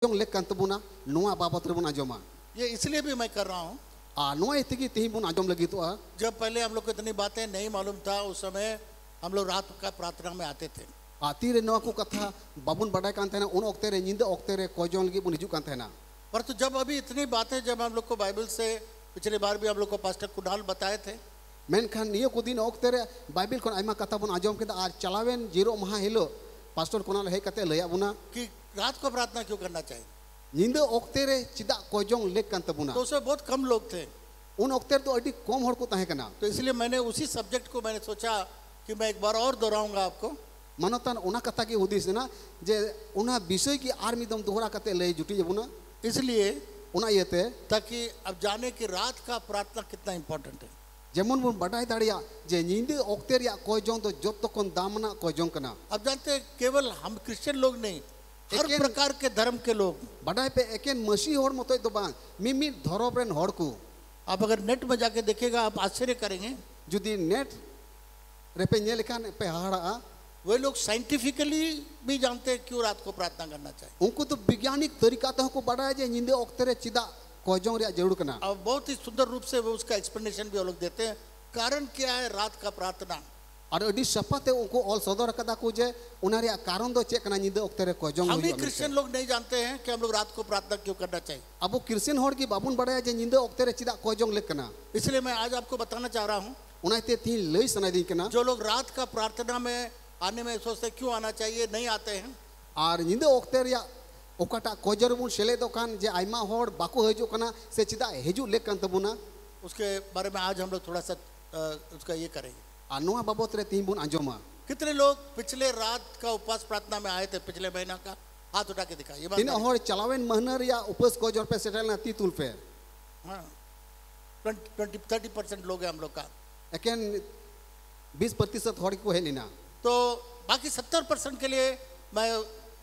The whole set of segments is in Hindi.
कोजों लेक कान तबुना नोआ बाबत रे बुन आजोमा ये इसलिए भी मैं कर रहा हूँ, आ नोआ इतगी तिही बुन आजोम लगी तो जब पहले हम लोग को इतनी बातें नहीं मालूम था, उस समय हम लोग रात का प्रार्थना में आते थे। आती रे नोआ को कथा बाबुन बडाय कान तेना उन ओक्ते रे निंदा ओक्ते रे कोजों लगी बुन हिजु कान तेना। परंतु जब अभी इतनी बातें जब हम लोग को बाइबल से, पिछली बार भी हम लोग को पास्टर कुणाल बताए थे, मेनखान नियो को दिन ओक्ते रे बाइबल कोन आयमा कथा बुन आजोम केदा आर चलावेन जीरो महा हिलो पास्टर कोनाल हे कते लया बुना कि रात को प्रार्थना क्यों करना चाहिए। निंदा ओक्ते रे चिदा कोजों लेक कान तबुना तो उसमें बहुत कम लोग थे, उन ओक्ते तो अडी कम होड़ को ताहे कना। तो इसलिए मैंने उसी सब्जेक्ट को मैंने सोचा कि मैं एक बार और दोहराऊंगा आपको। मनोतन उना कथा की हुदिस ना जे उना विषय की आर मिदम दोहरा कते लय जुटी जबुना, इसलिए उना येते ताकि अब जाने कि रात का प्रार्थना कितना इंपॉर्टेंट है। जेमन बुन बडाय दाड़िया जे निंदा ओक्ते रे कोजों तो जत्तो कोन दामना कोजों कना। अब जानते हैं केवल हम क्रिश्चियन लोग नहीं, हर प्रकार के धर्म के लोग बडाय पे एकेन मसीह होड़ मतोय तो बांग मिमि धरोब रेन होड़ को आप अगर नेट में जाके देखेगा आप आश्चर्य करेंगे, जुदी नेट रेपे नेल कान पे हाड़ा वे लोग साइंटिफिकली भी जानते हैं क्यों रात को प्रार्थना करना चाहिए। उनको तो वैज्ञानिक तरीका तो को बडाय जे निंदा ओक्ते रे चिदा कोजों रे जरूर कना। अब बहुत ही सुंदर रूप से वो उसका एक्सप्लेनेशन भी वो लोग देते हैं, कारण क्या है रात का प्रार्थना। और अडी सपाते उनको ऑल सदर कदा को जे उना रे कारण दो चेक कना निंदा ओक्ते रे कोजों हम ही क्रिश्चियन लोग नहीं जानते हैं कि हम लोग रात को प्रार्थना क्यों करना चाहिए। अब वो क्रिश्चियन होड़ की बाबुन बडाय जे निंदा ओक्ते रे चिदा कोजों लेक कना। इसलिए मैं आज आपको बताना चाह रहा हूँ, उनाते थी लई सनादी कना जो लोग रात का प्रार्थना में आने में सोचते क्यों आना चाहिए, नहीं आते हैं। और निंदा ओक्ते रे ओकाटा कोजर बुन सेले दोकान जे आयमा होड़ बाको हजो कना से चिदा हेजु लेक कान तबुना, उसके बारे में आज हम लोग थोड़ा सा उसका ये करेंगे। आ नोआ बाबत रे तीन बुन आंजोमा। कितने लोग पिछले रात का उपवास प्रार्थना में आए थे, पिछले महीना का हाथ उठा के दिखाइए। तीन होड़ चलावेन महीना रे उपवास कोजर पे सेटल ना तीतुल पे। हाँ 20-30% लोग हैं हम लोग का, एकेन 20% होड़ को हेलिना। तो बाकी 70% के लिए मैं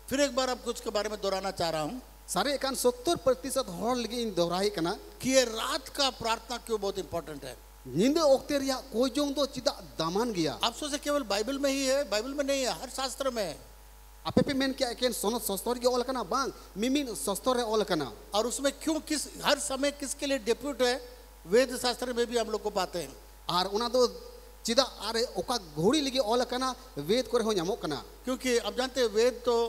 फिर एक बार आपको उसके बारे में दोहराना चाह रहा हूँ सारे एकान 70% होड़ लगी इन दोहराई कना कि ये रात का प्रार्थना क्यों बहुत इंपॉर्टेंट है। निंदा ओक्ते रे कोजों तो चिदा दामान गया। आप सोचे केवल बाइबल में ही है, बाइबल में नहीं है, हर शास्त्र में है। आपे पे मेन क्या एकेन सोनो सस्तर के ओल कना बांग मिमिन सस्तर रे ओल कना। और उसमें क्यों किस हर समय किसके लिए डिप्यूट है, वेद शास्त्र में भी हम लोग को पाते हैं। और उना दो चिदा आरे ओका घोड़ी लगी ओल कना वेद करे हो न्यामो कना, क्योंकि अब जानते हैं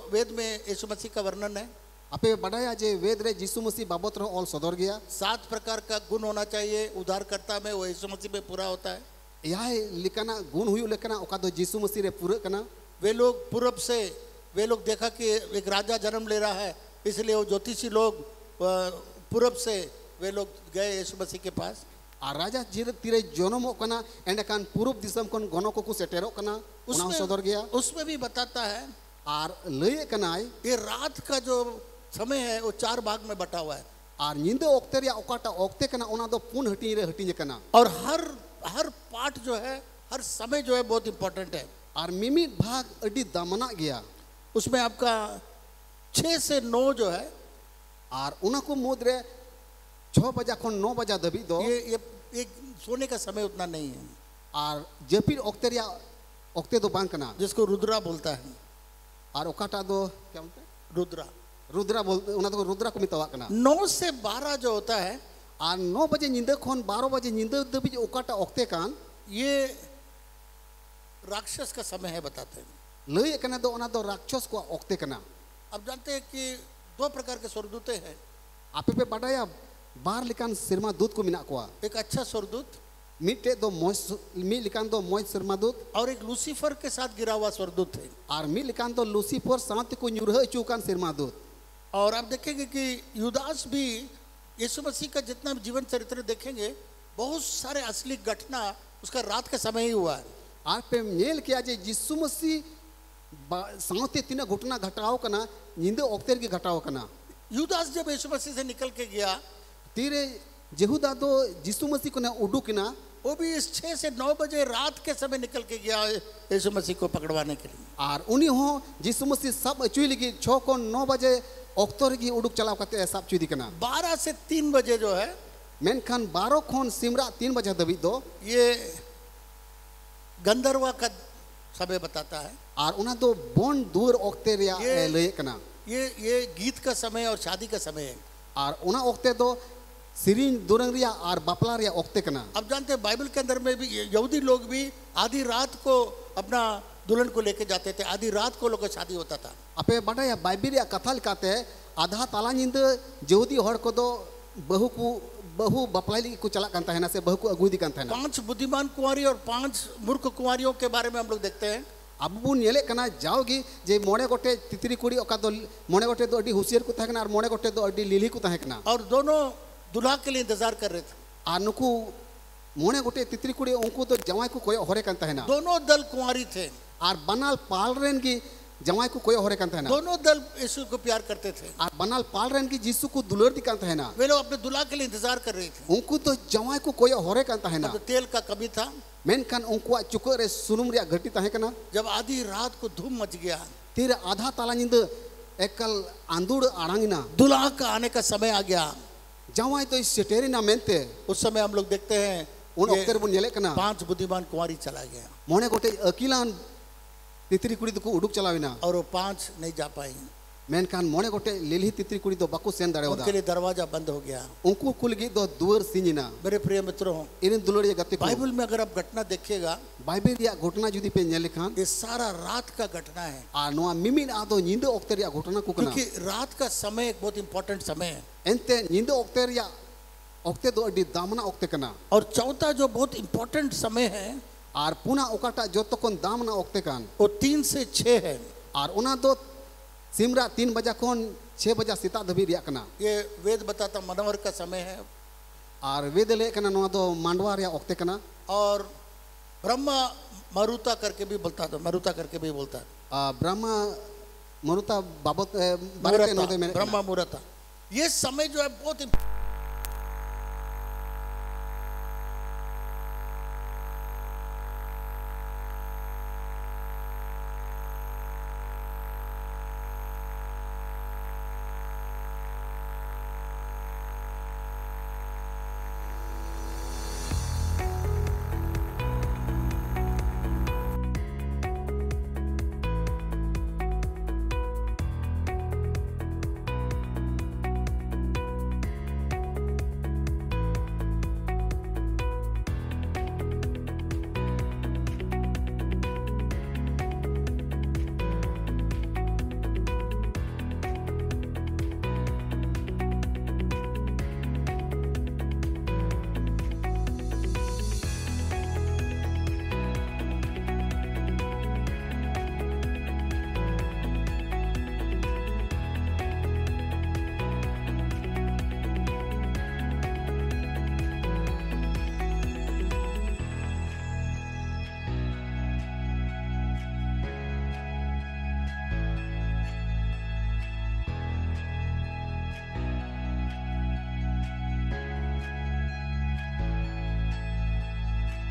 वेद में यीशु मसीह का वर्णन है। आपे बडाया जे वेद रे यीशु मसीह बाबत रे ओल सदर गया। 7 प्रकार का गुण होना चाहिए उद्धारकर्ता में, वो यीशु मसीह में पूरा होता है। यह लिखना गुण हुई लेकना ओका दो यीशु मसीह रे पूरा कना। वे लोग पूरब से वे लोग देखा कि एक राजा जन्म ले रहा है, इसलिए वो ज्योतिषी लोग पूरब से वे लोग गए यीशु मसीह के पास। और राजा जीर तीरे जन्म कना एंडकान पूरब दिसम कोन गनो को सेटेरो कना उना सदर गया। उसमें भी बताता है और लय कनाय ये रात का जो समय है वो 4 भाग में बटा हुआ है। और निंदा ओक्ते रे ओकाटा ओक्ते कना उना दो पुन हटी रे हटी कना। और हर पार्ट जो है, हर समय जो है बहुत इंपॉर्टेंट है। और मिमी भाग अडी दामना गया। उसमें आपका 6 से 9 जो है, और उना को मुद रे 6 बजा खन 9 बजा दबी दो ये सोने का समय उतना नहीं है। और जपिर ओक्ते रे ओक्ते दो बांग कना जिसको रुद्रा बोलता है। और ओकाटा दो क्या बोलते हैं रुद्रा बोलते उना तो रुद्रा को मितवा कना। 9 से 12 जो होता है, और 9 बजे निंदा खन 12 बजे निंदा दबी ओकाटा ओक्ते कान ये राक्षस का समय है बताते हैं। लय कना दो उना दो राक्षस को ओक्ते कना। अब जानते हैं कि 2 प्रकार के स्वर्गदूत हैं। आपे पे बडाया बार लिकान सिरमा दूत को मिना कोआ। एक अच्छा स्वर्गदूत, मिटे दो मी लिकान दो मोज सिरमा दूत, और एक लूसीफर के साथ गिरा हुआ स्वर्गदूत है। और मी लिकान दो लूसीफर साथ को न्यूरह चुकान सिरमा दूत। और आप देखेंगे कि युदास भी यीशु मसीह का जितना जीवन चरित्र देखेंगे, बहुत सारे असली घटना उसका रात के समय ही हुआ है। और पे नेल किया जे यीशु मसीह साथे तीन घटना घटाओ कना निंदे ओक्तेर की घटाओ कना। युदास जब यीशु मसीह से निकल के गया, तीरे जेहुदा दो यीशु मसीह को ने उडुकिना, वो भी इस 6 से 9 बजे रात के समय निकल के गया यीशु मसीह को पकड़वाने के लिए। और उन्हीं हो यीशु मसीह सब अचुई लगी 6 को 9 बजे ओक्तोर की उडुक चलाव करते सब चुई दिकना। 12 से 3 बजे जो है, मेनखान 12 खोन सिमरा 3 बजे दबी दो ये गंधर्वा का समय बताता है। और उना दो बोन दूर ओक्ते रिया लय कना। ये गीत का समय और शादी का समय है। और उना ओक्ते दो सिरिन दुरंग रिया और बापला रिया ओक्ते कना। अब जानते हैं बाइबल के अंदर में भी यहूदी लोग भी आधी रात को अपना दुल्हन को लेके जाते थे, आधी रात को लोग का शादी होता था। अपे बाडा बाइबिल रिया कथा लिखाते आधा ताला निंद यहूदी हड़ को दो बहु बपलाई को चला कांता है ना से बहु को अगुदी कांता है ना। 5 बुद्धिमान कुंवारी और 5 मूर्ख कुंवारियों के बारे में हम लोग देखते हैं। अब बुन येले कना जाओगी जे मोने गोटे तितरी कुड़ी ओका दो मोने गोटे दो अडी हुसियर को तहकना और मोने गोटे दो अडी लिली को तहकना और दोनों दुल्हा के लिए इंतजार कर रहे थे। आ नुकु मोने गोटे तितरी कुड़ी उनको तो जवाई को कोई होरे कांता है ना। दोनों दल कुंवारी थे और बनाल पाल रेन की जवाई को कोई होरे कांता है ना। दोनों दल यीशु को प्यार करते थे और बनाल पाल रेन की यीशु को दुलर दी कांता है ना। वे लोग अपने दुल्हा के लिए इंतजार कर रहे थे। उनको तो जवाई को कोई होरे कांता है ना। तो तेल का कमी था। मेनकान उनको चुकर रे सुनुम रिया घटी तहे कना। जब आधी रात को धूम मच गया, तीर आधा ताला निंद एकल आंदूड़ आड़ांगिना दुल्हा का आने का समय आ गया। जवाई तो इस सेटेरी ना मेनते उस समय हम लोग देखते हैं उन ओक्तेर बुन येले कना 5 बुद्धिमान कुंवारी चला गया मोने गोटे अकिलान तितरी कुड़ी को उडुक चलाविना और वो 5 नहीं जा पाई। मेनकान मोने गोटे लिली तितरी कुड़ी तो बाकु सेन दाड़े उनके लिए दरवाजा बंद हो गया। उनको कुलगी दो दुवर सिंजिना। मेरे प्रिय मित्रों, इरिन दुलड़िया गति बाइबल में अगर आप घटना देखिएगा, बाइबल या घटना जुदी पे नेले खान ये सारा रात का घटना है। आ नोआ मिमिन आदो निंदे ओक्तेर या घटना को कना क्योंकि रात का समय एक बहुत इंपॉर्टेंट समय है। एंते निंदे ओक्तेर या ओक्ते दो अडी दामना ओक्ते कना। और चौथा जो बहुत इंपॉर्टेंट समय है और पुना ओकाटा जो तो कोन दामना ओक्ते कान वो 3 से 6 है। और उना दो सिमरा 3 बजा कोन 6 बजा सीता धबी रिया कना। ये वेद बताता मनवर का समय है। और वेद ले कना नोआ दो मांडवा रिया ओक्ते कना। और ब्रह्मा मरुता करके भी बोलता था, मरुता करके भी बोलता है। ब्रह्मा मरुता बाबत बारे नोदे में ब्रह्मा मुहूर्त। ये समय जो है बहुत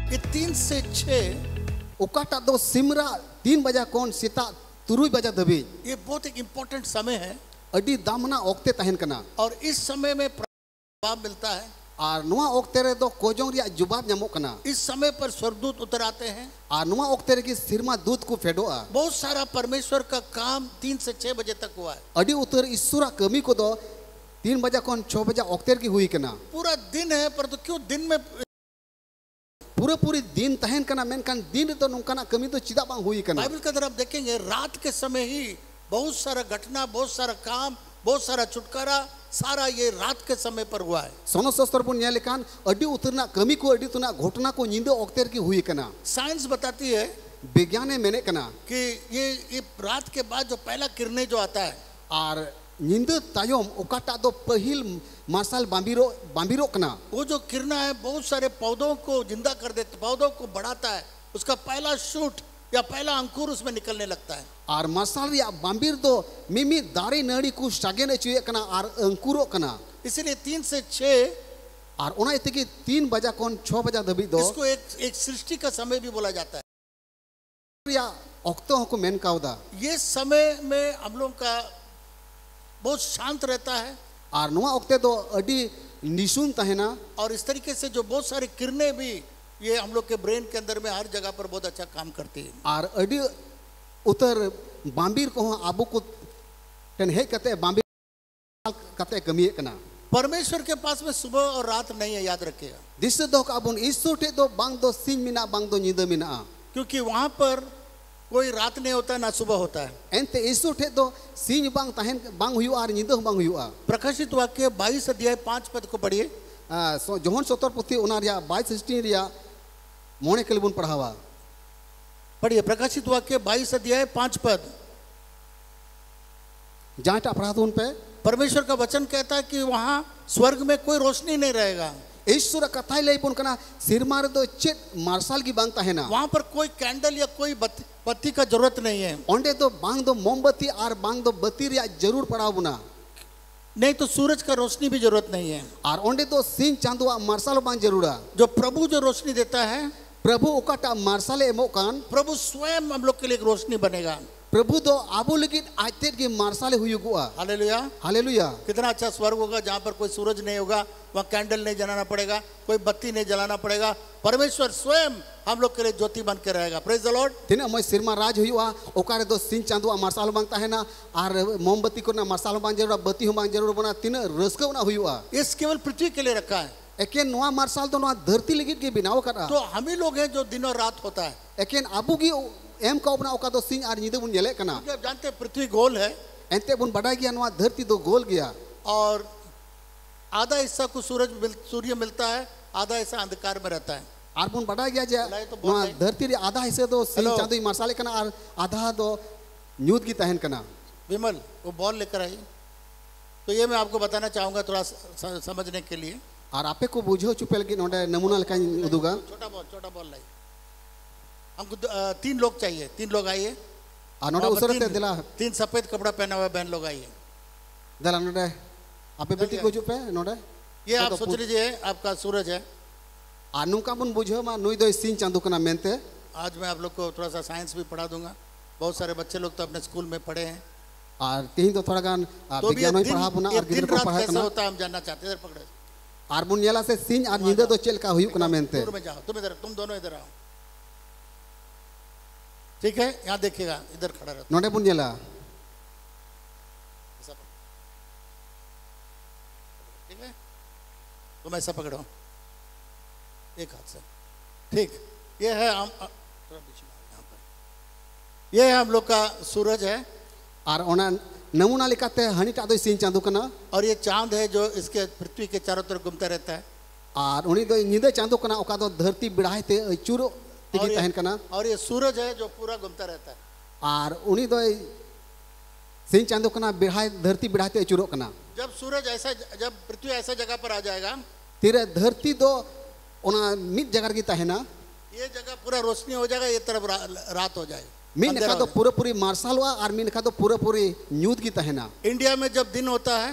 ये 3 से 6 उकाटा दो सिमरा 3 बजा कोन सीता तुरुई बजा दबी ये बहुत एक इंपॉर्टेंट समय है। अडी दामना ओक्ते तहन कना। और इस समय में जवाब मिलता है। और नुआ ओक्ते रे दो कोजोंग रिया जुबाब न्यामो कना। इस समय पर स्वर्गदूत उतर आते हैं। और नुआ ओक्ते रे की सिरमा दूत को फेडोआ। बहुत सारा परमेश्वर का काम 3 से 6 बजे तक हुआ है। अडी उतर ईश्वरा कमी को दो 3 बजा कोन 6 बजा ओक्तेर की हुई कना। पूरा दिन है पर तो क्यों दिन में पूरी दिन तहन कना मेनकान दिन तो नुकाना कमी तो चिदा बांग हुई कना। बाइबल के अंदर आप देखेंगे रात के समय ही बहुत सारा घटना, बहुत सारा काम, बहुत सारा छुटकारा सारा ये रात के समय पर हुआ है। सोनो शस्त्र पुन न्याय लेकान अडी उतरना कमी को अडी तुना घटना को निंदे ओक्तेर की हुई कना। साइंस बताती है विज्ञान ने मैंने कना कि ये रात के बाद जो पहला किरणें जो आता है और निंदे तायोम ओकाटा दो पहिल मार्शल बांबीरो कना। वो जो किरणा है बहुत सारे पौधों को जिंदा कर देता, पौधों को बढ़ाता है। उसका पहला शूट या पहला अंकुर उसमें निकलने लगता है। और मार्शल या बांबीर दो मिमी दारी नड़ी को सागे ने चुए कना और अंकुरो कना। इसलिए 3 से 6 और उना इतने की 3 बजा कोन 6 बजा दबी दो इसको एक सृष्टि का समय भी बोला जाता है। या ओक्तो को मेन काउदा ये समय में हम लोग का बहुत शांत रहता है। और नुआ ओक्ते दो अडी निशुन तहना। और इस तरीके से जो बहुत सारी किरणें भी ये हम लोग के ब्रेन के अंदर में हर जगह पर बहुत अच्छा काम करती है। और अडी उतर बांबीर को आबू को टेन हे कते बांबी कते कमिए कना परमेश्वर के पास में सुबह और रात नहीं है, याद रखिएगा। दिस दो काबुन ईश्वर ठे दो बांग दो सिंह मिना बांग दो नींद मिना क्योंकि वहां पर कोई रात नहीं होता है ना सुबह होता है। एंते ईश्वर ठे दो सिंह बांग तहन बांग हुआ और नींद बांग हुआ। प्रकाशित वाक्य 22 अध्याय 5 पद को पढ़िए। जोहन सतर पुथी उना रिया 22 रिया मोने कलबुन पढ़ावा। पढ़िए प्रकाशित वाक्य 22 अध्याय 5 पद। जहाँ अपराध उन पे परमेश्वर का वचन कहता है कि वहां स्वर्ग में कोई रोशनी नहीं रहेगा। ईश्वर कथा लई पुन कना सिरमार दो चेत मार्शल की बांग तहना वहां पर कोई कैंडल या कोई बत्ती का जरूरत नहीं है। ओंडे दो बांग दो मोमबत्ती और बांग दो बत्ती रिया जरूर पड़ाव बुना। नहीं तो सूरज का रोशनी भी जरूरत नहीं है। और ओंडे दो सिंह चांदुआ मार्शल बांग जरूरा। जो प्रभु जो रोशनी देता है, प्रभु ओकाटा मार्शल एमोकान प्रभु स्वयं हम लोग के लिए एक रोशनी बनेगा। प्रभु दो आबू लगित आतेट की मार्शल हुआ। Hallelujah hallelujah. कितना अच्छा स्वर्ग होगा जहाँ पर कोई सूरज नहीं होगा, वहाँ कैंडल नहीं जलाना पड़ेगा, कोई बत्ती नहीं जलाना पड़ेगा। परमेश्वर स्वयं हम लोग के लिए ज्योति बन के रहेगा। Praise the Lord. तिना मैं सिरमा राज हुआ ओकारे दो सिंह चांदुआ मार्शल बांग तहना और मोमबत्ती को ना मार्शल बांग जरूर बत्ती बांग जरूर बना तीन रस्का ना हुआ। इस केवल पृथ्वी के लिए रखा है। एकेन नोआ मार्शल तो नोआ धरती लगित के बिनाव करा। तो हम ही लोग हैं जो दिन और रात होता है। एकेन आबू की एम का अपना ओका दो सिंह और नींद बुन जले कना। आप जानते हैं पृथ्वी गोल है। एंते बुन बड़ा गया नोआ धरती दो गोल गया और आधा हिस्सा को सूर्य मिलता है, आधा हिस्सा अंधकार में रहता है। और बुन बड़ा गया जे नोआ धरती रे आधा हिस्से दो सिंह चांदुई मार्शल कना और आधा दो न्यूद की तहन कना। विमल वो बॉल लेकर आई। तो ये मैं आपको बताना चाहूंगा थोड़ा समझने के लिए। और आपे को बुझो चुपेल की नोडे नमूना लका उदुगा। छोटा बॉल लाई। हमको 3 लोग चाहिए। 3 लोग आइए। और नोडे उसरते दिला 3 सफेद कपड़ा पहना हुआ बहन लोग आइए। दिला नोडे आपे बेटी को चुपे नोडे। ये आप सोच लीजिए आपका सूरज है। आनु का बुन बुझो मा नुई दो सिंह चांदू कना मेनते। आज मैं आप लोग को थोड़ा सा साइंस भी पढ़ा दूंगा। बहुत सारे बच्चे लोग तो अपने स्कूल में पढ़े हैं। और तीन तो थोड़ा गान विज्ञान ही पढ़ा बुना और गिद्र को पढ़ा कैसे होता है हम जानना चाहते हैं। इधर पकड़े। और बुन येला से सिंह और नींद तो चेल का हुई कना मेनते। दूर में जाओ, तुम इधर, तुम दोनों इधर आओ। ठीक है, यहाँ देखिएगा, इधर खड़ा रहता। नोडे बुन येला ठीक है, तुम ऐसा पकड़ो एक हाथ से। ठीक, ये है हम यहाँ पर, ये है हम लोग का सूरज है। और ओना नमूना लिखाते हनीटा दो सिंह चांदू कना। और ये चांद है जो इसके पृथ्वी के चारों तरफ घूमता रहता है। और उनी दो नींद चांदू कना ओका दो धरती बिड़ाते चूरो तिगी तहन कना। और ये सूरज है जो पूरा घूमता रहता है। और उनी दो सिंह चांदू कना बिड़ाए धरती बिड़ाते चूरो कना। जब सूरज ऐसा, जब पृथ्वी ऐसा जगह पर आ जाएगा, तेरे धरती दो ओना मिड जगह की तहना। ये जगह पूरा रोशनी हो जाएगा, ये तरफ रात हो जाएगी। मीन का तो पूरा पूरी मार्शल हुआ और मीन का तो पूरा पूरी न्यूद की तहना। इंडिया में जब दिन होता है,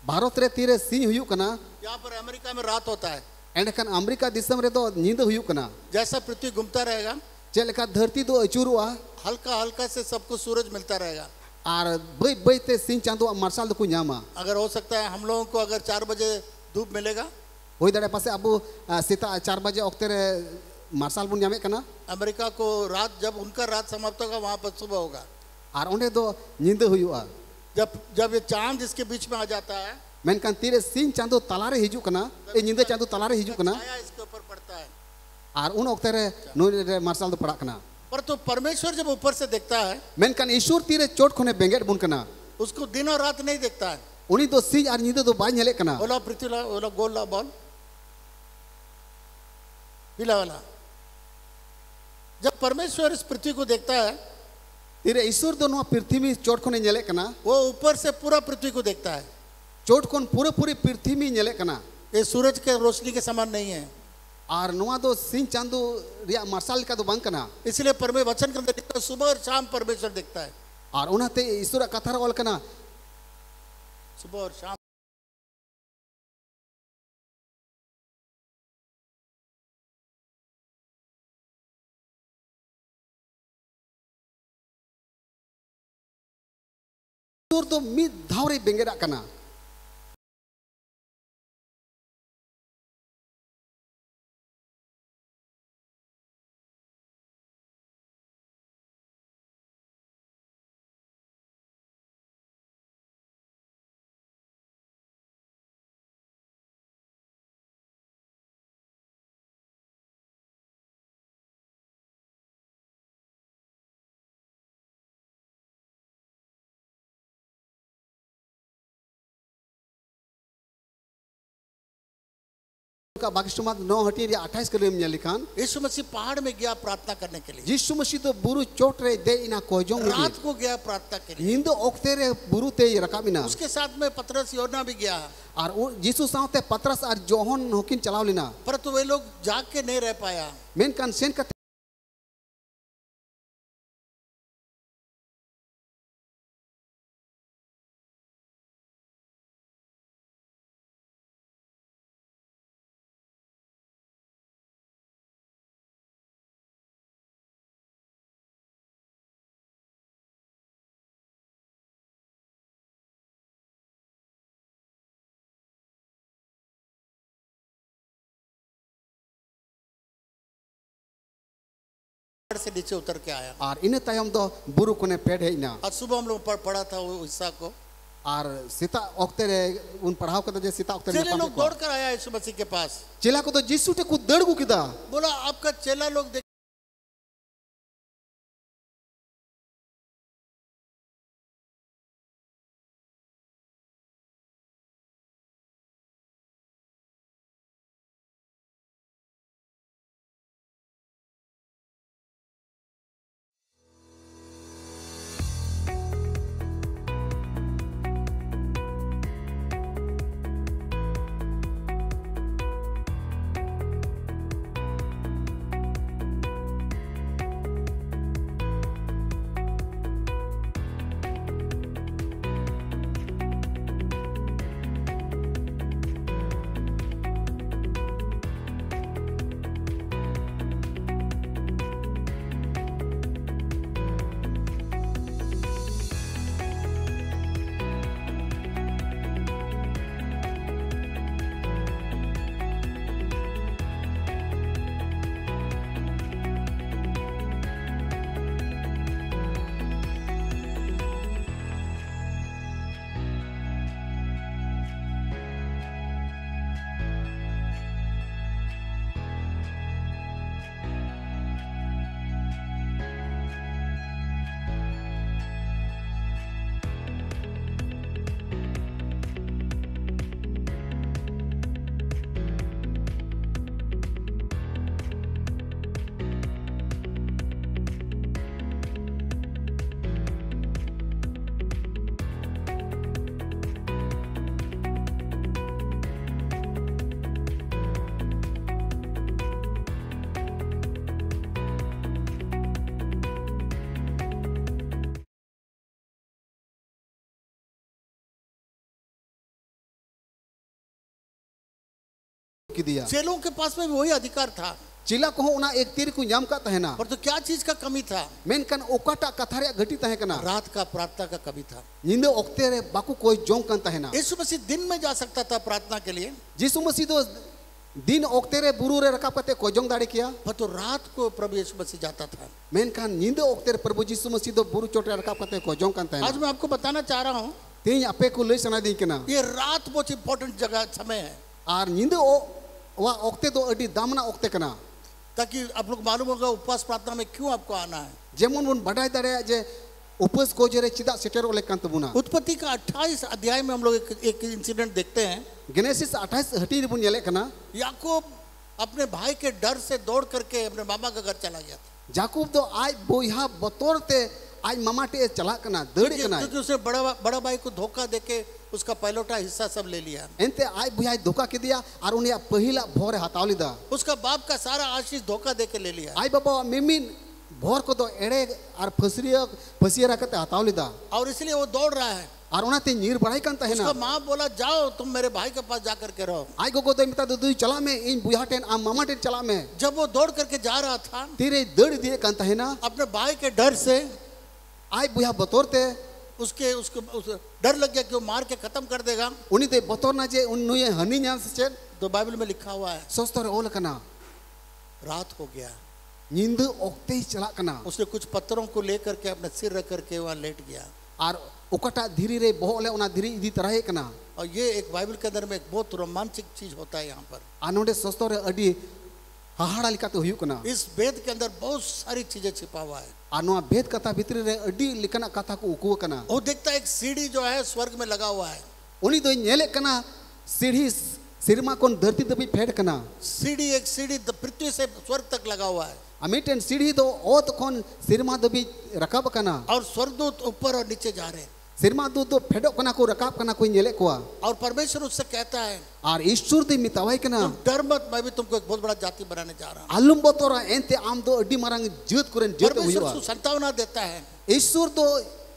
भारत रे तीरे सिंह हुई कना। यहाँ पर अमेरिका में रात होता है। एंडकन अमेरिका दिसम रे तो नींद हुई कना। जैसा पृथ्वी घूमता रहेगा, चेलका धरती दो अचूरुआ, हल्का हल्का से सबको सूरज मिलता रहेगा। और बई बई ते सिंह चांदो मार्शल दो को न्यामा। अगर हो सकता है हम लोगों को अगर 4 बजे धूप मिलेगा, वही दड़े पासे अब सीता 4 बजे वक्त रे मार्शल बुन न्यामे कना। अमेरिका को रात, जब उनका रात समाप्त होगा वहाँ पर सुबह होगा। और ओंडे दो नींद हुआ। जब ये चांद इसके बीच में आ जाता है, मेनकान तीरे सिंह चांदो तलारे हिजू कना। ए नींद चांदो तलारे हिजू कना। छाया इसके ऊपर पड़ता है। और उन वक्त रे नोई रे मार्शल दो पड़ा कना। पर तो परमेश्वर जब ऊपर से देखता है, मेनकान ईश्वर तीरे चोट खोने बेंगेट बुन कना। उसको दिन और रात नहीं देखता है। उनी दो सिंह और नींद दो बाई नेले कना। बोला पृथ्वी ला, बोला गोल ला बॉल पीला वाला। जब परमेश्वर इस पृथ्वी को देखता है, तीरे ईश्वर दो नो पृथ्वी में चोट खोने नेले कना। वो ऊपर से पूरा पृथ्वी को देखता है। चोट खोन पूरे पूरी पृथ्वी में नेले कना। ये सूरज के रोशनी के समान नहीं है। और नोआ दो सिंह चांदो रिया मार्शल का दो बंक कना। इसलिए परमेश्वर वचन के अंदर लिखा है, सुबह और शाम परमेश्वर देखता है। और उनाते ईश्वर कथा रोल कना। सुबह और शाम तो मिद धावरे बेंगेरा कना। का बाकिस्तान 9 हटी 28 कलम लिखान यीशु मसीह पहाड़ में गया प्रार्थना करने के लिए, यीशु मसीह तो बुरु चोट रे दे इना कोजोंग रात को गया प्रार्थना के लिए, नींद ओक्ते रे बुरु ते रकाबिना उसके साथ में पतरस योना भी गया, और यीशु साथे पतरस और जोहन होकिन चलाव लेना, परंतु वे लोग जाग के नहीं रह पाया। मेन कान सेन का से नीचे उतर के आया, और इन तायम दो बुरु कोने पेड़ है इना, आज सुबह हम लोग पढ़ा था वो हिस्सा को, और सीता ओक्ते रे उन पढ़ाव का जे सीता ओक्ते चेले लोग दौड़ कर आया यीशु मसीह के पास, चेला को तो यीशु टे को दड़ गु किदा, बोला आपका चेला लोग की दिया, चेलों के पास में भी वही अधिकार था, चिला को उना एक तीर को नाम का तहना, पर तो क्या चीज का कमी था, मेन कान ओकाटा कथारे घटी तहे कना, रात का प्रार्थना का कमी था। नींद ओक्ते रे बाकू कोई जोंग कान तहना, यीशु मसीह दिन में जा सकता था प्रार्थना के लिए, यीशु मसीह तो दिन ओक्ते रे बुरु रे रकाब कते कोई जोंग दाड़े किया, पर तो रात को प्रभु यीशु मसीह जाता था। मेन कान नींद ओक्ते रे प्रभु यीशु मसीह तो बुरु चोटे रकाब कते कोई जोंग कान तहना। आज मैं आपको बताना चाह रहा हूँ, तीन आपे को ले सना दी कना, ये रात बहुत इंपॉर्टेंट जगह समय है, और नींद ओ वा ओक्ते दो अडी दामना ओक्ते कना, ताकि आप लोग मालूम होगा उपवास प्रार्थना में क्यों आपको आना है। जेमन उन बढ़ाई दरे जे उपस को जरे चिदा सेटर ओले कांत बुना, उत्पत्ति का 28 अध्याय में हम लोग एक इंसिडेंट देखते हैं। गेनेसिस 28 हटी बुन येले कना, याकूब अपने भाई के डर से दौड़ करके अपने मामा का घर चला गया था, जाकूब तो आज बोया बतौरते आज मामा टे चला कना दड़ी कना, क्योंकि उसने बड़ा भाई को धोखा देके उसका पहलोटा हिस्सा सब ले लिया, एंते आज बोया धोखा के दिया और उन्हें पहिला भोर हतावली दा, उसका बाप का सारा आशीष धोखा देके ले लिया, आई बाबा मिमिन भोर को तो एड़े और फसिया रखते हतावली दा, और इसलिए वो दौड़ रहा है, और उनाते नीर बढ़ाई कांता है उसका ना, माँ बोला जाओ तुम मेरे भाई के पास जा करके रहो। आई गोगो तो मिता दू चला में इन बुया टेन आ मामा टेन चला में, जब वो दौड़ करके जा रहा था तेरे दड़ दिए कांता है ना, अपने भाई के डर से, आई बुया बतौरते उसके डर लग गया कि वो मार के खत्म कर देगा, उन्हीं ते बतौर ना जे उन नुये हनी न्यान से चेन, तो बाइबल में लिखा हुआ है सोचते ओल कना, रात हो गया, नींद ओक्ते ही चला कना, उसने कुछ पत्थरों को लेकर के अपने सिर रख करके वहाँ लेट गया, और ओकटा धीरे रे बोले उना धीरे इदी तरह कना, और ये एक बाइबल के अंदर में एक बहुत रोमांचक चीज होता है यहाँ पर, आनोडे सोचते रे अडी हाहाड़ा लिकाते हुई कना, इस वेद के अंदर बहुत सारी चीजें छिपा हुआ है, आनोआ भेद कथा भीतरी रे अडी लिकना कथा को उकुव कना, वो देखता है एक सीढ़ी जो है स्वर्ग में लगा हुआ है, उनी दो नेले कना सीढ़ी Sirma kon dharti dabi phed kana. सीढ़ी एक सीढ़ी पृथ्वी से स्वर्ग तक लगा हुआ है Amiten siri do ot kon sirma dabi rakab kana. और स्वर्गदूत ऊपर और नीचे जा रहे हैं Sirma do phedok kana ko rakab kana ko nyelek ko. और परमेश्वर उससे कहता है Ar ishur de mitawai kana. डर मत मैं भी तुमको एक बहुत बड़ा जाति बनाने जा रहा हूँ Alum botora ente am do adi marang jeut kuren jeut परमेश्वर huyua. उसको संतावना देता है Ishur do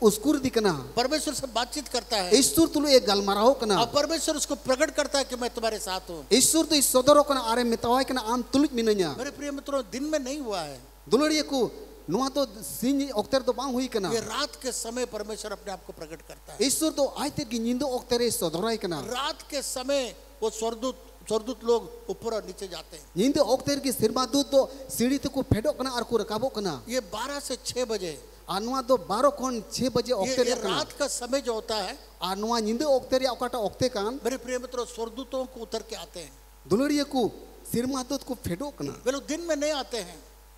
uskur di kana. परमेश्वर से बातचीत करता है Ishur tulu e galmarao और kana. परमेश्वर उसको प्रकट करता है कि मैं तुम्हारे साथ हूँ Ishur do isodoro kana are mitawai kana am tulut minanya. मेरे प्रिय मित्रों दिन में नहीं हुआ है Duluriya ku nuwa to sin okter do bang hui kana. ये रात के समय परमेश्वर अपने आप को प्रकट करता है Ishur do aite gi nindo oktere sodorai kana. रात के समय वो स्वर्गदूत लोग ऊपर और नीचे जाते हैं Nindo okter gi sirma dut do siri te ku phedok kana ar ku rakabo kana. ये 12 से 6 बजे Anwa do 12 kon 6 baje ये okter kana. रात का समय जो होता है Anwa nindo okter ya okata okte kan. मेरे प्रिय मित्रों स्वर्गदूतों को उतर के आते हैं Duluriya ku sirma dut ku phedok kana. वे लोग दिन में नहीं आते हैं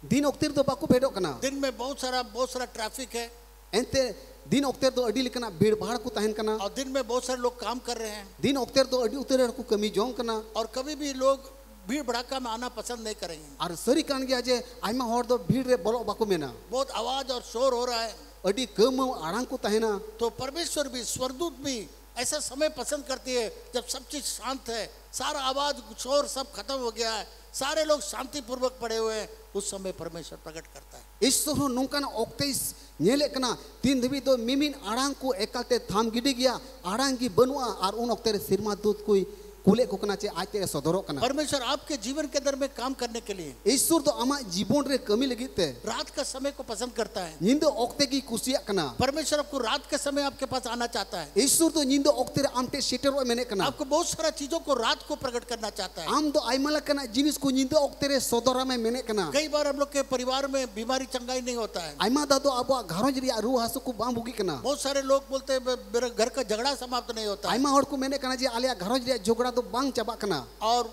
Din okter do baku phedok kana. दिन में बहुत सारा ट्रैफिक है Ente din okter do adi lekana bhir bhar ku tahen kana. और दिन में बहुत सारे लोग काम कर रहे हैं Din okter do adi uter ku kami jong kana. और कभी भी लोग भीड़ भड़ाका में आना पसंद नहीं करेंगे Ar sari kan gya je aima hor do bhir re bolok baku mena. बहुत आवाज और शोर हो रहा है Adi kemau arang ku tahena. तो परमेश्वर भी स्वर्गदूत भी ऐसा समय पसंद करती है जब सब चीज शांत है सारा आवाज शोर सब खत्म हो गया है सारे लोग शांतिपूर्वक पड़े हुए हैं उस समय परमेश्वर प्रकट करता है Ishur ho nungkan okte nyelek kana tin debi do mimin arang ku ekalte tham gidi gya arang gi banua ar un okter sirma dut ku kule ku kana che aite sodorok kana. परमेश्वर आपके जीवन के अंदर में काम करने के लिए Ishur do ama jibon re kami lagit te रात का समय को पसंद करता है nindo okte gi kusiak kana. परमेश्वर आपको रात के समय आपके पास आना चाहता है Ishur do nindo okter amte setero mene kana. आपको बहुत सारा चीजों को रात को प्रकट करना चाहता है Am do aimala kana jinis ku nindo oktere sodora me mene kana. कई बार हम लोग के परिवार में बीमारी चंगाई नहीं होता है Aima da do abo gharoj ri ru hasu ku bang bugi kana. बहुत सारे लोग बोलते हैं मेरे घर का झगड़ा समाप्त नहीं होता है Aima hor ku mene kana je alia gharoj ri jogda do bang chaba kana. और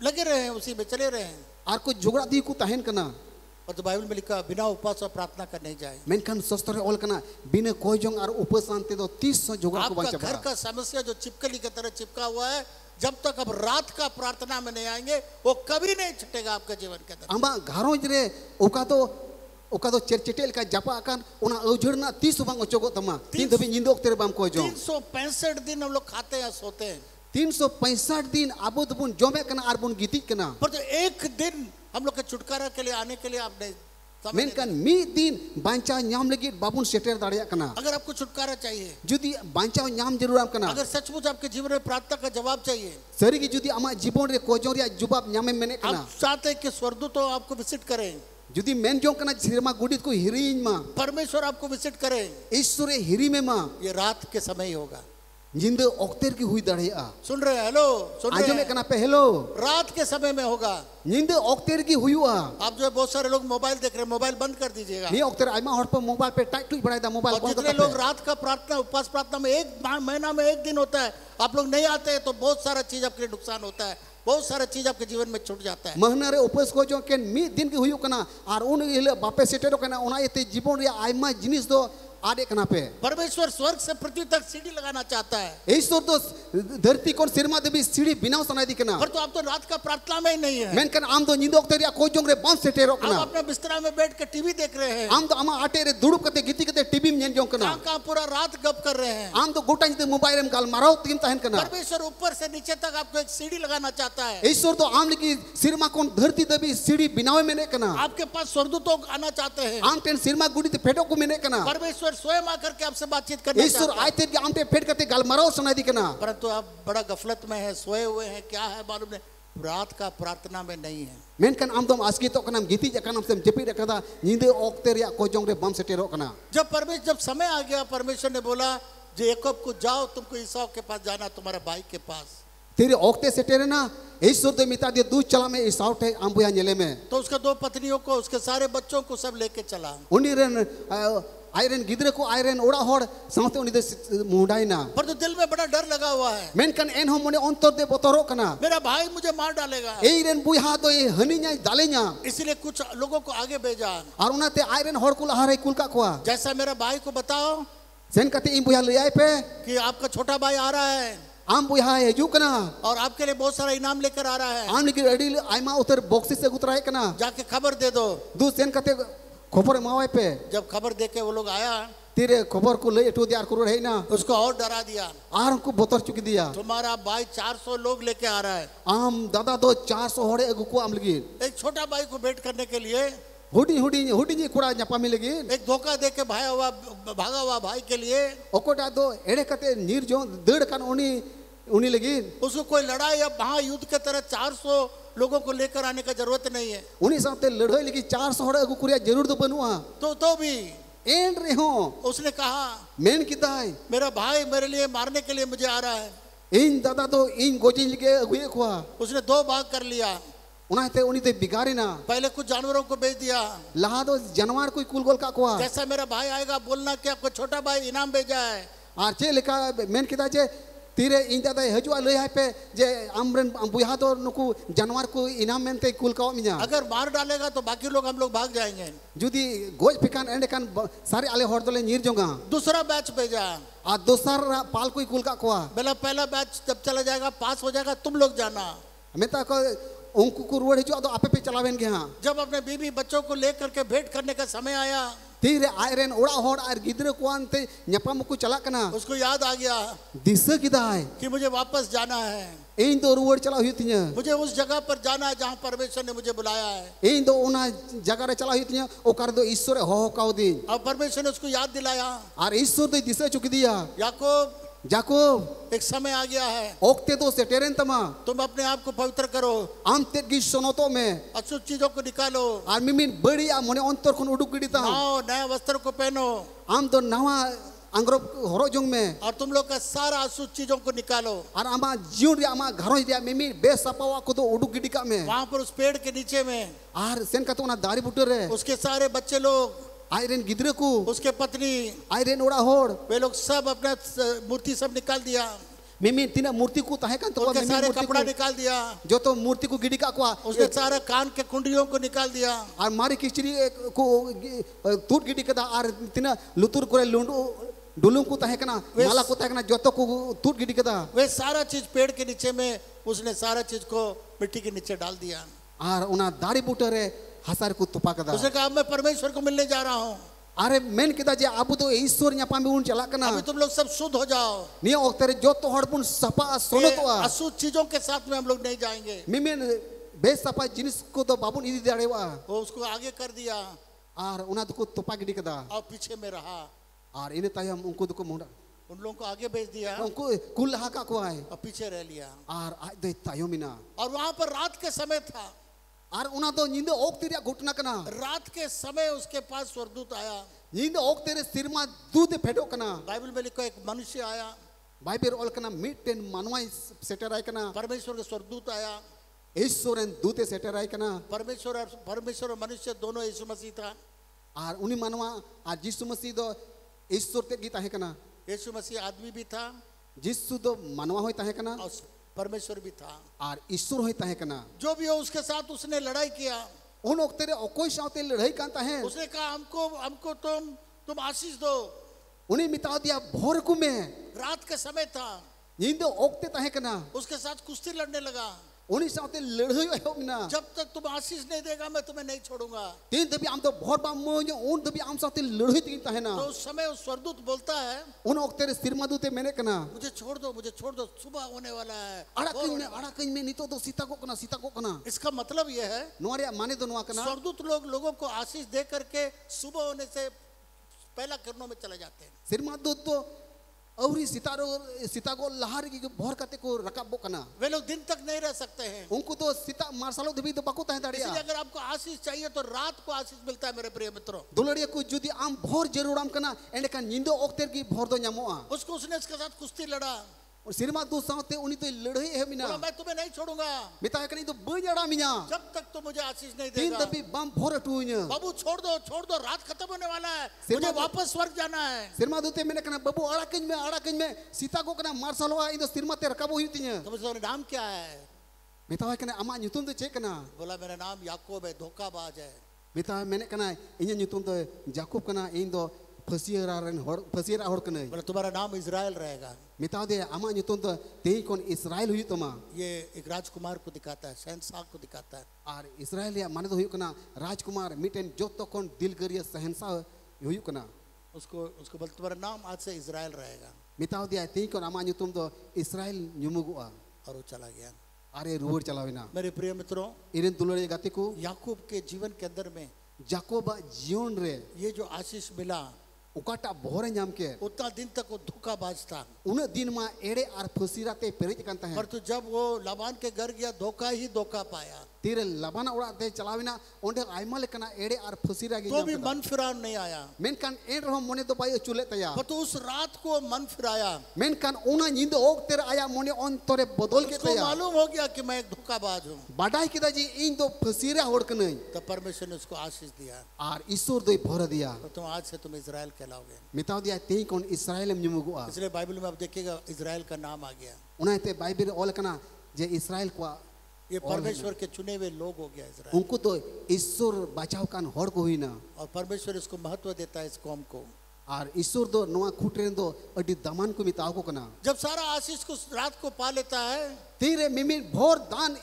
लगे रहे हैं उसी में चले रहे हैं Ar ku jogda di ku tahen kana. और तो बाइबल में लिखा बिना उपवास और प्रार्थना कर नहीं जाए Menkan sostor ol kana bina kojong ar upasante do 300 jogda ku bang आपका घर chaba. का समस्या जो चिपकली की तरह चिपका हुआ है जब तक अब रात का प्रार्थना में नहीं आएंगे वो कभी नहीं छटेगा आपके जीवन के अंदर Amba gharoj re oka do cercetel ka japa akan ona aujurna 300 bang ochogot tama. Tin dabi nindo oktere bam kojong. 365 दिन हम लोग खाते हैं सोते हैं 365 दिन abo do bun jome kana ar bun gitik kana. पर तो एक दिन हम लोग के छुटकारा के लिए आने के लिए आपने समय नहीं Menkan mi din bancha nyam lagi babun seter daria kana. दिया। अगर आपको छुटकारा चाहिए Judi bancha nyam jaruram kana. अगर सचमुच आपके जीवन में प्रार्थना का जवाब चाहिए Sari gi judi ama jibon re kojong ria jubab nyame mene kana. आप चाहते हैं कि स्वर्गदूतों आपको विजिट करें Judi men jong kana sirma gudit ku hirin ma. परमेश्वर आपको विजिट करें Isure hiri me ma. ये रात के समय ही होगा Jindo okter ki hui daria. सुन रहे हैं हेलो सुन रहे Anjome हैं kana pe hello. रात के समय में होगा Jindo okter ki huyua. आप जो है बहुत सारे लोग मोबाइल देख रहे हैं मोबाइल बंद कर दीजिएगा Ni okter aima hor pa mobile pe tight tu badai da mobile और bond जितने kota लोग pe. रात का प्रार्थना उपवास प्रार्थना में एक महीना में एक दिन होता है आप लोग नहीं आते हैं तो बहुत सारा चीज आपके लिए नुकसान होता है बहुत सारा चीज आपके जीवन में छूट जाता है Mahna re upas kojong ken mi din ki huyu kana ar un ile bape setero kana ona ete jibon ria aima jinis do ade kana pe. परमेश्वर स्वर्ग से पृथ्वी तक सीढ़ी लगाना चाहता है Ishur do dharti kon sirma debi siri binau sanai di kana. पर तो आप तो रात का प्रार्थना में ही नहीं है Menkan am do nindo okter ria kojong re bam setero आप kana. अपने बिस्तर में बैठ के टीवी देख रहे हैं Am do ama ate re dudup kate giti kate TV nyen jong kana. कहाँ पूरा रात गप कर रहे हैं Am do gota jite mobile em gal marau tim tahen kana. परमेश्वर ऊपर से नीचे तक आपको एक सीढ़ी लगाना चाहता है Ishur do am lagi sirma kon dharti debi siri binau mene kana. आपके पास स्वर्गदूतों आना चाहते हैं Am ten sirma gudit pheto ku mene kana. परमेश्वर स्वयं आकर के आपसे बातचीत करना Ishur चाहता है aite ki am te phet kate gal marau sanai di kana. परंतु आप बड़ा गफलत में है सोए हुए हैं क्या है मालूम नहीं रात का प्रार्थना में नहीं है Menkan am dom aski to kanam giti jakanam sem jepi rakada ninde okter ria kojong re bam setero kana. जब समय आ गया परमेश्वर ने बोला याकूब को जाओ तुमको ईसाऊ के पास जाना तुम्हारे भाई के पास Tiri okte setere na Ishur do mita dia du chala me isau te ambuya nyele me. तो उसका दो पत्नियों को उसके सारे बच्चों को सब लेके चला Undi ren iron gidre ko iron ora hor saute uni de mudai na. पर तो दिल में बड़ा डर लगा हुआ है Menkan en hom mone ontor de botoro kana. मेरा भाई मुझे मार डालेगा Ei ren buiha do e hani nya dale nya. इसलिए कुछ लोगों को आगे भेजा Ar unate iron hor kul ahare kul ka जैसा मेरा भाई को बताओ sen kate im buiha lei pe कि आपका छोटा भाई आ रहा है आम बुया हजू कना और आपके लिए बहुत सारा इनाम लेकर आ रहा है। आम लगी अड़ी आयमा उतर बॉक्सी से उतराए कना जाके खबर दे दो। दू सेन कते खबर मावे पे जब खबर दे के वो लोग आया, तेरे खबर को ले एटू दियार करो है ना, उसको और डरा दिया। आर को बोतर चुकी दिया। तुम्हारा भाई 400 लोग लेके आ रहा है। आम दादा दो 400 होड़े अगु को आम लगी एक छोटा भाई को भेंट करने के लिए हुडी हुडी हुडी कुड़ा न्यापामी लगी एक धोखा दे के भागा हुआ भाई के लिए ओकोटा दो एड़े कते नीर जो दड़ कान उनी लगी उसको कोई लड़ाई या महायुद्ध के तरह 400 लोगों को लेकर आने का जरूरत नहीं है। उनी साथे लड़ाई लगी 400 होड़े अगु कुरिया जरूर तो बनुआ तो भी एंड रे हो उसने कहा मेन किदाय मेरा भाई मेरे लिए मारने के लिए मुझे आ रहा है। इन दादा तो इन गोजिन लगे अगुए खुआ उसने 2 भाग कर लिया। उनाते उनी ते बिगारी ना पहले कुछ जानवरों को बेच दिया। लहा दो जानवर कोई कुल गोल का खुआ जैसा मेरा भाई आएगा बोलना कि आपको छोटा भाई इनाम भेजा है। आर चे लिखा मेन किदा जे तीरे इन दादा हजुआ लय है पे जे आमरन बुया तो नुकु जानवर को इनाम मेनते कुल का मिया अगर मार डालेगा तो बाकी लोग हम लोग भाग जाएंगे। जुदी गोज फिकान एंड कान सारे आले हर दोले नीर जोंगा दूसरा बैच भेजा आ दोसर पाल कोई कुल का खुआ बोला पहला बैच जब चला जाएगा पास हो जाएगा तुम लोग जाना। मेता को उनको को रुड़ हजुआ तो आपे पे चलावेन के हां जब अपने बीवी बच्चों को लेकर के भेंट करने का समय आया तीरे आयरन ओड़ा होड़ आर गिदरे को आनते न्यापाम को चला कना उसको याद आ गया दिस किदाय कि मुझे वापस जाना है। इन दो रुड़ चला हुई तिया मुझे उस जगह पर जाना है जहां परमेश्वर ने मुझे बुलाया है। इन दो उना जगह रे चला हुई तिया ओ कर दो ईश्वर हो काउ दी अब परमेश्वर ने उसको याद दिलाया और ईश्वर तो दिसे चुकी दिया याकूब जाकोब एक समय आ गया है ओक्ते दो सेटेरन तमा तुम अपने आप को पवित्र करो। आम तेत गी सोनोतो में अशुद्ध चीजों को निकालो और मिमिन बड़िया मने अंतर खुन उडुक गिडिता नए वस्त्र को पहनो आम तो नवा अंग्रोब हरो जोंग में और तुम लोग का सारा अशुद्ध चीजों को निकालो और आमा जीवन रे आमा घरो दिया मिमिन बेसपावा को तो उडुक गिडिका में वहां पर उस पेड़ के नीचे में और सेन का तो ना दारी बुटर रे उसके सारे बच्चे लोग आयरन गिदरे को उसके पत्नी आयरन ओड़ा होड़ वे लोग सब अपना मूर्ति सब निकाल दिया। मिमिन तीना मूर्ति को ताहे कान तो उनके सारे कपड़ा निकाल दिया जो तो मूर्ति को गिडिका को उसने सारा कान के कुंडलियों को निकाल दिया और मारी किचरी को तूट गिडी कदा और तीना लुतुर को लुंडू डुलुम को ताहे कना माला को ताहे कना जो तो को तूट गिडी कदा वे सारा चीज पेड़ के नीचे में उसने सारा चीज को मिट्टी के नीचे डाल दिया और उना दाढ़ी बूटर रे हसार को तुपा कदा उसने कहा मैं परमेश्वर को मिलने जा रहा हूँ। अरे मेन किदा जे आबू तो ईश्वर न्यापा में उन चला कना अभी तुम लोग सब शुद्ध हो जाओ। निया ओक्तरे जो तो हड़पुन सपा सोनो तो अशुद्ध चीजों के साथ में हम लोग नहीं जाएंगे। मिमेन बेस सपा जिनिस को तो बाबू इदी दाड़ेवा वो उसको आगे कर दिया और उना तो को तुपा गिडी कदा और पीछे में रहा और इने तायम उनको तो को मुंडा उन लोगों को आगे भेज दिया उनको कुल लहा का को आए और पीछे रह लिया और आज दे तायोमिना और वहां पर रात के समय था और उना तो नींद ओक तेरिया घुटना कना रात के समय उसके पास स्वर्गदूत आया नींद ओक तेरे सिर में दूध फेटो कना बाइबल में लिखा एक मनुष्य आया बाइबल ओल कना मिटेन मानवाई सेटर आय कना परमेश्वर के स्वर्गदूत आया ईश्वरन दूते सेटर आय कना परमेश्वर और मनुष्य दोनों यीशु मसीह था और उनी मानवा आज यीशु मसीह दो ईश्वर ते गीता है कना यीशु मसीह आदमी भी था यीशु दो मानवा होता है कना और परमेश्वर भी था और ईश्वर होता है कना जो भी हो उसके साथ उसने लड़ाई किया उन वक्त तेरे कोई साथे लड़ाई कांता है उसने कहा हमको तुम आशीष दो उन्हें मिटा दिया भोर को में रात का समय था नींद ओकते ताहे कना उसके साथ कुश्ती लड़ने लगा उन्हीं साथे लड़ाई हो ना जब तक तुम आशीष नहीं देगा मैं तुम्हें नहीं छोड़ूंगा। तीन दबी आम तो भोर बा मोय उन दबी आम साथे लड़ाई तीनता है ना तो उस समय उस स्वर्गदूत बोलता है उन वक्त तेरे सिर मधुते मैंने कना मुझे छोड़ दो सुबह होने वाला है अड़ा कहीं में नहीं तो सीता को कना इसका मतलब यह है नोरिया माने दो नोआ कना स्वर्गदूत लोगों को आशीष दे करके सुबह होने से पहला किरणों में चले जाते हैं। सिर मधुत तो औरी सीता को लहार की भोर कते को रकाबो कना वे लोग दिन तक नहीं रह सकते हैं उनको तो सीता मार्शलों दबी तो बकुता है दाड़िया इसलिए अगर आपको आशीष चाहिए तो रात को आशीष मिलता है मेरे प्रिय मित्रों। दुलड़िया को जुदी आम भोर जरूर आम कना एंड का नींदो ओक्तेर की भोर दो न्यामोआ उसको उसने इसके साथ कुश्ती लड़ा और सिरमा दो साथे उनी तो लड़ाई है मिना मैं तुम्हें नहीं छोड़ूंगा मिता कनी तो बजड़ा मिया जब तक तुम मुझे आशीष नहीं तीन देगा। दबी बम भोर टून्य बाबू छोड़ दो रात खत्म होने वाला है मुझे वापस स्वर्ग जाना है। सिरमा दूते मैंने कना बाबू अड़ाकंज में सीता को कना मार्शलोआ इन सिरमा ते रकाबो हुई तिया तो मुझे नाम क्या है मिता कना अमा नुतुम तो चेक कना बोला मेरा नाम याकूब है धोखाबाज है। मिता मैंने कना इन नुतुम तो जाकूब कना इन दो फसियरा हर कने बोला तुम्हारा नाम इजराइल रहेगा। मिताओ दे आमा nyutum तो तेही कोन इस्राएल हुई तमा ये एक राजकुमार को दिखाता है, शहंशाह को दिखाता है। और इस्राएल या माने तो हुई कना राजकुमार मिटेन जोतो कोन दिलगरिया सहनसा हुई कना उसको बोल तुम्हारा नाम आज से इजराइल रहेगा। मिताओ दे तेही कोन आमा nyutum तो इस्राएल nyumuguआ और वो चला गया। अरे रुवर चलाविना मेरे प्रिय मित्रों, इरेन दुलरे गाते को याकूब के जीवन के अंदर में जाकोबा जीवन रे ये जो आशीष मिला, उकाटा बोहरे नाम के उतना दिन तक वो धोखाबाज था। उन दिन मा एड़े और फसीराते पेरेज करता है। पर तो जब वो लाबान के घर गया, धोखा ही धोखा पाया। तीरे लबाना उड़ा दे चलाविना ओंडे आयमा लेकना एड़े और फसीरा गे तो भी मन फिरान नहीं आया। मेनकान एड़ रहो मोने तो बाई चुले तया पर तो उस रात को मन फिराया। मेनकान ओना नींद ओक तेरे आया मोने अंतरे बदल के उसको तया मालूम हो गया कि मैं एक धोखाबाज हूँ। बाडाई किदा जी इन तो फसीरा होड़ कने तब परमेश्वर ने उसको आशीष दिया और ईश्वर दो भर दिया तो तुम आज से तुम इजराइल कहलाओगे। मिताओ दिया तेई कौन इस्राएल में nyumuguआ इसलिए बाइबल में आप देखिएगा इजराइल का नाम आ गया। उनाते बाइबल ओल कना जे इस्राएल को ये परमेश्वर के चुने हुए लोग हो गया इजराइल। उनको तो ईश्वर बचाव कान होड़ को हुई ना और परमेश्वर इसको महत्व देता है इस कौम को। और ईश्वर दो नवा खुटरे दो अडी दमान को मिताओ को कना जब सारा आशीष को रात को पा लेता है, तीरे मिमी भोर दान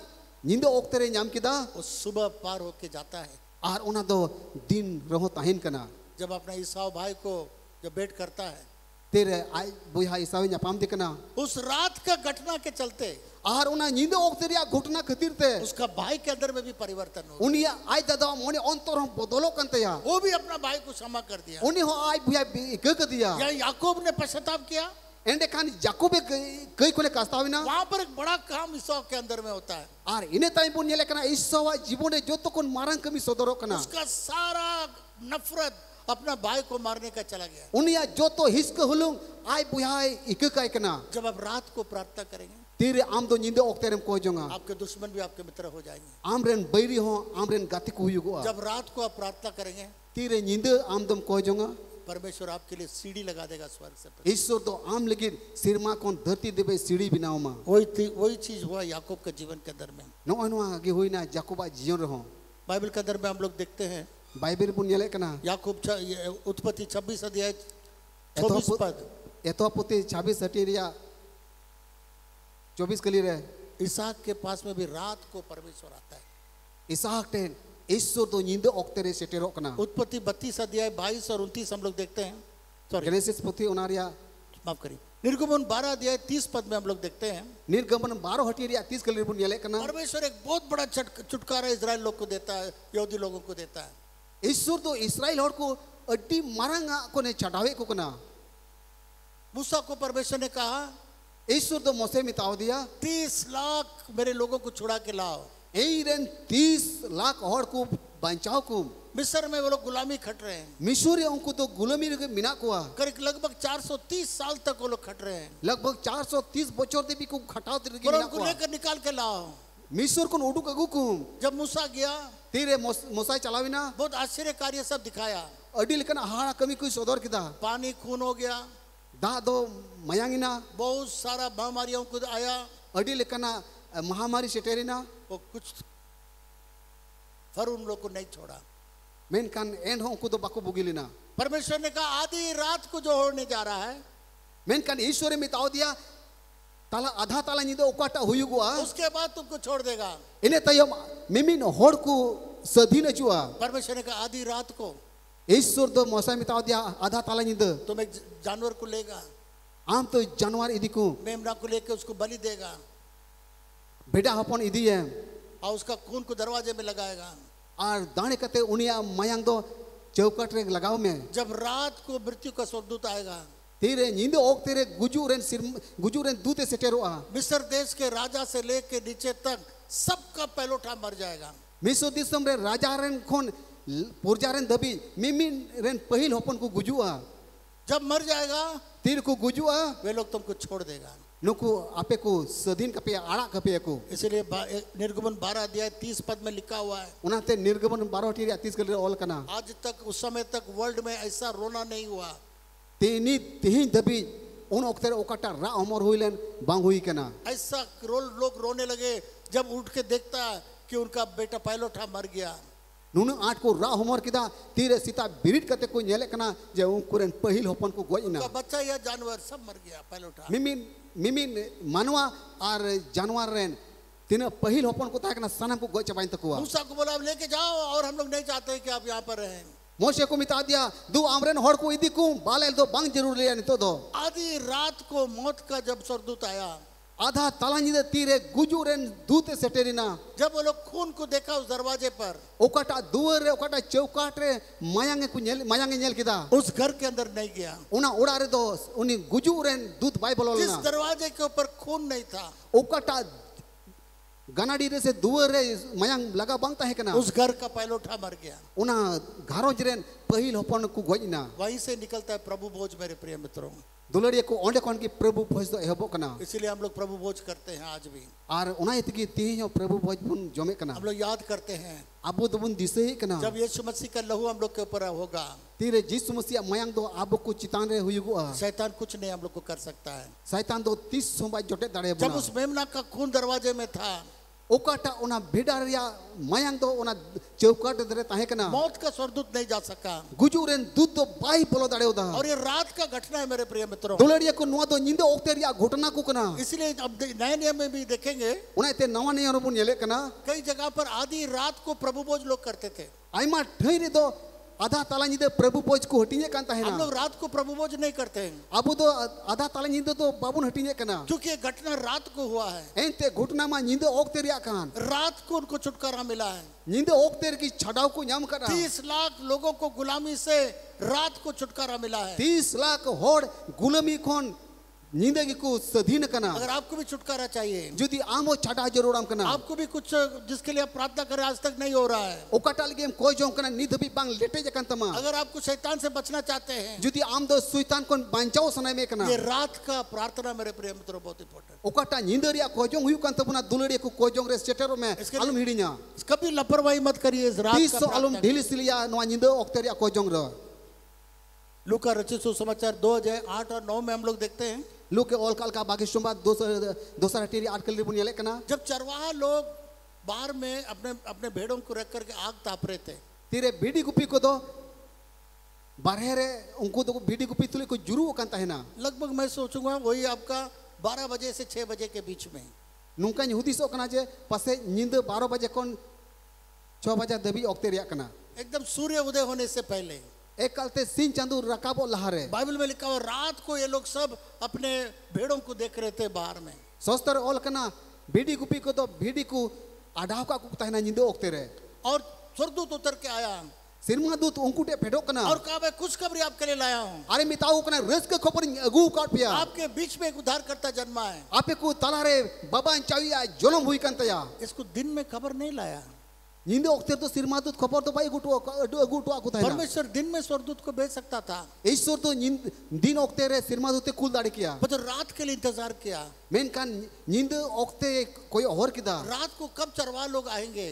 नींदो ओक्तरे नाम किदा वो सुबह पार होके जाता है। और उना दो दिन रहो ताहिन कना जब अपना ईसाव भाई को जब भेंट करता है, तेरे आई बुया ईसावी न्यापाम दिकना उस रात का घटना के चलते और उना नींदो ओक्तरे घुटना खतिर ते उसका भाई के अंदर में भी परिवर्तन हो। उनिया आई दादा मोने अंतर हम बदलो कंतया वो भी अपना भाई को क्षमा कर दिया। उन्हें हो आई बुया गग दिया या याकूब ने पश्चाताप किया। एंडे खान जाकोबे कई कोले कास्ताविना वहां पर एक बड़ा काम ईसाव के अंदर में होता है। और इने ताई बुन येले कना ईसावा जीवने जो तो कोन मारंग कमी सदरो कना उसका सारा नफरत अपना भाई को मारने का चला गया। उनिया जो तो हिस्क हुलुंग आई बुयाई इक काय कना जब आप रात को प्रार्थना करेंगे, तीरे आम दो नींदे ओक्तेरम को जोंगा आपके दुश्मन भी आपके मित्र हो जाएंगे। आमरेन बैरी हो आमरेन गाति को हुयुगो जब रात को आप प्रार्थना करेंगे, तीरे नींदे आमदम को जोंगा परमेश्वर आपके लिए सीढ़ी लगा देगा स्वर्ग से। ईश्वर तो आम लेकिन सिरमा कोन धरती देबे सीढ़ी बिनाओ मा वही चीज हुआ याकूब के जीवन के अंदर में। नो अनवा आगे होइना जाकोबा जीवन रहो बाइबल के अंदर में हम लोग देखते हैं बाइबल बुन येले कना याकूब उत्पत्ति 26 अध्याय 24 पद। एतोपुते 26 हटिरिया 24 कली रे इसहाक के पास में भी रात को परमेश्वर आता है। इसहाक टेन ईश्वर तो नींदे ओक्तेरे सेटेरो कना उत्पत्ति 32 अध्याय 22 और 29 हम लोग देखते हैं। सॉरी जेनेसिस पोथी ओनारिया माफ करिए, निर्गमन 12 अध्याय 30 पद में हम लोग देखते हैं निर्गमन 12 हटिरिया 30 कली बुन येले कना परमेश्वर एक बहुत बड़ा छुटकारा इजराइल लोग को देता है, यहूदी लोगों को देता है। ईश्वर तो इस्राएल हर को अड्डी मारंगा को ने चढ़ावे को कना मूसा को परमेश्वर ने कहा ईश्वर तो मोसे मिताव दिया 30 लाख मेरे लोगों को छुड़ा के लाओ। एरन 30 लाख और को बचाओ को मिस्र में वो लोग गुलामी खट रहे हैं। मिशोरी उनको तो गुलामी के मिना कोआ करीब लगभग 430 साल तक वो लोग खट रहे हैं। लगभग 430 बच्चों दे भी को खटाव दे के और मिना उनको कोआ लेकर निकाल के लाओ। मिशोर को उडू कगु को जब मूसा गया, तीरे मोसाई चलाविना बहुत आश्चर्य कार्य सब दिखाया। अडी लेकन हाड़ा कमी कोई सोदर किदा पानी खून हो गया, दा दो मयांगिना बहुत सारा महामारियों को आया। अडी लेकना महामारी सेटेरिना वो कुछ फर उन लोग को नहीं छोड़ा। मेन कान एंड हो को तो बाको बुगिलिना परमेश्वर ने कहा आधी रात को जो होने जा रहा है, मेन कान ईश्वर मिताव दिया ताला आधा ताला नीदो ओकाटा हुयुगुआ उसके बाद तुमको छोड़ देगा। इने तयम मिमिन होड़ को सधीन जुआ परमेश्वर ने कहा आधी रात को ईश्वर दो मौसा मिताव दिया आधा ताला नीदो तुम एक जानवर को लेगा, आम तो जानवर इदी को मेमना को लेके उसको बलि देगा बेटा हपन इदी है और उसका खून को दरवाजे में लगाएगा। और दाने कते उनिया मयांग दो चौकट रे लगाओ में जब रात को मृत्यु का स्वर्गदूत आएगा, तीरे नींदो ओक तेरे गुजुरेन दूते सेटेरोआ मिस्र देश के राजा से लेके नीचे तक सबका पहलोठा मर जाएगा। मिसो दिसम रे राजा रेन खोन पुरजारेन दबी मिमिन रेन पहिल होपन को गुजुआ जब मर जाएगा तीर को गुजुआ वे लोग तुमको छोड़ देगा। नुको आपे को सदीन कपे आड़ा कपे को इसलिए निर्गमन 12 अध्याय 30 पद में लिखा हुआ है, उनाते निर्गमन 12 टीरिया 30 कल ऑल कना आज तक उस समय तक वर्ल्ड में ऐसा रोना नहीं हुआ। तेनी तेहिन दबी उन ओक्तेरे ओकाटा रा अमर हुइलेन बांग हुई कना ऐसा लोग रोने लगे जब उठ के देखता कि उनका बेटा पहलोठा मर गया। नुन आठ को रा होमर किदा तीरे सीता बिरिट कते को नेले कना जे उनकुरेन पहिल होपन को गोइना का बच्चा या जानवर सब मर गया पहले उठा मिमिन मानवा और जानवर रेन तीन पहिल होपन को ताकना सनम को गोइ चबाइन तकुआ मूसा को बोला अब लेके जाओ और हम लोग नहीं चाहते हैं कि आप यहाँ पर रहें मोशे को मिता दिया दो आमरेन हड़ को इदी को बाले दो बांग जरूर ले नितो दो आधी रात को मौत का जब स्वर्गदूत आया आधा तालांजी तीरे गुजुरेन दूते सेटेरिना जब वो लोग खून को देखा उस दरवाजे पर ओकाटा दुवर रे ओकाटा चौकाट रे मायांगे नेल किदा उस घर के अंदर नहीं गया उना उड़ा रे दो उनी गुजुरेन दूत बाइबल जिस ना दरवाजे के ऊपर खून नहीं था ओकाटा गनाडी रे से दुवर रे मायांग लगा बांगता है कना उस घर का पहलोठा मर गया उना घारोज रेन पहिल होपन को गोइना वहीं से निकलता है प्रभु भोज मेरे प्रिय मित्रों दुलड़िया को ओंडे कोन की प्रभु भोज दो एहबो कना इसलिए हम लोग प्रभु भोज करते हैं आज भी और उना इतकी तीन प्रभु भोज बुन जमे कना हम लोग याद करते हैं अबो तो बुन दिसे ही कना जब यीशु मसीह का लहू हम लोग के ऊपर होगा तीरे जिस मसीह मायांग दो अब को चितान रे हुईगो शैतान कुछ नहीं हम लोग को कर सकता है शैतान दो 30 सोमवार जोटे दाड़े जब उस मेमना का खून दरवाजे में था ओकाटा उना भेडारिया मायांग दो उना चौकाट दरे ताहे कना मौत का स्वर्गदूत नहीं जा सका गुजुरेन दूत तो बाई बोलो दाड़े उदा और ये रात का घटना है मेरे प्रिय मित्रों दुलड़िया को नुआ दो निंदे ओक्तेरिया घटना को कना इसलिए अब नए नियम में भी देखेंगे उना इते नवा नियम रो बुन येले कना कई जगह पर आधी रात को प्रभु भोज लोग करते थे आइमा ठई रे दो आधा ताला निंदे प्रभु भोज को हटिने कांता है हम ना लोग रात को प्रभु भोज नहीं करते हैं अब तो आधा ताला निंदे तो बाबुन हटिने कना क्योंकि ये घटना रात को हुआ है एंते घटना मा निंदे ओक्तेरिया कान रात को उनको छुटकारा मिला है निंदे ओक्तेर की छड़ाव को नाम करा 30 लाख लोगों को गुलामी से रात को छुटकारा मिला है 30 लाख होड़ गुलामी खोन निंदे को सधीन कना अगर आपको भी छुटकारा चाहिए जुदी आमो छड़ा जरूरम कना आपको भी कुछ जिसके लिए आप प्रार्थना करें आज तक नहीं हो रहा है ओकाटाल गेम कोई जों कना निध भी बांग लेटे जकन तमा अगर आपको शैतान से बचना चाहते हैं जुदी आम दो शैतान कोन बांचाओ सनाय में कना ये रात का प्रार्थना मेरे प्रिय मित्रों बहुत इंपॉर्टेंट ओकाटा निंदरिया कोई जों हुयु कांत बुना दुलड़िया को कोई जों रे सेटेरो में आलम हिड़िया कभी लापरवाही मत करिए इस रात 30 का आलम प्रार्थना ढीली सिलिया नवा निंदे ओक्तेरिया कोई जों रो लूका रचित सुसमाचार 2:8 और 9 में हम लोग देखते हैं लोग के ऑल काल का बाकी सोमवार दोसरा टीरी आठ कल बुन येले कना जब चरवाहा लोग बाहर में अपने अपने भेड़ों को रख करके आग ताप रहे थे तीरे बीडी गुपी को दो बारहे रे उनको तो बीडी गुपी तुले को जुरू कांता है ना लगभग मैं सोचूंगा वही आपका 12 बजे से 6 बजे के बीच में नुका हुदिसो कना जे पासे नींद 12 बजे कोन 6 बजे दबी ओक्ते रिया कना एकदम सूर्य उदय होने से पहले एक कलते सिन चंदू रकाबो लहारे बाइबल में लिखा हुआ रात को ये लोग सब अपने भेड़ों को देख रहे थे बाहर में सोस्तर ऑल कना बीडी गुपी को तो बीडी को आडाव का कुत्ता है ना नींद ओक्ते रे और स्वर्गदूत उतर के आया सिरमा दूत उंकुटे फेडो कना और कहा मैं खुशखबरी आपके लिए लाया हूँ अरे मिताऊ कना रस के खबर अगु काट पिया आपके बीच में एक उद्धारकर्ता जन्मा है आपे को तलारे बाबा चाविया जोलम हुई कंतया इसको दिन में खबर नहीं लाया नींद ओक्ते तो सिरमा दूत खबर तो भाई गुटो गुटो आकुता है परमेश्वर दिन में स्वर्गदूत को भेज सकता था ईश्वर तो दिन ओक्ते रे सिरमा दूते कुल दाड़ी किया पर तो रात के लिए इंतजार किया मेन कान नींद ओक्ते कोई और किदा रात को कब चरवाहा लोग आएंगे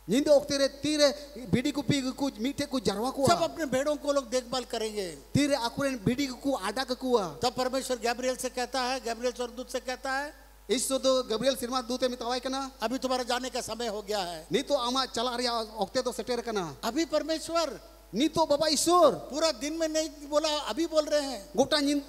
नींद ओक्ते रे तीरे बीडी को पी कुछ मीठे को जरवा को सब अपने भेड़ों को लोग देखभाल करेंगे तीरे आकुरेन बीडी को आडा को तब परमेश्वर गैब्रियल से कहता है गैब्रियल स्वर्गदूत से कहता है ईश्वर तो गब्रियल सिरमा दूते मितावाई कना अभी तुम्हारा जाने का समय हो गया है नी तो आमा चला रिया ओक्ते तो सेटेर कना अभी परमेश्वर नी तो बाबा ईश्वर पूरा दिन में नहीं बोला अभी बोल रहे हैं गोटा नींद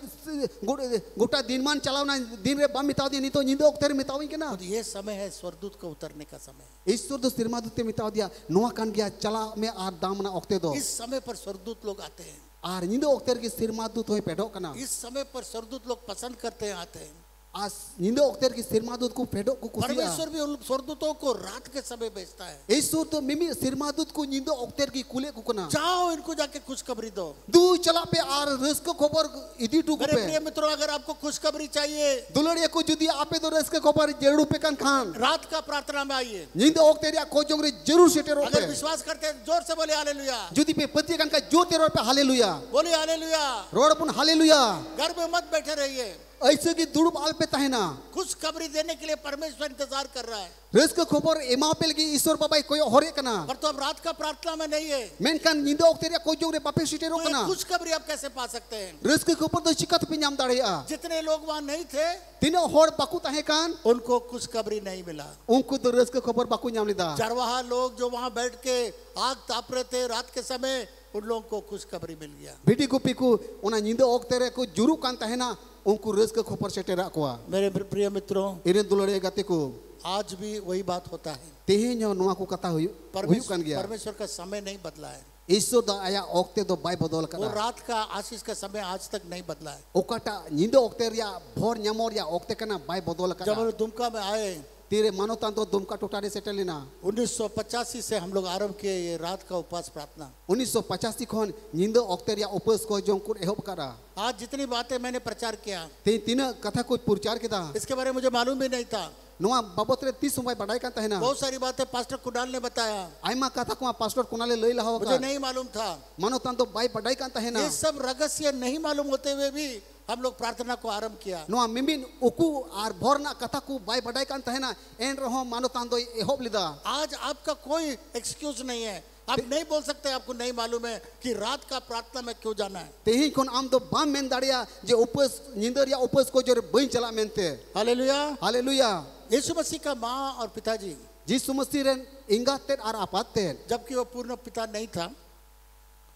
गोटा दिनमान चलावना दिन रे बम मिताव दी नी तो नींद ओक्ते रे मितावाई कना तो ये समय है स्वर्गदूत को उतरने का समय ईश्वर तो सिरमा दूते मिताव दिया नोआ कान गया चला में आर दामना ओक्ते दो इस समय पर स्वर्गदूत लोग आते हैं आर नींद ओक्ते की सिरमा दूत होय पेडो कना इस समय पर स्वर्गदूत लोग पसंद करते हैं आते हैं आज नींद ओक्तेर की सिरमा दूत को फेडो को कुसिया परमेश्वर भी उन स्वर्गदूतों को रात के समय भेजता है ईश्वर तो मिमी सिरमा दूत को नींद ओक्तेर की कुले कुकना जाओ इनको जाके खुशखबरी दो दू चला पे आर रस को खबर इदी टू मेरे पे प्रिय मित्रों अगर आपको खुशखबरी चाहिए दुलड़िया को जुदी आपे तो रस के खबर जेड़ू पे कन खान रात का प्रार्थना में आइए नींद ओक्तेरिया को जोंगरे जरूर सेटेरो पे अगर विश्वास करते हैं जोर से बोले हालेलुया जुदी पे पति कन का जो तेरो पे हालेलुया बोले हालेलुया रोड पुन हालेलुया घर में मत बैठे रहिए ऐसे की दुड़ब आल पे तहना खुशखबरी देने के लिए परमेश्वर इंतजार कर रहा है रस के खबर एमा पेल की ईश्वर बाबा कोई होरे कना पर तो अब रात का प्रार्थना में नहीं है मेन कान नींद ओक्तेरिया को जोंगरे बापे सेटेरो तो ये कना खुशखबरी आप कैसे पा सकते हैं रस के खबर तो शिकत पे नाम दाड़िया जितने लोग वहां नहीं थे तीनों होड़ बाकू तहे कान उनको को खुशखबरी नहीं मिला। उनको तो रस के खबर बाकू ᱧᱟᱢ ᱞᱮᱫᱟ। चरवाहा लोग जो वहां बैठ के आग ताप रहे थे रात के समय, उन लोगों को खुशखबरी मिल गया। भिडी गुपी को उना ᱧᱤᱫᱟᱹ ᱚᱠᱛᱮ ᱨᱮ ᱠᱚ ᱡᱩᱨᱩᱜ ᱠᱟᱱ ᱛᱟᱦᱮᱱᱟ, उनको रस के खबर सेटेराᱜ ᱠᱚᱣᱟ। मेरे प्रिय मित्रों, इरेन दुलारे गाते को आज भी वही बात होता है। तेहेᱧ ᱦᱚᱸ ᱱᱚᱣᱟ ᱠᱚ कथा हुयुᱜ kan gaya। परमेश्वर का समय नहीं बदला है। ईश्वर दा आया ऑक्ते दो बाय बदल वो करा। रात का आशीष का समय आज तक नहीं बदला है। ओकाटा ᱧᱤᱫᱟᱹ ᱚᱠᱛᱮ ᱨᱮᱭᱟᱜ भोर ᱧᱟᱢᱚᱜ ᱨᱮᱭᱟᱜ ᱚᱠᱛᱮ ᱠᱟᱱᱟ बाय बदल जब करा। हम दुमका में आए तीरे मानवतान तो दुमका टोटारे सेटल लेना। 1985 से हम लोग आरंभ किए ये रात का उपवास प्रार्थना। 1985 खन ᱧिᱫᱟᱹ ᱚᱠᱛᱮ ᱨᱮᱭᱟᱜ उपवास को जों को एहब करा। आज जितनी बातें मैंने प्रचार किया, तीन कथा को प्रचार किया, इसके बारे में मुझे मालूम भी नहीं था। नोआ बाबत रे 30 समय बढ़ाई kan tahena। बहुत सारी बातें पास्टर कुणाल ने बताया, आइमा कथा को पास्टर कुनाले लई लहाव मुझे नहीं मालूम था। मानवतान तो बाय बढ़ाई kan tahena। ये सब रहस्य नहीं मालूम होते हुए भी हम लोग प्रार्थना को आरंभ किया। नोआ मिमिन उकु आर भोरना कथा को बाय बढ़ाई kan tahena एन रहो मानवतान दो एहब लिदा। आज आपका कोई एक्सक्यूज नहीं है, आप नहीं बोल सकते आपको नहीं मालूम है कि रात का प्रार्थना में क्यों जाना है। तेही कोन आम तो बाम मेन दाड़िया जे उपवास ᱧिदᱟᱹ ᱨᱮᱭᱟᱜ उपवास को जोरे बई चला मेनते। हालेलुया। हालेलुया। यीशु मसीह का माँ और पिताजी, यीशु मसीह रेन इंगाते आर आपाते, जबकि वो पूर्ण पिता नहीं था,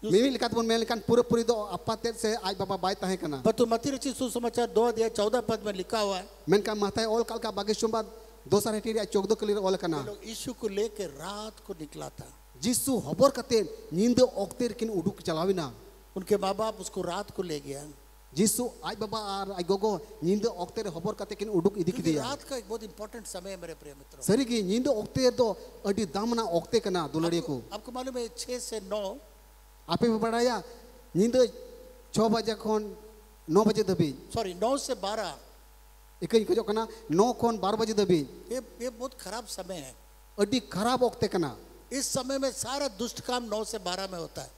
मिमी लिखात बन मेलकान पूरे पूरी दो आपाते से आज बाबा बाय ताहे कना। परंतु मत्ती रचित सुसमाचार 2 अध्याय 14 पद में लिखा हुआ है, मेनका माथाय ओल काल का बागेशुंबा दोसर हेटिरिया 14 कलिर ओल कना। लोग यीशु को लेकर रात को निकला था। जिसु हबर कते ᱧिदᱟᱹ ऑक्ते किन उडुक चलाविना। उनके माँ बाप उसको रात को ले गया। जिसु आज बाबा आर आज गोगो ᱧिदᱟᱹ ऑक्ते रे हबर कते किन उडुक इदी क्योंकि किदिया। रात का एक बहुत इंपॉर्टेंट समय है मेरे प्रिय मित्रों। सरीगी ᱧिदᱟᱹ ऑक्ते दो अडी दामना ऑक्ते कना दुलड़िया को। आपको मालूम है 6 से 9, आपे बड़ाया ᱧिदᱟᱹ 6 बजे खन 9 बजे दबी, सॉरी 9 से 12, इकई खजो कना 9 खन 12 बजे दबी। ये बहुत खराब समय है। अडी खराब ऑक्ते कना। इस समय में सारा दुष्ट काम 9 से 12 में होता है।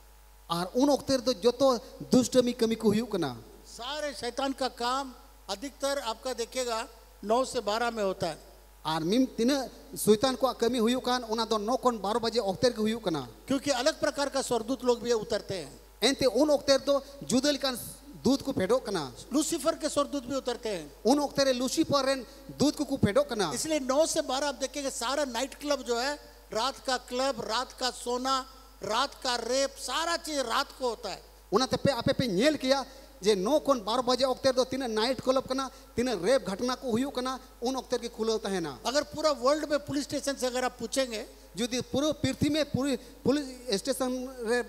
आर उन ऑक्ते दो जतो दुष्टमी कमी को हुयुक कना। सारे शैतान का काम अधिकतर आपका देखिएगा 9 से 12 में होता है। आर मिम तिन शैतान को कमी हुयुक कान उना दो 9 खन 12 बजे ऑक्ते के हुयुक कना। क्योंकि अलग प्रकार का स्वर्गदूत लोग भी उतरते हैं। एंते उन ऑक्ते दो जुदल कान दूध को फेडो कना। लूसीफर के स्वर्गदूत भी उतरते हैं। उन ऑक्ते रे लूसीफर रेन दूध को फेडो कना। इसलिए 9 से 12 आप देखिएगा सारा नाइट क्लब जो है, रात का क्लब, रात का सोना, रात का रेप, सारा चीज रात को होता है। उनाते पे आपे पे नेल किया जे 9 खन 12 बजे ऑक्ते दो तिन नाइट क्लब कना, तिन रेप घटना को हुयुक कना उन ऑक्ते के खुलो तहेना। अगर पूरा वर्ल्ड में पुलिस स्टेशन से अगर आप पूछेंगे, जुदी पूरे पृथ्वी में पूरी पुलिस स्टेशन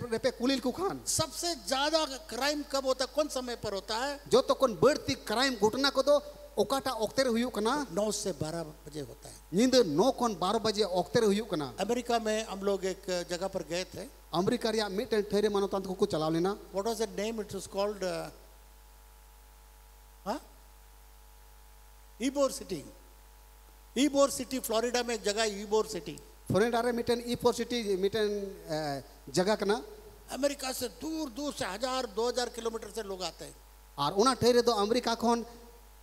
रे पे कुलिल को खान सबसे ज्यादा क्राइम कब होता है, कौन समय पर होता है? जो तो कोन बढ़ती क्राइम घटना को दो ओकाटा ऑक्ते रे हुयुक कना 9 से 12 बजे होता है। नींद 9 खन 12 बजे ऑक्ते रे हुयुक कना। अमेरिका में हम लोग एक जगह पर गए थे। अमेरिका रिया मिटन ठहरे मानवतांत्र को चलाव लेना। What was the name? It was called Ybor city. Ybor city, Florida में एक जगह है ईबोर सिटी। फ्लोरिडा रे मिटन ई4 सिटी मिटन जगह कना। अमेरिका से दूर दूर से 1000-2000 किलोमीटर से लोग आते हैं। और उना ठहरे दो अमेरिका खन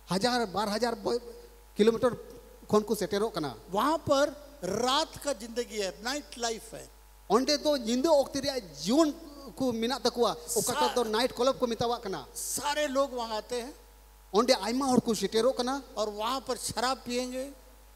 1000-12,000 किलोमीटर खन को सेटेरो कना। वहां पर रात का जिंदगी है, नाइट लाइफ है। ओंडे दो ᱧिदᱟᱹ ऑक्ते रिया जीवन को मिना तकुआ ओकाटा दो नाइट क्लब को मितावा कना। सारे लोग वहां आते हैं ओंडे आइमा हर को सेटेरो कना और वहां पर शराब पिएंगे,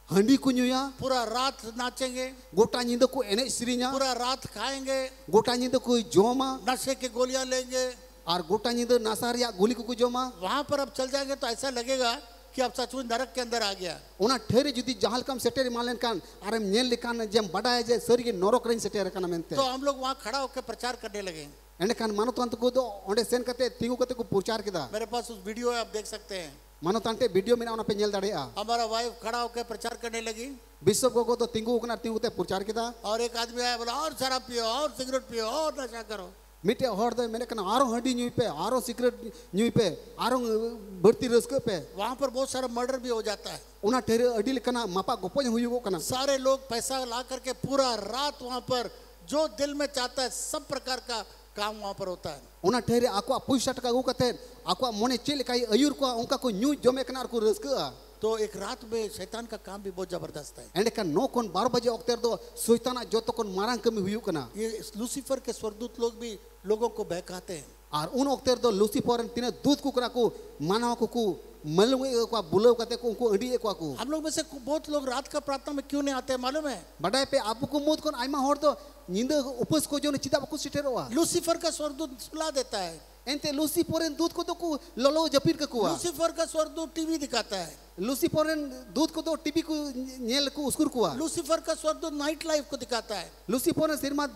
हंडी को न्यूया, पूरा रात नाचेंगे, गोटा ᱧिदᱟᱹ को एने सिरिया, पूरा रात खाएंगे, गोटा ᱧिदᱟᱹ को जोमा नशे की गोलियां लेंगे और गोटा ᱧिदᱟᱹ नासा रिया गोली को जोमा। वहां पर आप चल जाएंगे तो ऐसा लगेगा कि आप सचमुच नरक के अंदर आ गया। उना ठहरे जुदी जहाल कम सेटेर मालेन कान आरम नेल लिकान जेम बडाय जे सरी नरक रेन सेटेर कना मेनते। तो हम लोग वहां खड़ा होकर प्रचार करने लगे। एंड कान मानवतांत को दो ओंडे सेन कते तिंगु कते को प्रचार किदा। मेरे पास उस वीडियो है, आप देख सकते हैं। मानवतांते वीडियो में ना पे नेल दाड़ेया। हमारा वाइफ खड़ा होकर प्रचार करने लगी। बिशप को तो तिंगु कना तिंगु ते प्रचार किदा। और एक आदमी आया, बोला और शराब पियो, और सिगरेट पियो, और नशा करो। मिटे हर दे मैंने कना आरो हंडी न्यूई पे, आरो सिगरेट न्यूई पे, आरो बढ़ती रस्क पे। वहां पर बहुत सारा मर्डर भी हो जाता है। उना ठहरे अडिल कना मापा गोपज हुयुगो कना। सारे लोग पैसा ला करके पूरा रात वहां पर जो दिल में चाहता है सब प्रकार का काम वहां पर होता है। उना ठहरे आको पैसा टका गु कते आको मने चेल काई अयुर को उनका को न्यू जमे कना को रस्क। तो एक रात में शैतान का काम भी बहुत जबरदस्त है। एंड का 9 खन 12 बजे ऑक्ते दो शैताना जो तो कोन मारांग कमी हुयुक कना। ये लूसीफर के स्वर्गदूत लोग भी लोगों को बहकाते हैं। और उन ऑक्ते दो लूसीफर तिने दूध को करा को मानव को मलुए को बुलाव कते को उनको अड़ी को को हम लोग में से बहुत लोग रात का प्रार्थना में क्यों नहीं आते हैं मालूम है? बडाय पे आपु को मोद कोन आइमा होर तो निंद उपस को जो चिता को सिटेरोवा लूसीफर का स्वर्गदूत सुला देता है। एंते लूसीफरेन दूध को तो को ललो जपीर के कुआ लूसीफर का स्वर्गदूत टीवी दिखाता है। लूसीफरेन दूध को तो टीवी को नेल को उसकुर कुआ लूसीफर का स्वर्गदूत नाइट लाइफ को दिखाता है। लूसीफरेन सिरमा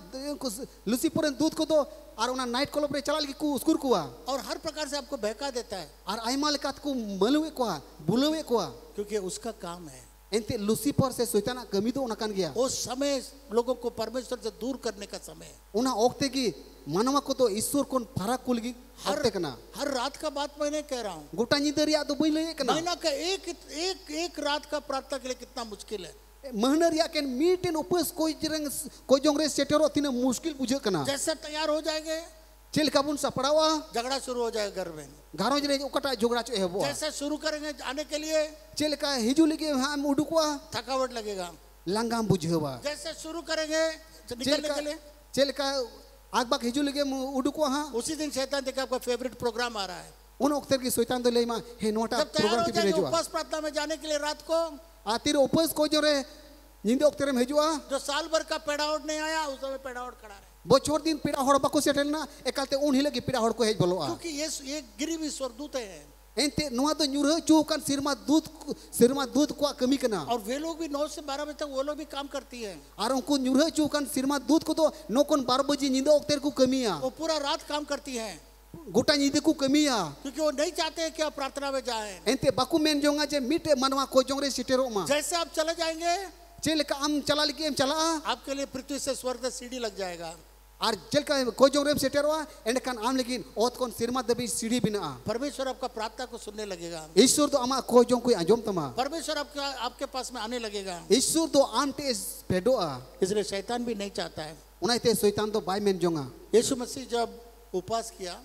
लूसीफरेन दूध को तो और उना नाइट क्लब रे चलाल की को उसकुर कुआ और हर प्रकार से आपको बहका देता है और आइमा लेकात को मलुए कुआ बुलवे कुआ क्योंकि उसका काम है। एंते लूसीफर से शैताना कमी तो उना कान गया वो समय लोगों को परमेश्वर से दूर करने का समय है। उना ओक्ते की मानवा को तो ईश्वर कोन फरक कुलगी ओक्ते कना हर रात का बात मैं नहीं कह रहा हूँ। गोटा निदरिया तो बइले कना महीना का एक रात का प्रार्थना के लिए कितना मुश्किल है। महनरिया के मीटेन उपस कोई जोंगरे सेटेरो तिने मुश्किल बुझे कना जैसे तैयार हो जाएंगे चेल काबुन सपड़ावा झगड़ा शुरू हो जाएगा घर में। घरों जरे उकटा झगड़ा चो हेबो जैसे शुरू करेंगे आने के लिए चेल का हिजु लगे हम उडुकवा थकावट लगेगा। लंगाम बुझेवा जैसे शुरू करेंगे निकलने के लिए चेल का आग बाग हिजु लगे उडुकवा हां उसी दिन शैतान देखा आपका फेवरेट प्रोग्राम आ रहा है। उन वक्त की शैतान तो लेमा हे नोटा प्रोग्राम की भेजवा उपवास प्रार्थना में जाने के लिए रात को आतिर उपवास को जोरे निंदे वक्त रे भेजवा जो साल भर का पेड़ावट नहीं आया उस समय पेड़ावट खड़ा रहे बोचोर दिन पीड़ा हड़ बाको सेटलना एकालते उन हिलगी पीड़ा हड़ को हेज बोलोआ क्योंकि ये गिरी भी स्वर्गदूत है। एंते नुआ तो न्यूर चूकन सिरमा दूध को कमी करना और वे लोग भी 9 से 12 बजे तक वो लोग भी काम करती है और उनको न्यूर चूकन सिरमा दूध को तो नोकन 12 बजे नींद ओक्तेर को कमिया वो पूरा रात काम करती है गोटा नींद को कमिया क्योंकि वो नहीं चाहते हैं कि आप प्रार्थना में जाएं। एंते बाकू मेन जोंगा जे मीटे मनवा को जोंगरे सिटेरो मा जैसे आप चले जाएंगे चेल का हम चला लिके हम चला आपके लिए पृथ्वी से स्वर्ग तक सीढ़ी लग जाएगा और चल का को जोंगरे सिटेरो एंड कान आम लेकिन ओत कोन सिरमा दबी सीढ़ी बिना परमेश्वर आपका प्रार्थना को सुनने लगेगा। ईश्वर तो अमा को जों कोई आजोम तमा परमेश्वर आपके पास में आने लगेगा। ईश्वर तो आमटे पेडोआ इसलिए शैतान भी नहीं चाहता है। उनाइते शैतान तो बाय मेन जोंगा यीशु मसीह जब उपवास किया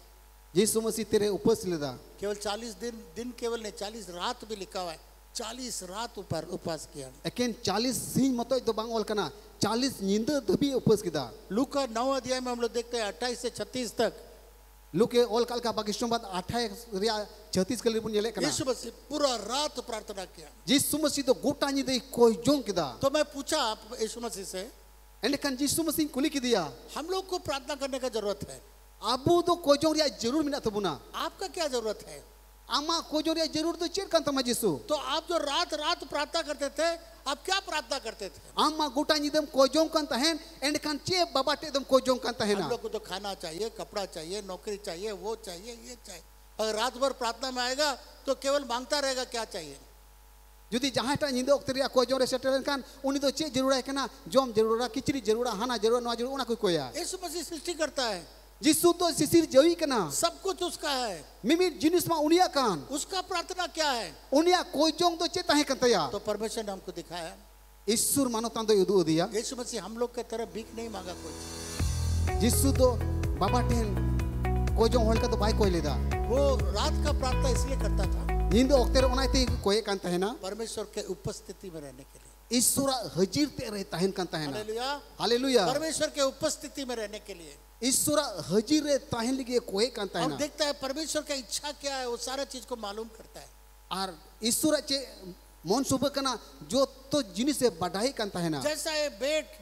यीशु मसीह तेरे उपवास लेदा केवल 40 दिन केवल नहीं 40 रात भी लिखा हुआ है 40 रात उपवास किया एकेन 40 सिंह मतोय तो बांग ओल कना 40 नींद धबी उपवास किदा लूका 9 अध्याय में हम लोग देखते हैं 28 से 36 तक लुके ओल काल का पाकिस्तान बाद 28 रिया 36 के लिए पुन येले कना यीशु मसीह पूरा रात प्रार्थना किया। यीशु मसीह तो गोटा नी दे कोई जों किदा तो मैं पूछा यीशु मसीह से एंड कन यीशु मसीह कुली की दिया हम लोग को प्रार्थना करने का जरूरत है अबू तो कोई जों रिया जरूर मिना तबुना आपका क्या जरूरत है? आमा कोई जों रिया जरूर तो चेर कांता मा यीशु तो आप जो रात प्रार्थना करते थे आप क्या प्रार्थना करते थे? आमा गोटा नी दम कोई जों कांता है एंड कन चे बाबाटे दम कोई जों कांता है ना हम लोग को तो खाना चाहिए कपड़ा चाहिए नौकरी चाहिए वो चाहिए ये चाहिए। अगर रात भर प्रार्थना में आएगा तो केवल मांगता रहेगा क्या चाहिए। जुदी जहांटा निंदे वक्त रिया कोई जों रे सेटल कान उनी तो चे जरूर है कना जोम जरूर किचरी जरूर हाना जरूर नवा जरूर उना कोई कोया यीशु मसीह सृष्टि करता है यीशु तो सिसिर जवी कना सब कुछ उसका है मिमी जिनिस मा उनिया कान उसका प्रार्थना क्या है? उनिया कोई जों तो चे ताहे कंतया तो परमेश्वर ने हमको दिखाया ईश्वर मानो तांदो युदु दिया यीशु मसीह हम लोग के तरफ भीख नहीं मांगा कोई। यीशु तो बाबा टेन कोई जों होल का तो बाई कोई लेदा वो रात का प्रार्थना इसलिए करता था नींद ओक्तेर उनाइते कोई कांता है ना परमेश्वर के उपस्थिति में रहने के लिए ईश्वर हजीर ते रहे ताहन कांता है ना हालेलुया हालेलुया परमेश्वर के उपस्थिति में रहने के लिए ईश्वर हजीर रे ताहन लगे कोई कांता है और ना देखता है परमेश्वर का इच्छा क्या है वो सारा चीज को मालूम करता है। और ईश्वर चे मन सुबह कना जो तो जिनिस से बढ़ाई कांता है ना जैसा ये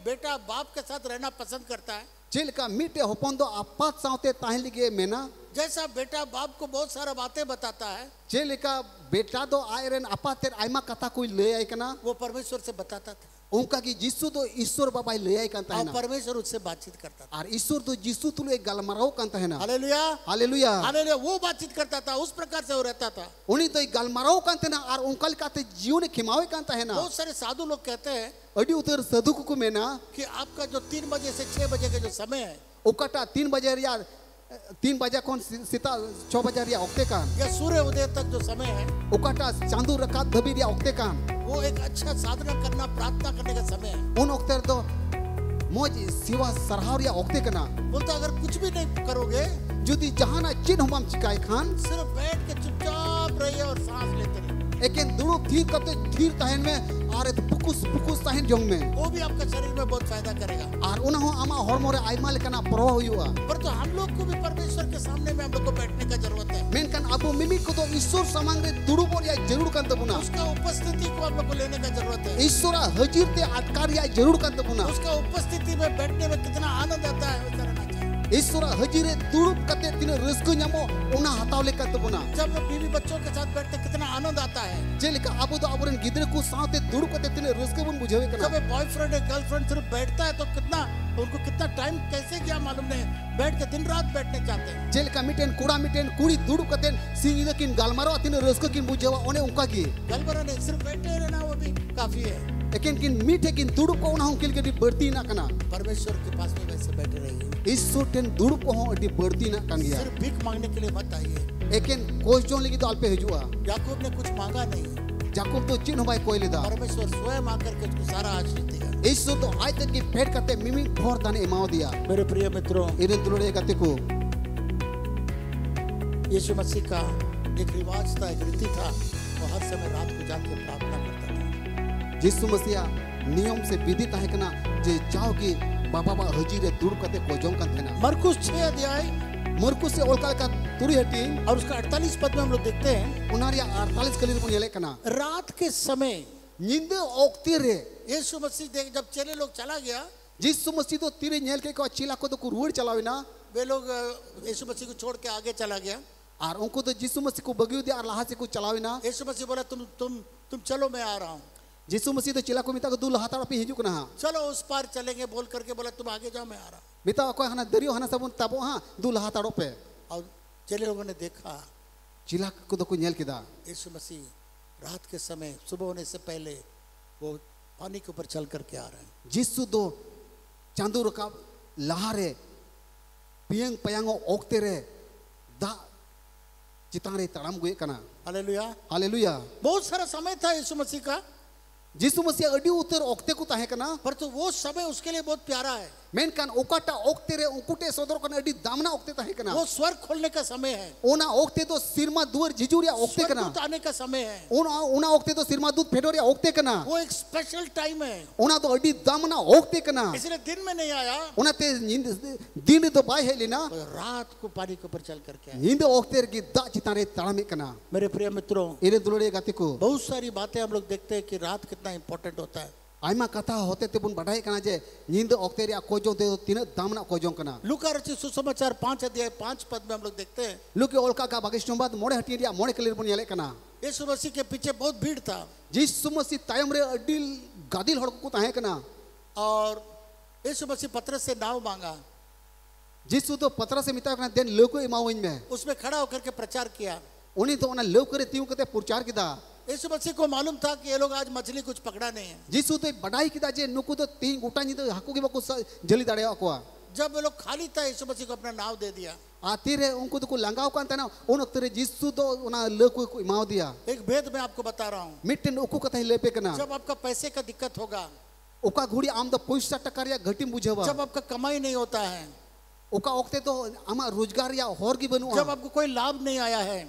बेटा बाप के साथ रहना पसंद करता है चेल का मीटे होपन तो आपात सावते ताहन लगे मेना जैसा बेटा बाप को बहुत सारा बातें बताता है चेल का बेटा तो आयरन आपातेर आयमा कथा कोई ले आई कना वो परमेश्वर से बताता था उनका कि यीशु तो ईश्वर बाबा ले आई कांता है और ना परमेश्वर उससे बातचीत करता था। और ईश्वर तो यीशु तुलो एक गलमराओ कांता है ना हालेलुया हालेलुया हालेलुया वो बातचीत करता था उस प्रकार से वो रहता था। उन्हीं तो एक गलमराओ कांते ना और उनकल काते जीवन खिमावे कांता है ना बहुत सारे साधु लोग कहते हैं अडी उतर सदु को में ना कि आपका जो 3 बजे से 6 बजे का जो समय है उकटा 3 बजे या 3 बजे कौन सीता 6 बजे या ओक्ते कान या सूर्य उदय तक जो समय है उकटा चांदू रखा धबी या ओक्ते कान वो एक अच्छा साधना करना प्रार्थना करने का समय है। उन ओक्तेर तो मोज सिवा सरहाव या ओक्ते कना बोलता अगर कुछ भी नहीं करोगे जुदी जहाना चिन्ह हम चिकाय खान सिर्फ बैठ के चुपचाप रहिए और सांस लेते रहिए एकेन दुड़ुब थीर कते थीर तहन में और पुकुस पुकुस तहन जोंग में वो भी आपका शरीर में बहुत फायदा करेगा। और उना हो आमा हॉर्मो रे आइमा लेकना प्रभाव हुआ। पर तो हम लोग को भी परमेश्वर के सामने में हम लोग को बैठने का जरूरत है। मेनकन अबो मिमी को तो ईश्वर सामने दुड़ुब और या जरूर कान तबुना उसका उपस्थिति को हम लोग को लेने का जरूरत है। ईश्वर हजीर ते अटकार या जरूर कान तबुना उसका उपस्थिति में बैठने में कितना आनंद आता है वो करना चाहिए। ईश्वर हजीरे दुड़ुब कते तिन रस्क न्यामो उना हताव लेकन तबुना जब बीवी बच्चों के साथ बैठते कितना आनंद आता है। जेलिका अबो तो अबरन गिदरे को साथे दुड़ुब कते तिन रस्क बन बुझावे कना जब बॉयफ्रेंड या गर्लफ्रेंड सिर्फ बैठता है तो कितना उनको कितना टाइम कैसे गया मालूम नहीं, बैठ के दिन रात बैठने चाहते हैं। जेलिका मिटेन कुड़ी दुड़ुब कते सिंगिदा किन गालमारो तिन रस्क किन बुझावा ओने उनका की गलबरा नहीं, सिर्फ बैठे रहना वो भी काफी है। लेकिन किन मीठे किन दुड़ुब को उना हम किल के बढ़ती ना कना परमेश्वर के पास में वैसे बैठे रहिए। ईश्वर टेन दुड़ुब को हो अडी बढ़ती ना कान गया सिर्फ भीख मांगने के लिए मत आइए। लेकिन कोच जोन लगी तो अल्पे हजुआ याकूब ने कुछ मांगा नहीं, जाकूब तो चिन्ह भाई कोई लेदा परमेश्वर स्वयं आकर के उसको सारा आशीष दिया। ईश्वर तो आज तक की फेट करते मिमी फोर दाने इमाओ दिया। मेरे प्रिय मित्रों, इरे दुलड़े गते को यीशु मसीह का एक रिवाज था, एक रीति था, वो हर समय रात को जाके प्रार्थना करता था। यीशु मसीह नियम से विधि ताहे कना जे चाहो कि बाबा बा हजीरे दुड़ कते कोजों kan थेना मरकुस 6 अध्याय मरकुस से ओलका का तुरी हटी और उसका 48 पद में हम लोग देखते हैं, उनारिया 48 कलीर को येले कना रात के समय नींद ओक्ति रे यीशु मसीह देख जब चेले लोग चला गया, यीशु मसीह तो तीरे नेल के को चिला को तो कुरुड़ चलावेना वे लोग यीशु मसीह को छोड़ के आगे चला गया और उनको तो यीशु मसीह को बगियो दिया और लाहा से को चलावेना। यीशु मसीह बोला तुम चलो मैं आ रहा हूँ। यीशु मसीह तो चिला को मिता को दूल्हा हाथा पे हिजुक ना चलो उस पार चलेंगे बोल करके बोला तुम आगे जाओ मैं आ रहा हूँ। मिता को हना दरियो हना सबन तबो हां दूल्हा हाथा पे और चेले लोगों ने देखा चिला को तो को नेल किदा यीशु मसीह रात के समय सुबह होने से पहले वो पानी के ऊपर चल करके आ रहे हैं। यीशु दो चांदू रका लहारे पियंग पयांगो ओक्ते रे दा चितारे तड़म गुए कना। Hallelujah hallelujah. बहुत सारा समय था यीशु मसीह का, यीशु मसीह अडी उतर ओक्ते को ताहे कना पर तो वो समय उसके लिए बहुत प्यारा है। मेनकान ओकाटा ओक्ते रे उकुटे सदर कना अडी दामना ओक्ते ताहे कना वो स्वर्ग खोलने का समय है, ओना ओक्ते तो सिरमा दुवर जिजुरिया ओक्ते कना स्वर्गदूत आने का समय है, ओना ओक्ते तो सिरमा दूत फेडोरिया ओक्ते कना वो एक स्पेशल टाइम है। ओना तो अडी दामना ओक्ते कना इसलिए दिन में नहीं आया, ओना ते दिन तो बाय है लेना तो रात को पानी के ऊपर चल करके आया। नींद ओक्ते की दा चितारे तड़मे कना। मेरे प्रिय मित्रों, इरे दुलड़े गाते को बहुत सारी बातें हम लोग देखते हैं कि रात कितना इंपॉर्टेंट होता है। आयमा कथा होते ते बुन बढ़ाई कना जे नींद ओक्ते रे कोजों ते तीन दामना कोजों कना। लूका रचित सुसमाचार 5 अध्याय 5 पद में हम लोग देखते हैं, लुके ओलका का बागेशनबाद मोड़े हटिया मोड़े कलीर बुन येले कना यीशु मसीह के पीछे बहुत भीड़ था यीशु मसीह तायम रे अडिल गादिल हड़ को ताहे कना और यीशु मसीह पतरस से नाव मांगा, यीशु तो पतरा से मिता कना देन लोको इमावइन में उसमें खड़ा होकर के प्रचार किया। उनी तो ओना लोक रे तीउ कते प्रचार किदा। यीशु मसीह को मालूम था कि ये लोग आज मछली कुछ पकड़ा नहीं है। यीशु तो बढ़ाई किदा जे नुकु तो तीन गोटा नी तो हाकू के बको जली दाड़े को जब वो लोग खाली था यीशु मसीह को अपना नाव दे दिया। आती रे उनको तो को लंगाव कान तना उन वक्त रे यीशु तो ओना लोको को इमाव दिया। एक भेद मैं आपको बता रहा हूँ, मिटन उको कथा लेपे कना जब आपका पैसे का दिक्कत होगा, ओका घुड़ी आम तो पैसा टका या घटी बुझेवा जब आपका कमाई नहीं होता है, ओका ओक्ते तो आमा रोजगार या होर की बनू जब आपको कोई लाभ नहीं आया है,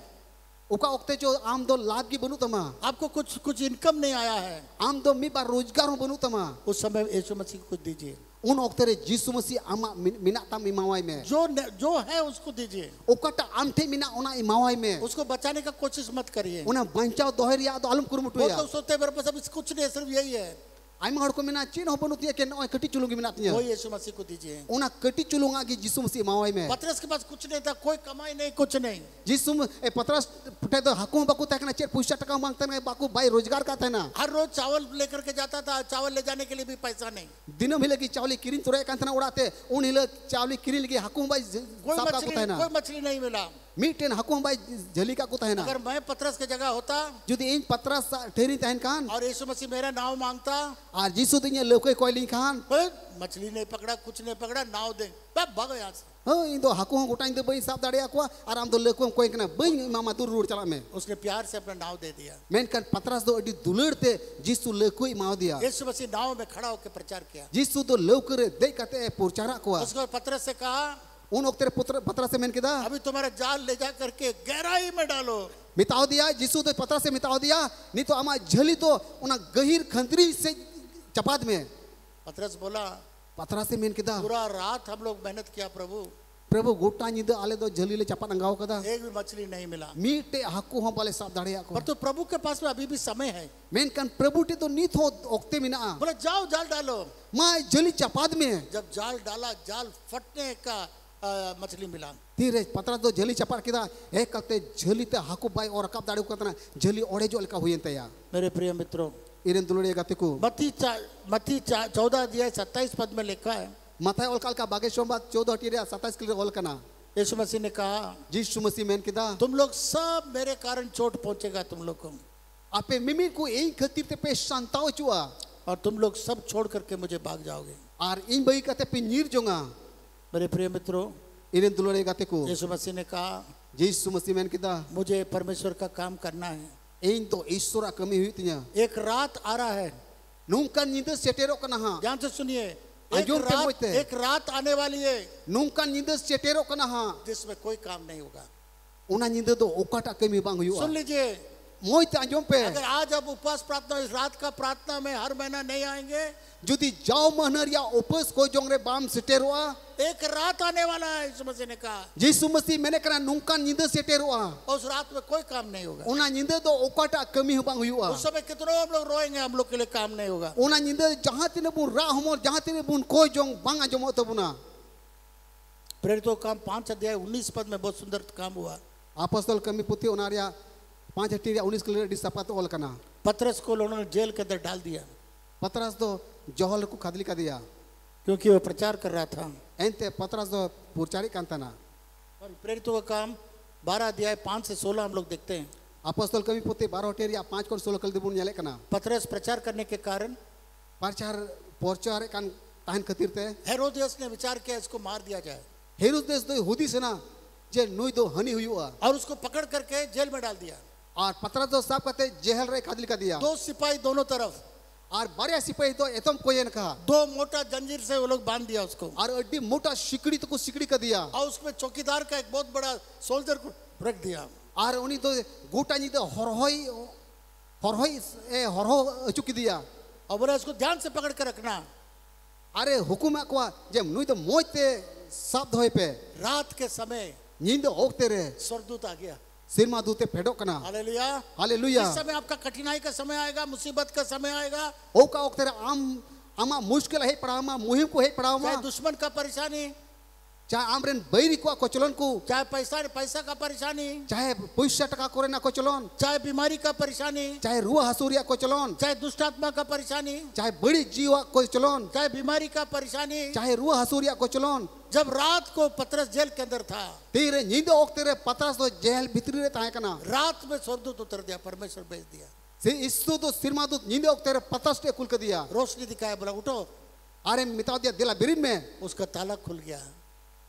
ओका ओक्ते जो आम दो लाभ की बनू तमा आपको कुछ इनकम नहीं आया है, आम दो मी बार रोजगार हो बनू तमा उस समय यीशु मसीह को कुछ दीजिए। उन ओक्ते रे यीशु मसीह आमा मिना तम इमावाई में जो है उसको दीजिए, ओकाटा आमठे मिना ओना इमावाई में उसको बचाने का कोशिश मत करिए। ओना बंचाव दोहरिया तो आलम कुरमुटुया वो तो सोचते मेरे पास अब कुछ नहीं, सिर्फ यही है। आइमा हड़ को मिना चीन हो बनू तिया के नय कटी चुलुंगी मिना तिया वो यीशु मसीह को दीजिए। ओना कटी चुलुंगा की यीशु मसीह इमावाई में। पतरस के पास कुछ नहीं था, कोई कमाई नहीं, कुछ नहीं। यीशु ए पतरस पटे तो हकू बाकू तकना चेर पैसा टका मांगता ना बाकू भाई रोजगार का था ना। हर रोज चावल लेकर के जाता था, चावल ले जाने के लिए भी पैसा नहीं। दिनों मिले की चावली किरिन तुरे कांतना उड़ाते उन हिले चावली किरिन लगी हकू भाई कोई मछली नहीं मिला। मीटेन हकू भाई जली का कुता है ना। अगर मैं पतरस की जगह होता, जुदी इन पतरस ठेरी तहन कान और यीशु मसीह मेरा नाव मांगता और यीशु तो ये लोके कोई खान मछली नहीं पकड़ा, कुछ नहीं पकड़ा, नाव दे भागो यहाँ से। हाँ इन तो हकू गोटा इन तो बई साफ दाड़े को और हम तो लोको कोई कना बई मामा दूर रोड चला में उसने प्यार से अपना नाव दे दिया। मेन कर पतरस तो अडी दुलड़ते यीशु लोको माव दिया। यीशु मसीह नाव में खड़ा होकर प्रचार किया। यीशु तो लोकरे दे कहते पुरचारा को उसको पतरस से कहा, उन वक्त पुत्र पतरस से मैंने कहा अभी तुम्हारा जाल ले जा करके गहराई में डालो। मिताओ दिया यीशु तो पतरस से मिताओ दिया नहीं तो आमा झली तो उना गहीर खंतरी से चपात में पतरस बोला पतरस से मेन किदा पूरा रात हम लोग मेहनत किया प्रभु, प्रभु गोटा निंदा आले तो झली ले चपात अंगाव कदा एक भी मछली नहीं मिला। मीटे हाकू हम बाले साफ दाड़िया को पर तो प्रभु के पास में अभी भी समय है। मेन कन प्रभु टे तो नीत हो ओक्ते मिना बोला जाओ जाल डालो। मां झली चपात में जब जाल डाला जाल फटने का मछली मिला। तीरे पतरस तो झली चपात किदा एक कते झली ते हाकू बाई और कब दाड़ू कतना झली ओड़े जो अलका हुई तया। मेरे प्रिय मित्रों, इरेन दुलड़े गाते को मत्ती 14 अध्याय 27 पद में लिखा है, मथाय ओलकाल का बागेश्वर बात 14 टीरे 27 किलो ओल कना यीशु मसीह ने कहा यीशु मसीह मेन किदा तुम लोग सब मेरे कारण चोट पहुंचेगा तुम लोग को, आपे मिमी को एक खतिर ते पे शांताओ चुआ और तुम लोग सब छोड़ करके मुझे भाग जाओगे। और इन बई कते पे नीर जोंगा। मेरे प्रिय मित्रों, इरेन दुलड़े गाते को यीशु मसीह ने कहा यीशु मसीह मेन किदा मुझे परमेश्वर का काम करना है। इन तो ईश्वरा कमी हुई तिया एक रात आ रहा है, नुंका नींद सेटेरो कना हा ध्यान से सुनिए, एक रात आने वाली है नुंका नींद सेटेरो कना हा जिसमें कोई काम नहीं होगा। उना नींद तो ओकाटा कमी बांग हुआ। सुन लीजिए, मोइते आंजोम पे अगर आज अब उपवास प्रार्थना इस रात का प्रार्थना में हर महीना नहीं आएंगे, जुदी जाओ महनर या उपस को जोंगरे बाम सेटेरोआ एक रात आने वाला है। यीशु मसीह ने कहा यीशु मसीह मैंने करा नुंका नींद सेटेरोआ उस रात में कोई काम नहीं होगा। उना नींद तो ओकाटा कमी बांग हुआ। उस समय कितनों हम लोग रोएंगे, हम लोग के लिए काम नहीं होगा। उना नींद जहां तिने बुन रा हमर जहां तिने बुन कोई जोंग बांग आंजोमो तबुना। प्रेरितों काम 5 अध्याय 19 पद में बहुत सुंदर काम हुआ। अपोस्तल कमी पुथी ओनारिया 5 टीरे 19 किलो डिसापात ओल कना। पतरस को उन्होंने जेल के अंदर डाल दिया, पतरस तो जहल को खादली का दिया क्योंकि वो प्रचार कर रहा था। एंते पतरस तो पुरचारी कांतना। और प्रेरितों का काम 12 अध्याय 5 से 16 हम लोग देखते हैं। अपोस्तल कमी पुथी 12 टीरे 5 को 16 कल दिबुन नेले कना। पतरस प्रचार करने के कारण प्रचार कान ताहन खतिर ते हेरोदियस ने विचार किया इसको मार दिया जाए, हेरोदेस तो हुदी सेना जे नुई दो हनी हुआ और उसको पकड़ करके जेल में डाल दिया। और पतरस तो साफ कहते जेहल रे खादली का दिया। 2 सिपाही दोनों तरफ और बारे सिपाही तो एतम कोई न कहा 2 मोटा जंजीर से वो लोग बांध दिया उसको, और अड्डी मोटा सिकड़ी तो को सिकड़ी का दिया और उसमें चौकीदार का एक बहुत बड़ा सोल्जर को रख दिया। और उन्हीं तो गोटा नी तो हरहोई चुकी दिया और बोला इसको ध्यान से पकड़ कर रखना। अरे हुकुम को जब नुई तो मोजते शब्द होए पे रात के समय नींद ओकते रे स्वर्गदूत आ गया, सिरमा दूते फेडो कना। Hallelujah, hallelujah. इस समय आपका कठिनाई का समय आएगा, मुसीबत का समय आएगा। ओका ओकते रे आमा मुश्किल है पड़ा आमा मुहिम को है पड़ा आमा चाहे दुश्मन का परेशानी, चाहे आमरेन बैरी को चलन को, चाहे पैसा का परेशानी, चाहे पैसा टका करे ना को चलन, चाहे बीमारी का परेशानी, चाहे रुआ हसूरिया को चलन, चाहे दुष्टात्मा का परेशानी, चाहे बड़ी जीवा को चलन, चाहे बीमारी का परेशानी, चाहे रुआ हसूरिया को चलन। जब रात को पतरस जेल के अंदर था, तेरे नींद ओकते रे पतरस तो जेल भीतरी रे ताहे कना। रात में स्वर्गदूत उतर दिया, परमेश्वर भेज दिया। से इसो तो सिरमा दूत नींद ओकते रे पतरस टे कुल कर दिया, रोशनी दिखाया, बोला उठो। अरे मिटा दिया दिला बिरिन में, उसका ताला खुल गया,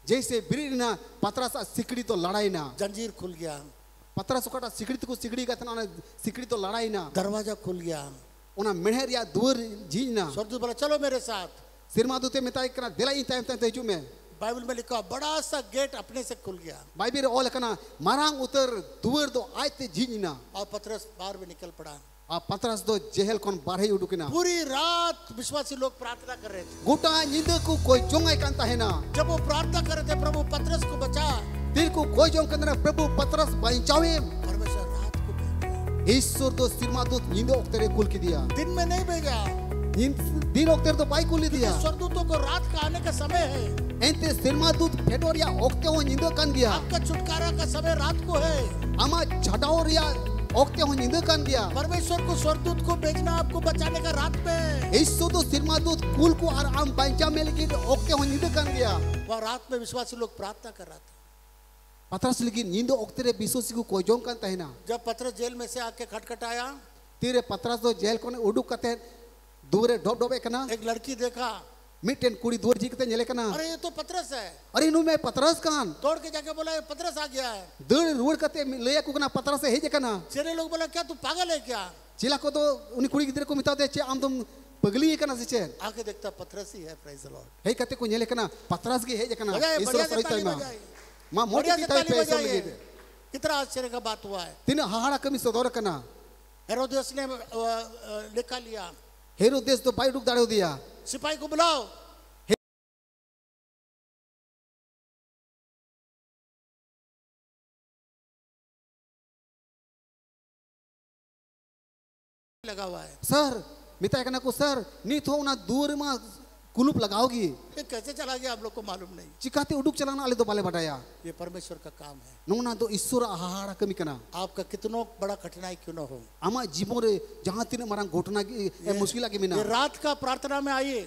जैसे बिरिन ना पतरस सिकड़ी तो लड़ाई ना, जंजीर खुल गया, पतरस कोटा सिकड़ी को सिकड़ी का तना सिकड़ी तो लड़ाई ना, दरवाजा खुल गया, उना मेहर या दूर जीज ना। स्वर्गदूत बोला चलो मेरे साथ। सिरमा दूते मिटाई कना दिला इन टाइम तक तेजू में बाइबल में लिखा बड़ा सा गेट अपने से खुल गया, बाइबल रे ओल कना मारांग उतर दुवर दो आयते जीज ना। और पतरस बाहर में निकल पड़ा। आ पतरस दो जेल कोन बारहे उडुकिना। पूरी रात विश्वासी लोग प्रार्थना कर रहे थे, गोटा नींद को कोई जोंगाई कांता है ना। जब वो प्रार्थना कर रहे थे प्रभु पतरस को बचा, दिल को कोई जोंग कंदना प्रभु पतरस बचावे, परमेश्वर रात को भेज दिया। ईश्वर दो सिरमा दूत नींद ओकते कुल की दिया, दिन में नहीं भेजा, दिन ओकते तो बाई कुल दिया। स्वर्गदूतों को रात का आने का समय है, एंते सिरमा दूत फेडोरिया ओकते हो नींद कान गया। आपका छुटकारा का समय रात को है, आमा छटाओरिया ओकते हो नींद कान गया। परमेश्वर को स्वर्गदूत को भेजना आपको बचाने का रात में। ईश्वर तो सिरमा दूत कुल को आराम बांचा में लेकिन ओकते हो नींद कान गया। वह रात में विश्वासी लोग प्रार्थना कर रहा था। पतरस लेकिन नींद ओकते रे विश्वासी को कोई जोंग कांता है ना। जब पतरस जेल में से आके खटखटाया, तीरे पतरस तो जेल कोने उडुक कते दूरे डोब डोबे कना। एक लड़की देखा, मिटेन कुड़ी दूर जी कते नेले कना। अरे ये तो पतरस है। अरे नु में पतरस कान दौड़ के जाके बोला ये पतरस आ गया है। दौड़ रुड़ कते ले को कना पतरस हे जे कना। चेले लोग बोला क्या तू पागल है क्या? चिला को तो उनी कुड़ी गिदरे को मिता दे चे आम तुम पगली कना से चे। आके देखता पतरस ही है, प्रेज द लॉर्ड। हे कते को नेले कना पतरस गे हे जे कना। बढ़िया से ताली बजाई। मां मोटी ताली पे सब लगे। कितना आश्चर्य का बात हुआ है। tina hahara kami sodor kana हेरोदेस ने लिखा लिया, Herodes do bai ruk dare dia सिपाही को बुलाओ, लगा हुआ है। sir mitai kana ko sir nit ho una dur ma kuluk लगाओगी ये कैसे चला गया आप लोग को मालूम नहीं। चिकाते उडुक चलाना आले दो बाले बटाया ये परमेश्वर का काम है। नोना दो ईश्वर हहारा कमी कना आपका कितनों बड़ा कठिनाई क्यों न हो, आमा जीवन रे जहां तीन मारंग घटना की मुश्किल की मिना ये रात का प्रार्थना में आइए।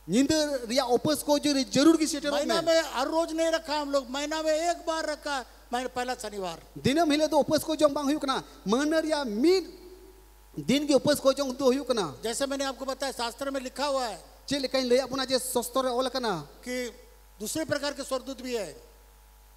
नींद रिया ओपस को जो जरूर की सेटर महीना में हर रोज नहीं रखा हम लोग, महीना में एक बार रखा, महीना पहला शनिवार। दिन मिले तो ओपस को जो बांग हुई कना मन रिया मीन दिन के ओपस को जो दो हुई कना। जैसे मैंने आपको बताया शास्त्र में लिखा हुआ है चे लेकिन ले अपना जे सस्तरे ओल कना कि दूसरे प्रकार के स्वर्गदूत भी है।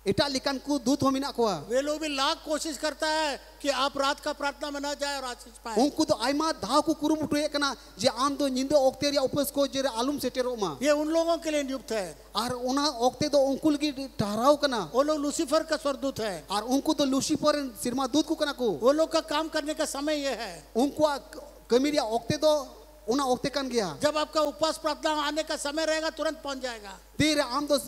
इटा लिकन को दूत हो मिना को वे लोग भी लाख कोशिश करता है कि आप रात का प्रार्थना में ना जाए और आशीष पाए। उनको तो आइमा धाव को कुरुमुटु ये कना जे आम दो नींद ओक्ते रिया ओपस को जे आलूम सेटेरो मा ये उन लोगों के लिए नियुक्त है और उना ओक्ते दो उनकुल की ठहराव कना वो लोग लूसीफर का स्वर्गदूत है और उनको तो लूसीफर सिरमा दूत को कना को वो लोग का काम करने का समय ये है। उनको कमीरिया ओक्ते दो उना ओक्ते कन गया जब आपका उपवास प्रार्थना आने का समय रहेगा तुरंत पहुंच जाएगा। तेरे आम दो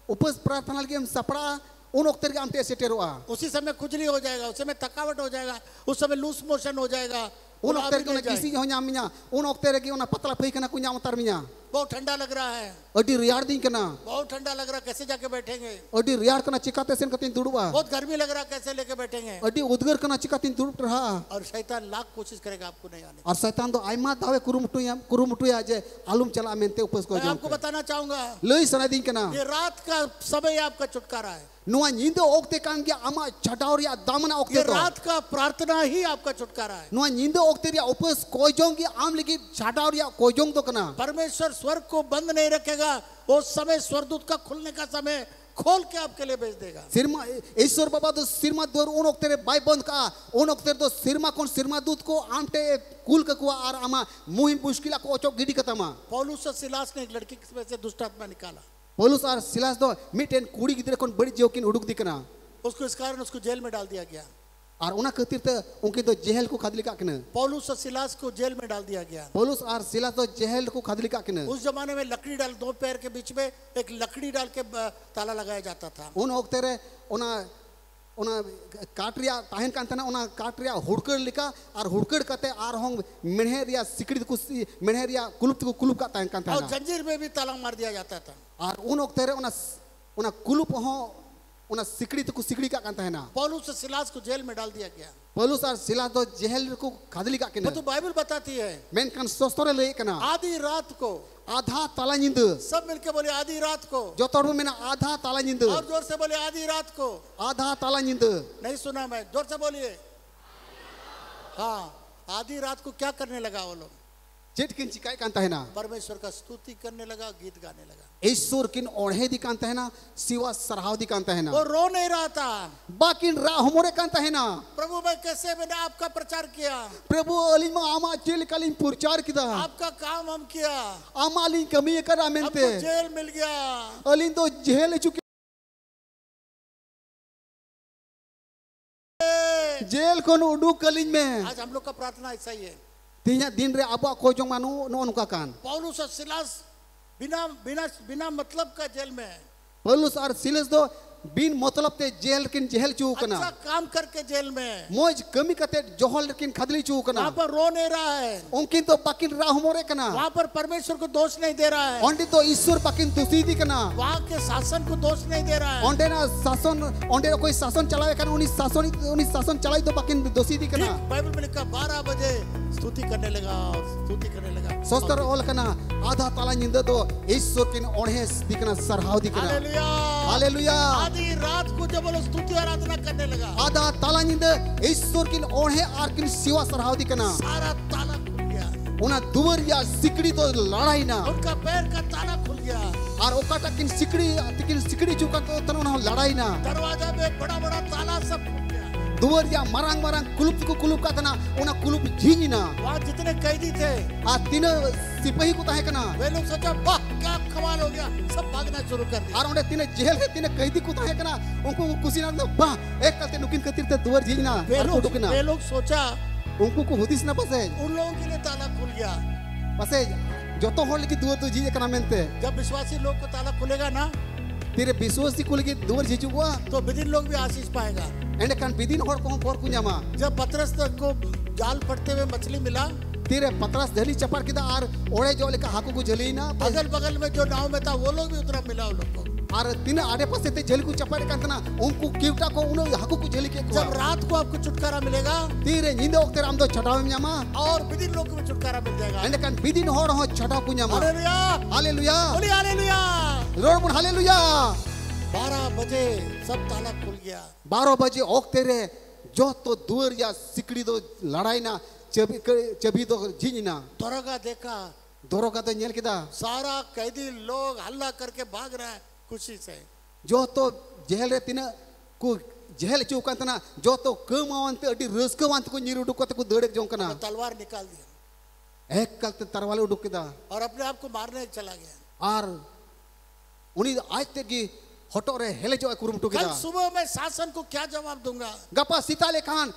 उपस प्रार्थना के हम सपड़ा उन ओक्ते के आम ते सेटेरोआ उसी समय खुजली हो जाएगा, उस समय थकावट हो जाएगा, उस समय लूज मोशन हो जाएगा, उन ओक्ते के किसी हो न्यामिया उन ओक्ते के उना पतला फई कना कुन्या उतार मिया बहुत ठंडा लग रहा है, अडी रियार दिन कना बहुत ठंडा लग रहा है, कैसे जाके बैठेंगे। अडी रियार कना चिकाते सेन कतिन दुड़वा बहुत गर्मी लग रहा है, कैसे लेके बैठेंगे। अडी उदगर कना चिकातिन दुड़ रहा और शैतान लाख कोशिश करेगा आपको नहीं आने। और शैतान तो आइमा दावे कुरुमुटुया जे आलूम चला मेनते उपस को मैं जो आपको बताना चाहूंगा लई सना दिन कना ये रात का समय आपका छुटकारा है। नुआ नींद ओक्ते कान गया आमा छटावर या दामना ये ओक्ते तो रात का प्रार्थना ही आपका छुटकारा है। नुआ नींद ओक्ते रिया उपस कोजोंग की आम लेकिन छटावर या कोजोंग तो कना परमेश्वर स्वर्ग को बंद नहीं रखेगा, उस समय स्वर्गदूत का खुलने का समय खोल के आपके लिए भेज देगा। सिरमा ईश्वर बाबा तो सिरमा द्वार उन ओक्ते रे बाई बंद का उन ओक्ते तो सिरमा कौन सिरमा दूत को आमटे कुल का कुआ आर आमा मुहिम मुश्किला को ओचो गिडी कतमा पौलुस और सिलास ने एक लड़की की वजह से दुष्ट आत्मा निकाला, पौलुस और सिलास दो मिटेन कुड़ी गिदरे कौन बड़ी जोकिन उडुक दिकना उसको इस कारण उसको जेल में डाल दिया गया। और उना खातिर तो उनके तो जेल को खादली का कने पौलुस और सिलास को जेल में डाल दिया गया। पौलुस और सिलास तो जेल को खादली का कने उस जमाने में लकड़ी डाल, दो पैर के बीच में एक लकड़ी डाल के ताला लगाया जाता था। उन ओक्ते रे उना उना काटरिया ताहन कान तना उना काटरिया हुड़कड़ लिका और हुड़कड़ कते आर होंग मेहरिया सिकड़ी को मेहरिया कुलुप का ताहन कान तना और जंजीर में भी ताला मार दिया जाता था। और उन ओक्ते रे उना कुलुप हो उना सिकड़ी तो सिकड़ी का कान तना पौलुस और सिलास को जेल में डाल दिया गया। पौलुस और सिलास तो जेल को खादली का कने तो बाइबल बताती है मेन कान सोस्तरे ले कना आधी रात को आधा ताला नींद सब मिलके बोले आधी रात को, जो तोड़ में आधा ताला नींद और जोर से बोले आधी रात को। आधा ताला नींद नहीं सुना मैं, जोर से बोलिए। हाँ, आधी रात को क्या करने लगा वो लोग? जेट किन चिकाय कांता है ना परमेश्वर का स्तुति करने लगा, गीत गाने लगा। ईश्वर किन ओढ़े दी कांता है ना सिवा सरहाव दी कांता है ना वो रो नहीं रहा था, बाकिन रा हमोरे कांता है ना प्रभु मैं कैसे मैंने आपका प्रचार किया, प्रभु अलिमा आमा चेल कालीन प्रचार किदा आपका काम हम किया, आमाली कमी करा हमको मेनते जेल मिल गया। अलिन तो जेल चुके जेल को उडू कलिन में आज हम लोग का प्रार्थना ऐसा ही है। तीन दिन रे अब को जो मानु नो उनका कान पौलुस और सिलास बिना बिना बिना मतलब का जेल में है। पौलुस और सिलास दो बिन मतलब ते जेल किन जेल चूकना अच्छा काम करके जेल में मोज कमी कते जोहल किन खदली चूकना वहाँ पर रो नहीं रहा है, उनकिन तो बाकिन रा हमोरे कना वहाँ पर परमेश्वर को दोष नहीं दे रहा है, ओंडे तो ईश्वर बाकिन तुसी दी कना वहाँ के शासन को दोष नहीं दे रहा है। ओंडे ना शासन ओंडे कोई शासन चलावे कना उनी शासन चलाई तो बाकिन दोषी दी कना ठीक, बाइबल में लिखा 12 बजे स्तुति करने लगा और स्तुति करने लगा। सोस्तर ओल कना आधा ताला निंदा दो ईश्वर किन ओढ़े दिकना सरहाव दिकना हालेलुया हालेलुया आधी रात को जब वो स्तुति आराधना करने लगा आधा ताला निंदा ईश्वर किन ओढ़े आर किन सिवा सरहाव दिकना सारा ताला खुल गया, उना दुवर या सिकड़ी तो लड़ाई ना उनका पैर का ताला खुल गया, और ओकाटा किन सिकड़ी चुका तो तना लड़ाई ना दरवाजा में बड़ा बड़ा ताला सब खुल गया। दुवर या मरांग मरांग कुलुप को कुलुप का तना उना कुलुप झींजना वहाँ जितने कैदी थे आ तीन सिपाही को ताहे कना वे लोग सोचा वाह क्या कमाल हो गया, सब भागना शुरू कर दिया। और उन्हें तीन जेल है तीन कैदी को ताहे कना उनको कुसी ना वाह एक कते नुकिन कतिर ते दुवर झींजना वे लोग सोचा उनको को हुदिस ना पसे उन लोगों के लिए ताला खुल गया। पसे जो तो होल की दुवर तो झींजे कना मेंते जब विश्वासी लोग को ताला खुलेगा ना तेरे विश्वासी कुल की दुवर झींचू हुआ तो विदिन लोग भी आशीष पाएगा। एंड कान विदिन होड़ को फोर कुन्यामा जब पतरस को जाल फटते हुए मछली मिला, तेरे पतरस झली चपार किदा आर ओड़े जो लेका हाकू को झली ना अगल बगल में जो नाव में था वो लोग भी उतना मिला उन लोग को। और तीन आड़े पासे ते झली को चपार कांतना उनको क्यूटा को उन हाकू को झली के जब रात को आपको छुटकारा मिलेगा तेरे नींदे वक्त राम दो छटाव न्यामा और विदिन लोग को भी छुटकारा मिल जाएगा। एंड कान विदिन होड़ हो छटाव कुन्यामा हालेलुया हालेलुया बोलिए हालेलुया। रोड पर हालेलुया 12 बजे सब ताला खुल गया। 12 बजे ओक तेरे जो तो दूर या सिकड़ी दो लड़ाई ना चबी दो झींजना दरोगा देखा, दरोगा तो नेल किदा सारा कैदी लोग हल्ला करके भाग रहे हैं खुशी से। जो तो जेल रे तीन को जेल चौकांतना जो तो कमावंत अडी रस्कवंत को नीर उडुक को दड़े जोंकना तलवार निकाल दिया एक कल तरवाले उडुक किदा और अपने आप को मारने चला गया। और उनी आज ते की हटो रे हेले जो कुरुमटु कल किदा सुबह मैं शासन को क्या जवाब दूंगा? गपा सीताले खान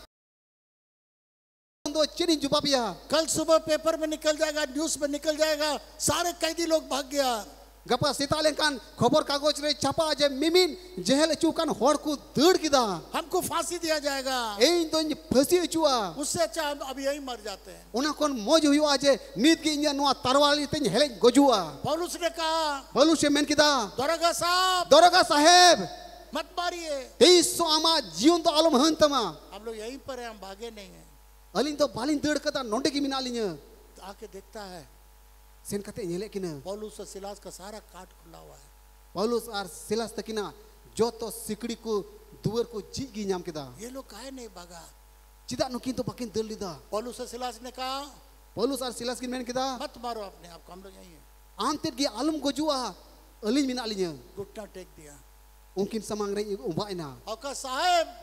दो चिनी जुबाबिया कल सुबह पेपर में निकल जाएगा, न्यूज में निकल जाएगा, सारे कैदी लोग भाग गया। गपा सीताले खान खबर कागज रे छपा जे मिमिन जेल चुकान होड़ को दड़ किदा हमको फांसी दिया जाएगा। एई तो फसी चुआ उससे अच्छा हम अब यही मर जाते हैं। उना कोन मौज हुआ जे नीत की इंजा नुआ तरवाली ते हेले गजुआ पौलुस ने कहा बलु से मेन किदा दरोगा साहेब मत मारिए। तेईसो आमा जीवन तो आलम हंतमा हम लोग यहीं पर हैं, हम भागे नहीं हैं। अलिन तो बालिन दड़ कता नोंडे की मिनालिन तो आके देखता है सेन कते नेले किना पौलुस और सिलास का सारा काट खुला हुआ है। पौलुस और सिलास तकिना जो तो सिकड़ी को दुवर को जीगी नाम किदा ये लोग काहे नहीं भागा? चिदा नुकिन तो पकिन दल लिदा पौलुस और सिलास ने कहा पौलुस और सिलास की मेन किदा मत मारो अपने आप को, हम लोग यहीं हैं। आंतिर की आलम गजुआ अलिन मिनालिन घुटना टेक दिया उनकिन समांग रे उबाइना और कहा साहेब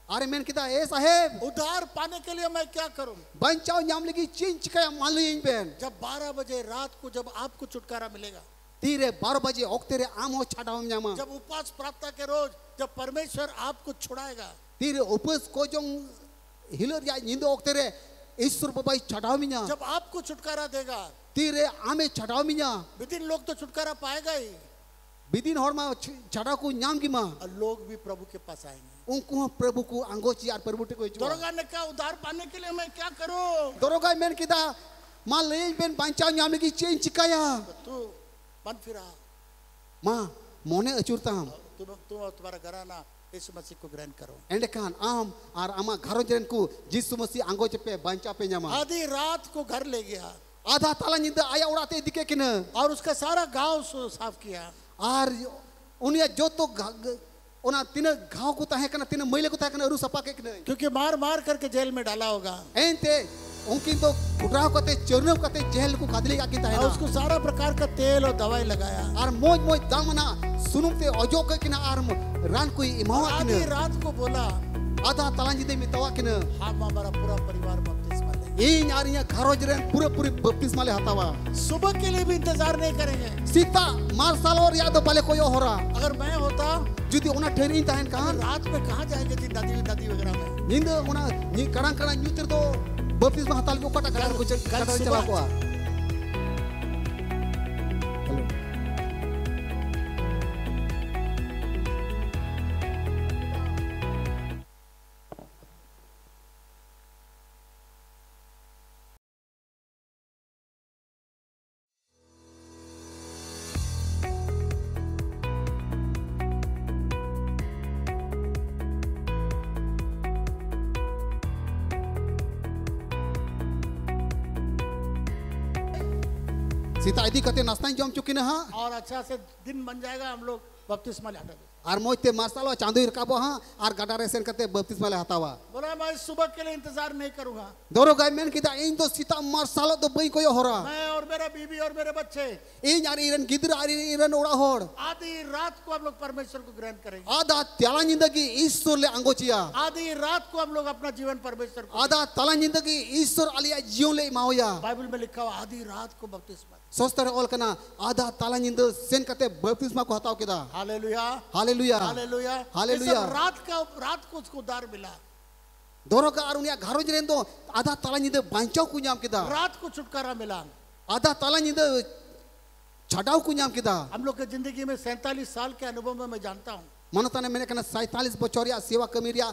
अरे मेन किदा ए साहेब उद्धार पाने के लिए मैं क्या करूं? बंचाओ नाम लगी चिंच का मालिन बेन जब 12 बजे रात को जब आपको छुटकारा मिलेगा, तीरे 12 बजे ओक्तेरे आम हो छाटावम जामा जब उपवास प्रार्थना के रोज जब परमेश्वर आपको छुड़ाएगा, तीरे उपस को जो हिलर या निंदो ओक्तेरे ईश्वर बाबा छाटावमिया जब आपको छुटकारा देगा, तीरे आमे छाटावमिया विदिन लोग तो छुटकारा पाएगा ही बिदिन होरमा छाटा को नाम की मां और लोग भी प्रभु के पास आएंगे। उनको प्रभु को अंगोची यार प्रभु को दरोगा ने कहा उद्धार पाने के लिए मैं क्या करूं? दरोगा मेन किदा मां लेन बेन बंचाओ नाम लगी चिंच काया तू मन फिरा मां मोने अचुरता हम तुम और तुम्हारा घराना यीशु मसीह को ग्रहण करो। एंड कान आम और आमा घरों जन को यीशु मसीह अंगोच पे बंचा पे न्यामा आधी रात को घर ले गया, आधा ताला निंदा आया उड़ाते दिखे किन और उसका सारा गांव साफ किया। और उन्हें जो तो उना तीन घाव को ताहे कना तीन मैले को ताहे कना रु सपा के किन क्योंकि मार मार करके जेल में डाला होगा। एंते उनकी तो कुटराव करते चरनव करते जेल को खादली का किता है और उसको सारा प्रकार का तेल और दवाई लगाया और मोज मोज दामना सुनुमते अजो के किना आर रान कोई इमावा आधी किन रात को बोला आधा तालांजी दे मितवा किन हम हमारा पूरा परिवार बपतिस्मा लेंगे। इन यारियां घरों जरन पूरे पूरे बपतिस्मा ले हतावा सुबह के लिए भी इंतजार नहीं करेंगे। सीता मार्शल और याद पले कोई हो रहा अगर मैं होता जुदी उना ठहरी ताहन कहां रात में कहाँ जाएंगे जी नदी वगैरह में? नींद उना नी कड़ां कड़ां न्यूतर तो बपतिस्मा हताल को कटा कड़ां को कटा चला को हेलो सीता इदी कते नाश्ता जम चुकी ना हाँ और अच्छा से दिन बन जाएगा, हम लोग बपतिस्मा ले हटा देंगे। और मोजते मार्शल चांदो रकाबो हाँ और गटा रेसन करते बपतिस्मा ले हतावा बोला मैं सुबह के लिए इंतजार नहीं करूंगा। दोरो गाय मेन किदा इन तो सीता मार्शल तो बई कोई हो रहा मैं और मेरा मेरा बीवी और मेरे बच्चे ᱤᱧ ᱟᱨ ᱤᱧ ᱨᱮᱱ ᱜᱤᱫᱽᱨᱟᱹ ᱟᱨ ᱤᱧ ᱨᱮᱱ ᱚᱲᱟᱜ ᱦᱚᱲ आधी रात को हम लोग परमेश्वर को ग्रहण करेंगे। ᱟᱫᱟ ᱛᱟᱞᱟ ᱧᱤᱫᱟᱹ ᱜᱮ ईश्वर ले आंगोचिया आधी रात को हम लोग अपना जीवन परमेश्वर को ᱟᱫᱟ ᱛᱟᱞᱟ ᱧᱤᱫᱟᱹ ᱜᱮ ईश्वर आलिया जीवन ले एमावया बाइबल में लिखा हुआ आधी रात को बपतिस्मा। सोस्तर ऑल कना आधा ताला निंद सेन कते बपतिस्मा को हताव केदा हालेलुया हालेलुया हालेलुया हालेलुया। ये सब रात को उसको उद्धार मिला, दोनों का और उनिया घरों जरेन तो आधा ताला निंद बांचाव को ᱧᱟᱢ केदा रात को छुटकारा मिला। आधा ताला निंद छटाव को ᱧᱟम केदा। हम लोग की जिंदगी में 47 साल के अनुभव में मैं जानता हूँ मनता ने मैंने कना 47 बछर या सेवा कमीरिया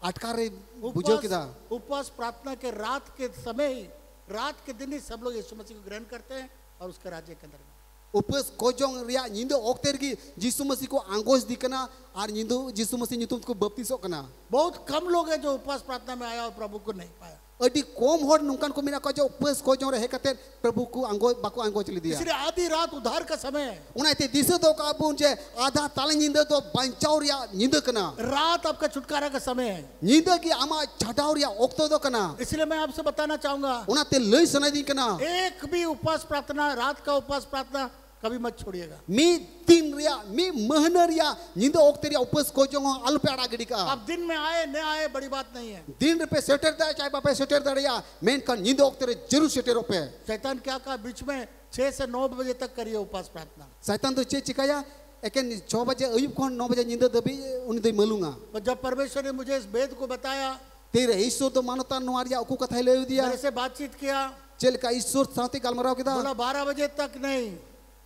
अटकार रे बुझो केदा। उपवास प्रार्थना के रात के समय ही, रात के दिन ही सब लोग यीशु मसीह को ग्रहण करते हैं और उसके राज्य के अंदर में उपवास कोजोंग रिया निंदो ओक्तेर की यीशु मसीह को आंगोस दिकना और निंदो यीशु मसीह नितुम को बपतिसो कना। बहुत कम लोग हैं जो उपवास प्रार्थना में आया और प्रभु को नहीं पाया। अडी कोम होड़ नुकान को मिना को जो उपवास कोजोंग रहे कते प्रभु को आंगो बाको आंगो चली दिया। इसलिए आधी रात उद्धार का समय है। उनाते दिसे तो का बुन जे आधा ताला निंदो तो बांचाव रिया निंदो कना। रात आपका छुटकारा का समय है। निंदो की आमा छटाव रिया ओक्तो दो कना। इसलिए मैं आपसे बताना चाहूंगा उनाते लई सना दी कना एक भी उपवास प्रार्थना, रात का उपवास प्रार्थना कभी मत छोड़िएगा। मी दिन रिया मी महना रिया निंदो ओक्ते रिया उपवास कोजोंग आलू पे आड़ा गड़ी का। आप दिन में आए न आए बड़ी बात नहीं है। दिन पे सेटर दा चाहे बापे सेटर दड़िया मेन का निंदो ओक्ते रे जरूर सेटर पे। शैतान क्या कहा बीच में 6 से 9 बजे तक करिए उपवास प्रार्थना। शैतान तो चे चिकाया एकेन 6 बजे अयुब कोन 9 बजे निंदो दबी उन दे मलूंगा। और जब परमेश्वर ने मुझे इस वेद को बताया, तेरे ईश्वर तो मानता नुआरिया ओकु कथा ले दिया। मेरे से बातचीत किया, चल का ईश्वर साथे गालमराव केदा बोला 12 बजे तक नहीं,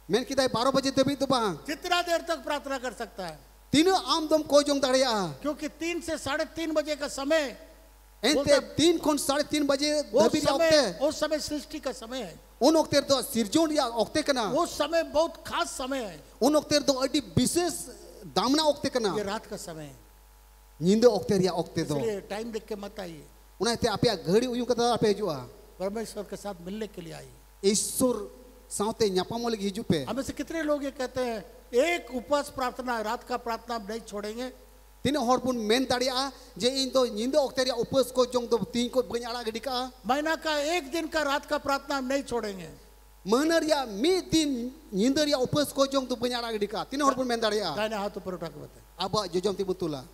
मेन किदा 12 बजे दबी तो बा जितना देर तक प्रार्थना कर सकता है। तीनों आम दम कोजोंग दड़िया क्योंकि 3 से 3:30 बजे का समय, एंते 3 कोन 3:30 बजे दबी ओक्ते उस समय सृष्टि का समय है। उन ओक्ते तो सिरजोन या ओक्ते कना वो समय बहुत खास समय है। उन ओक्ते तो अडी विशेष दामना ओक्ते कना ये रात का समय है। निंदो ओक्ते रिया ओक्ते दो इसलिए टाइम देख के मत आइए, उनाते आपया घड़ी उयु कथा आपे जुआ परमेश्वर के साथ मिलने के लिए आइए। ईश्वर साथे न्यापामो लगी हिजु पे। हमें से कितने लोग ये कहते हैं एक उपवास प्रार्थना, रात का प्रार्थना हम नहीं छोड़ेंगे। तीनों हॉर्पुन मेन दाड़िया जे इन तो निंदो ओक्ते रिया उपवास को जोंग तो तीन को बኝ आड़ा गड़ी का। महीना का एक दिन का रात का प्रार्थना हम नहीं छोड़ेंगे। महनरिया मी दिन निंदरिया उपवास को जोंग तो बኝ आड़ा गड़ी का। तीनों हॉर्पुन मेन दाड़िया दाहिने हाथ ऊपर उठा के बताए, अब जोजम ती बुतुला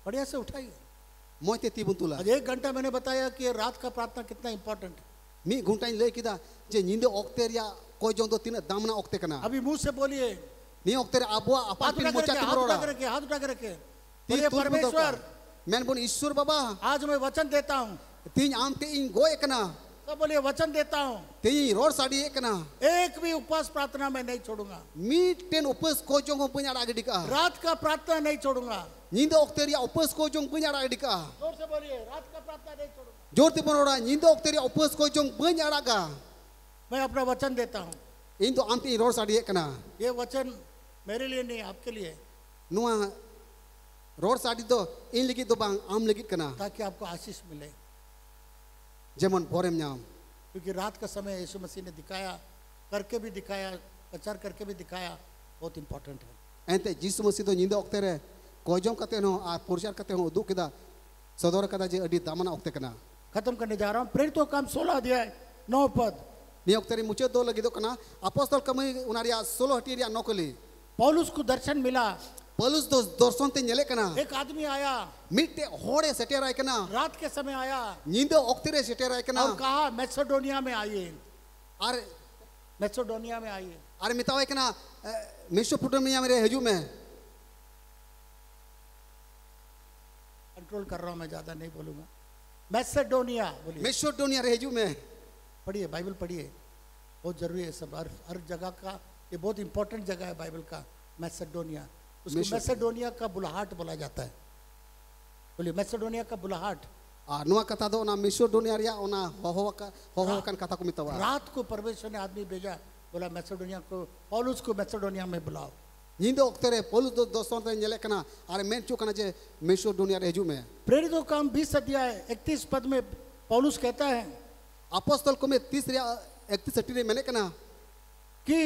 बढ़िया से उठाइए। मोते ती बुतुला आज 1 घंटा मैंने बताया कि ये रात का प्रार्थना कितना इंपॉर्टेंट है। मी घुंटाइन ले किदा जे निंदो ओक्ते रिया को जोंग तो तीन दामना ओक्ते कना। अभी मुंह से बोलिए, नी ओक्ते रे अबुआ हाथ अपापिन उठा मोचा करके, ती हाथ उठा बरोड़ा करके, हाथ उठा करके ती बोलिए, तुल परमेश्वर मैन बोन ईश्वर बाबा आज मैं वचन देता हूँ। तीन आम ते इन गोए कना तो बोलिए वचन देता हूँ तीन रोड साड़ी कना एक भी उपवास प्रार्थना मैं नहीं छोड़ूंगा। मी टेन उपवास को जोंग बኝ आड़ा गड़ी का। रात का प्रार्थना नहीं छोड़ूंगा। निंदो ओक्ते रिया उपवास को जोंग बኝ आड़ा गड़ी का। जोर से बोलिए, रात का प्रार्थना नहीं छोड़ूंगा। जोर ती बरोड़ा निंदो ओक्ते रिया उपवास को जोंग बኝ आड़ा का। मैं अपना वचन देता हूँ। इन तो आम ते रोड साड़ी कना ये वचन मेरे लिए नहीं, आपके लिए, नुआ रोड साड़ी तो इन लगी तो बांग आम लगी कना ताकि आपको आशीष मिले। जेमन बोरेम न्याम क्योंकि रात का समय यीशु मसीह ने दिखाया, करके भी दिखाया, प्रचार करके भी दिखाया, बहुत इंपॉर्टेंट है। एंते जिसु मसीह तो निंदो ओक्ते रे कोजोंग कते नो आ पुरचार कते हो उदु केदा सदर कदा जे अडी दामना ओक्ते कना। खत्म करने जा रहा हूँ। प्रेरितों का काम 16 अध्याय 9 पद। नी ओक्ते रे मुचे दो लगी दो कना अपोस्तल कमई उनारिया 16 हटी रिया नोकली पौलुस को दर्शन मिला। पलुस दो दर्शन ते नेले कना एक आदमी आया, मिटे होड़े सेटेर आय कना रात के समय आया निंदो ओक्ते रे सेटेर आय कना और कहा मैसेडोनिया में आइए, अरे मैसेडोनिया में आइए। अरे मितावे कना मेसोपोटामिया मेरे हजू में कंट्रोल कर रहा हूँ मैं, ज्यादा नहीं बोलूंगा। मैसेडोनिया बोलिए, मेसोपोटामिया रे हजू में पढ़िए, बाइबल पढ़िए, बहुत जरूरी है सब। हर जगह का ये बहुत इंपॉर्टेंट जगह है बाइबल का। मैसेडोनिया, उसको मैसेडोनिया का बुलाहट बोला जाता है। बोलिए, मैसेडोनिया का बुलाहट। आ नुआ कथा दो ना मेसोपोटामिया रिया ओना होहोकन कथा को मितावा। रात को परमेश्वर ने आदमी भेजा, बोला मैसेडोनिया को, पौलुस को मैसेडोनिया में बुलाओ। निंदो ओक्ते रे पलुस दो दर्शन ते नेले कना अरे मेन चु कना जे मेसोपोटामिया रे हजू में। प्रेरितों का काम 20 अध्याय 31 पद में पौलुस कहता है अपोस्तल को में 30 रिया 31 हटी रे मैंने कना कि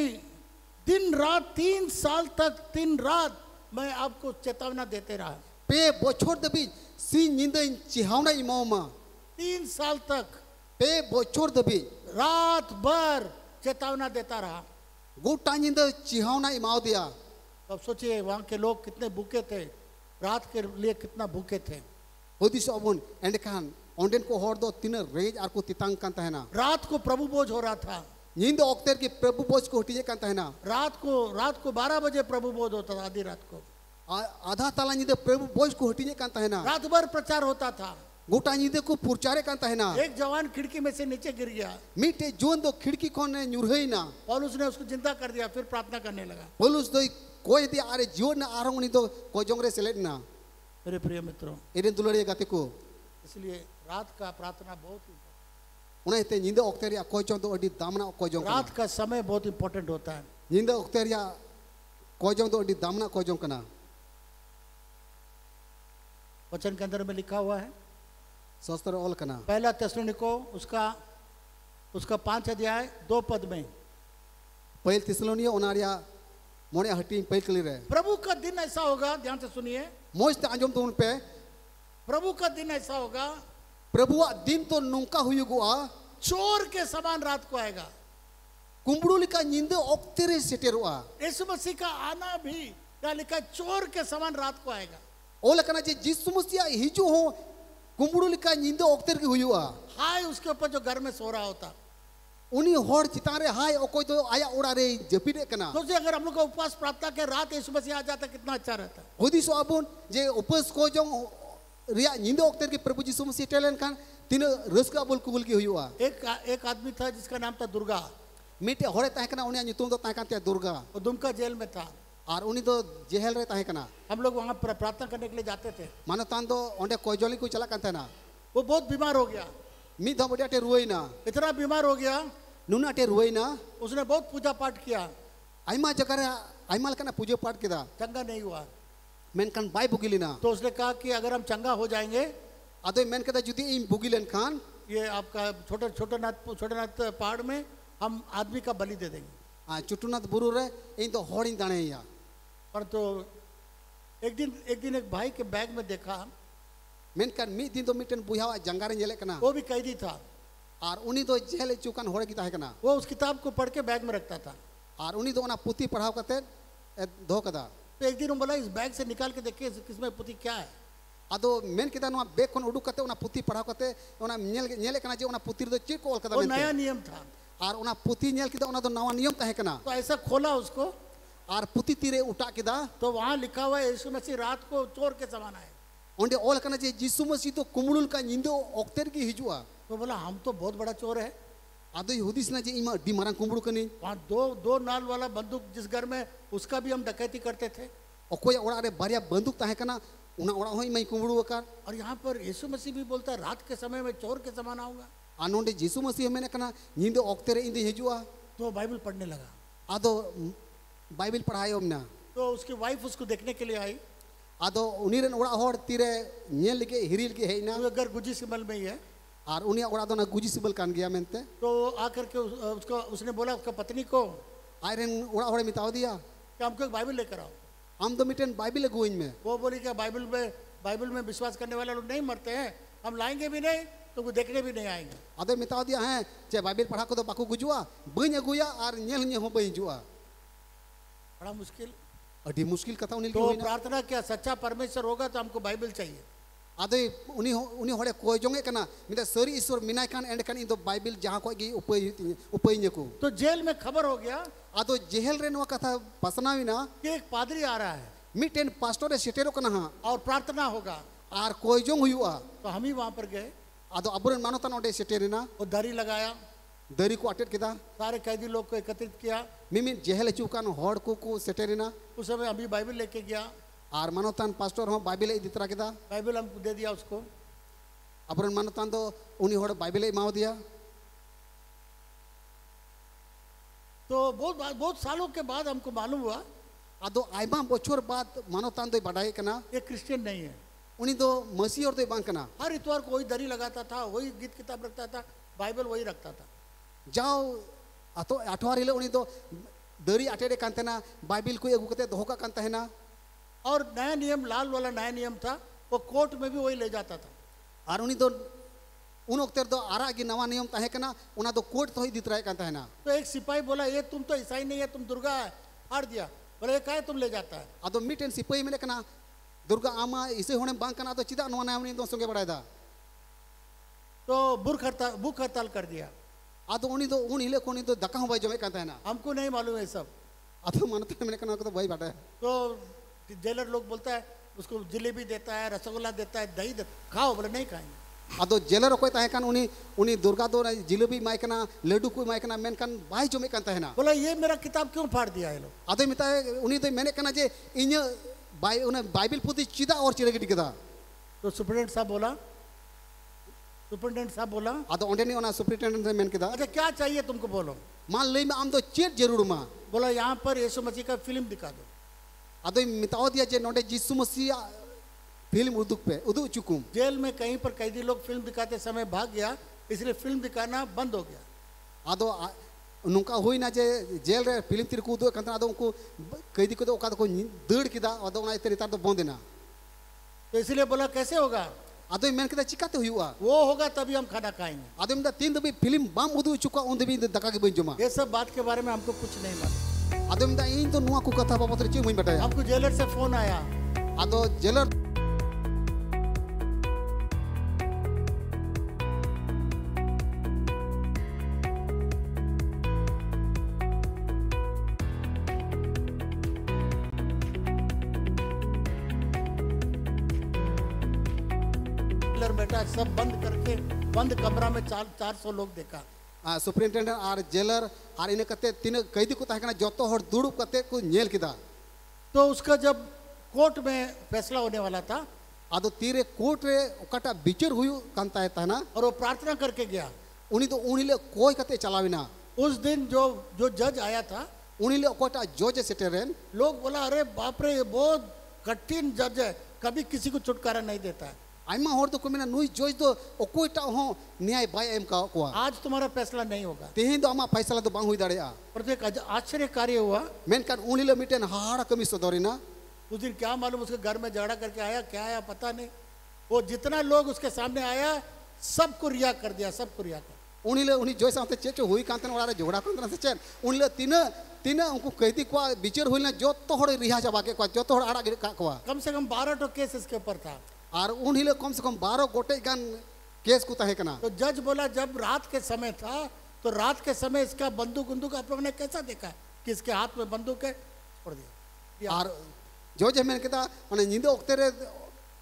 दिन रात 3 साल तक दिन रात मैं आपको चेतावना देते रहा। पे बोछोर दबी सी निंदो चिहावना इमामा 3 साल तक पे बोचोर दबी रात भर चेतावना देता रहा। गोटा निंदा चिहावना इमाव दिया। तो अब सोचिए वहाँ के लोग कितने भूखे थे, रात के लिए कितना भूखे थे। हुदिस अबुन एंडकान ओंडेन को हर दो तीन रेज आर को तितांग कांता है ना। रात को प्रभु भोज हो रहा था। निंदा ऑक्टर की प्रभु बोझ को हटिजे कांता है ना। रात को 12 बजे प्रभु भोज होता था, आधी रात को। आधा ताला निंदा प्रभु बोझ को हटिजे कांता है ना। रात भर प्रचार होता था। गोटा निंदा को पुरचारे कांता है ना। एक जवान खिड़की में से नीचे गिर गया। मीटे जोन दो खिड़की कोने न्यूरही ना। पौलुस ने उसको जिंदा कर दिया, फिर प्रार्थना करने लगा। पौलुस दो कोई दिया अरे जीवन ना आरंग नहीं तो कोई जोंगरे सेलेट ना। मेरे प्रिय मित्रों, इधर दुलड़िए गाते को इसलिए रात का प्रार्थना बहुत उन्हें इतने निंदा ऑक्टेरिया कोई जों तो अड़ी दामना कोई जों रात का समय बहुत इंपॉर्टेंट होता है। निंदा ऑक्टेरिया कोई जों तो अड़ी दामना कोई जों कना। वचन के अंदर में लिखा हुआ है, शास्त्र ऑल कना पहला थिस्सलुनीको उसका 5 अध्याय 2 पद में, पहल थिस्सलुनिया ओनारिया मोने हटी पहल क्लियर है। प्रभु का दिन ऐसा होगा, ध्यान से सुनिए, मोज ते आंजम तो उन पे प्रभु का दिन ऐसा होगा, प्रभुआ दिन तो नुंका हुयुगुआ चोर के समान रात को आएगा। कुंबड़ुली का निंदा ऑक्टेरे सेटेरुआ। यीशु मसीह का आना भी क्या लिखा है, चोर के समान रात को आएगा। ओला कना जे जिसु मसीह हिजु हो कुंबड़ुली का निंदा ऑक्टेर की हुयुआ। हाय उसके ऊपर जो घर में सो रहा होता, उन्हीं होड़ चितारे हाय और कोई तो आया उड़ा रे जपीरे कना। तो अगर हम लोग का उपवास प्रार्थना के रात यीशु मसीह आ जाता कितना अच्छा रहता। हुदिस अबुन जे उपस को जों रिया निंदा ऑक्टेर की प्रभु यीशु मसीह टेलन खान तीन रस्का बोल कुबुल की हुयुआ। एक आदमी था जिसका नाम था दुर्गा। मीटे होड़े ताहे कना उन्हें नितुम तो ताहे कांते दुर्गा। वो दुमका जेल में था और उन्हीं तो जेहल रे ताहे कना। हम लोग वहाँ प्रार्थना करने के लिए जाते थे। मानो तान तो ओंडे कोई जोली को चला कांते ना। वो बहुत बीमार हो गया, मी धम बड़े अटे रुई ना। इतना बीमार हो गया, नुना अटे रुई ना। उसने बहुत पूजा पाठ किया, आइमा जगह आइमा लकना पूजा पाठ किया, चंगा नहीं हुआ। मेनकान बाय बुगिली ना। तो उसने कहा कि अगर हम चंगा हो जाएंगे, अदे मेन कदा जुदी इन बुगिलन खान ये आपका छोटे नाथ पहाड़ में हम आदमी का बलि दे देंगे। हाँ चुटुनाथ बुरु रे इन तो होड़ इन दाने या। पर तो एक दिन एक भाई के बैग में देखा, मेनकान मी दिन तो मिटन बुहावा जंगारे जेले कना। वो भी कैदी था और उन्हीं तो जेल चुकान होड़े की ताहे कना। वो उस किताब को पढ़ के बैग में रखता था। और उन्हीं तो उना पुती पढ़ाव करते धो कदा। तो एक दिन वो बोला इस बैग से निकाल के देखिए किसमें पुती क्या है। अदो मेन किदा नुआ बैग कोन उडुक करते उना पुती पढ़ाव करते उना नेले कना जे उना पुती दो चेक को ऑल कदा। वो नया नियम था और उना पुती नेल किदा उना तो नवा नियम ताहे कना। तो ऐसा खोला उसको और पुती तीरे उठा किदा तो वहाँ लिखा हुआ है यीशु मसीह रात को चोर के समान आए। ओंडे ऑल कना जे यीशु मसीह तो कुमड़ुल का निंदो ऑक्टेर की हिजुआ। तो बोला हम तो बहुत बड़ा चोर है। अदो हुदिस ना जे इमा डी मारंग कुमड़ु कनी। वहाँ दो नाल वाला बंदूक जिस घर में, उसका भी हम डकैती करते थे। और कोई ओड़ा रे बारिया बंदूक ताहे कना उना ओड़ा होई मई कुमड़ु आकार। और यहाँ पर यीशु मसीह भी बोलता है रात के समय में चोर के समान आऊंगा। आनोंडे यीशु मसीह मेने कना निंदो ऑक्टेरे इंदे हिजुआ। तो बाइबल पढ़ने लगा। अदो बाइबल पढ़ायो ना। तो उसकी वाइफ उसको देखने के लिए आई। अदो उनीरन ओड़ा होड़ तीरे नेल के हिरिल के है ना। वो घर गुजी सिमल में ही है। और उनिया ओड़ा दो ना गुजी सिबल कान गया मेनते। तो आकर के उसने बोला उसका पत्नी को, आयरन ओड़ा होड़े मिताव दिया कि हमको एक बाइबल लेकर आओ। हम तो मिटन बाइबल गुइन में। वो बोली क्या बाइबल में विश्वास करने वाले लोग नहीं मरते हैं, हम लाएंगे भी नहीं तो वो देखने भी नहीं आएंगे। अदो मिताव दिया है चे बाइबल पढ़ा को तो बाकू गुजुआ बई अगुया और नेल ने हो बई जुआ। बड़ा मुश्किल, अडी मुश्किल कथा उनी तो प्रार्थना क्या, सच्चा परमेश्वर होगा तो हमको बाइबल चाहिए। अदो उनी होड़े कोई जोंगे कना मिदा सरी ईश्वर मिनाय कान एंड कान इन तो बाइबल जहां को गी उपई नेको। तो जेल में खबर हो गया अदो जेल रे नवा कथा पसनावी ना कि एक पादरी आ रहा है मिटेन पास्टर रे सेटेरो कना हां और प्रार्थना होगा। और कोई जोंग हुआ। तो हम ही वहां पर गए। अदो अबुरन मानोता नोडे सेटेरिना वो दरी लगाया, दरी को अटेट किदा सारे कैदी लोग को एकत्रित किया। मिमिन जेल चुकान होड़ को सेटेरिना। उस समय अभी बाइबल लेके गया और मानोतान पास्टर हो बाइबल इदी तरह किदा। बाइबल हमको दे दिया उसको। अबुरन मानोतान तो उनी होड़ बाइबल इमाव दिया। तो बहुत सालों के बाद हमको मालूम हुआ अदो आइमा बछोर बाद मानोतान दो बढ़ाई कना ये क्रिश्चियन नहीं है। उनी तो मसीह और दो बांग कना। हर इतवार को वही दरी लगाता था, वही गीत किताब रखता था, बाइबल वही रखता था। जाओ अतो अठवार हिले उनी तो दरी अटेरे कांतेना बाइबल को एगु कते धोका कांता है ना। और नया नियम, लाल वाला नया नियम था, वो कोर्ट में भी वही ले जाता था। और उनी तो उन वक्त दो आरा गी नवा नियम ताहे कना उना दो कोर्ट तो ही दित रहे कहता है ना तो एक सिपाही बोला ये तुम तो ईसाई नहीं है, तुम दुर्गा है, हार दिया। बोले ये काहे तुम ले जाता है? अदो मिटेन सिपाही मेले कना दुर्गा आमा इसे होने बांग कना तो चिदा नवा नाम नहीं दो संगे बढ़ाया था। तो भूख हड़ताल कर दिया। अदो उन्हीं दो उन हिले कोनी दो दका हो भाई जो मैं कहता है ना हमको नहीं मालूम है सब। अदो मानते हैं मैंने कना को तो भाई बाटा है। तो जेलर लोग बोलता है उसको जलेबी देता है, रसगुल्ला देता है, दही देता, खाओ। बोले नहीं खाएंगे। अदो जेलर कोई ताहे कान उन्हीं दुर्गा दो जिलेबी माय कना लड्डू कोई माय कना मेन कान भाई जो मैं कहता है ना। बोला ये मेरा किताब क्यों फाड़ दिया है लोग? अदो मिता है उन्हीं तो मैंने कना जे इन बाइबल पुती चिदा और चिरगी टिकदा। तो सुप्रिटेंडेंट साहब बोला अदो ओंडे नहीं ओना सुप्रिटेंडेंट ने मेन किदा अच्छा क्या चाहिए तुमको, बोलो। मान लई में आम दो चेट जरूर मा बोला यहाँ पर यीशु मसीह का फिल्म दिखा दो। अदो मिताओ दिया जे नोंडे यीशु मसीह फिल्म उदुक चुकुम। जेल में कहीं पर कैदी लोग फिल्म दिखाते समय भाग गया, इसलिए फिल्म दिखाना बंद हो गया। अदो नुका हुई ना जे जेल रे फिल्म तिर को उदुक कंतना अदो उनको कैदी को ओका को दड़ किदा अदो उना इते रितार दो बंदेना। तो इसलिए बोला कैसे होगा? अदो मेन किदा चिकाते हुआ वो होगा तभी हम खाना खाएंगे। अदो मिदा तीन दबी फिल्म बाम उदुक चुका उन दबी दका के बंजमा। ये सब बात के बारे में हमको कुछ नहीं मालूम। अदो मिदा इन तो नुआ को कथा बाबत रे ची मुई बताया। हमको जेलर से फोन आया। अदो जेलर बेटा सब बंद करके बंद कमरा में 400 लोग देखा। सुप्रिंटेंडेंट और जेलर और इन कते तीन कैदी को ताहे कना जतो हर दुड़ुब कते को नेल किदा। तो उसका जब कोर्ट में फैसला होने वाला था अदो तीरे कोर्ट रे ओकाटा बिचर हुई कांता है तना और वो प्रार्थना करके गया। उनी तो उनीले कोई कते चलाविना। उस दिन जो जज आया था उनीले ओकाटा जज सेटेरेन लोग बोला अरे बाप रे ये बहुत कठिन जज है, कभी किसी को छुटकारा नहीं देता है। आइमा होर तो कोमेना नुई जज तो ओकोइटा हो न्याय बाय एम का कोआ आज तुम्हारा फैसला नहीं होगा। तेहिं दो आमा फैसला तो बांग हुई दाड़ेया। पर तो एक आश्चर्य कार्य हुआ। मेनकान उनीले मिटेन हाड़ा कमी सदोरिना। उस दिन क्या मालूम उसके घर में झगड़ा करके आया, क्या आया पता नहीं। वो जितना लोग उसके सामने आया सबको रिया कर दिया, सबको रिया कर। उनीले उनी जज साथे चेचो हुई कांतन वाला झगड़ा कांतन से चेन उनीले तीन उनको कैदी को बिचर हुई ना जो तो हड़ रिहा जाबा के को जो तो हड़ आड़ा गिर का को कम से कम 12 तो केस इसके ऊपर था। और उन्हीं कम से कम 12 गोटे गान केस को ताहे कना। तो जज बोला जब रात के समय था तो रात के समय इसका बंदूक आप लोगों ने कैसा देखा कि इसके हाथ में बंदूक है? छोड़ दिया। और जो जे मेन केता माने निंदे ओक्ते रे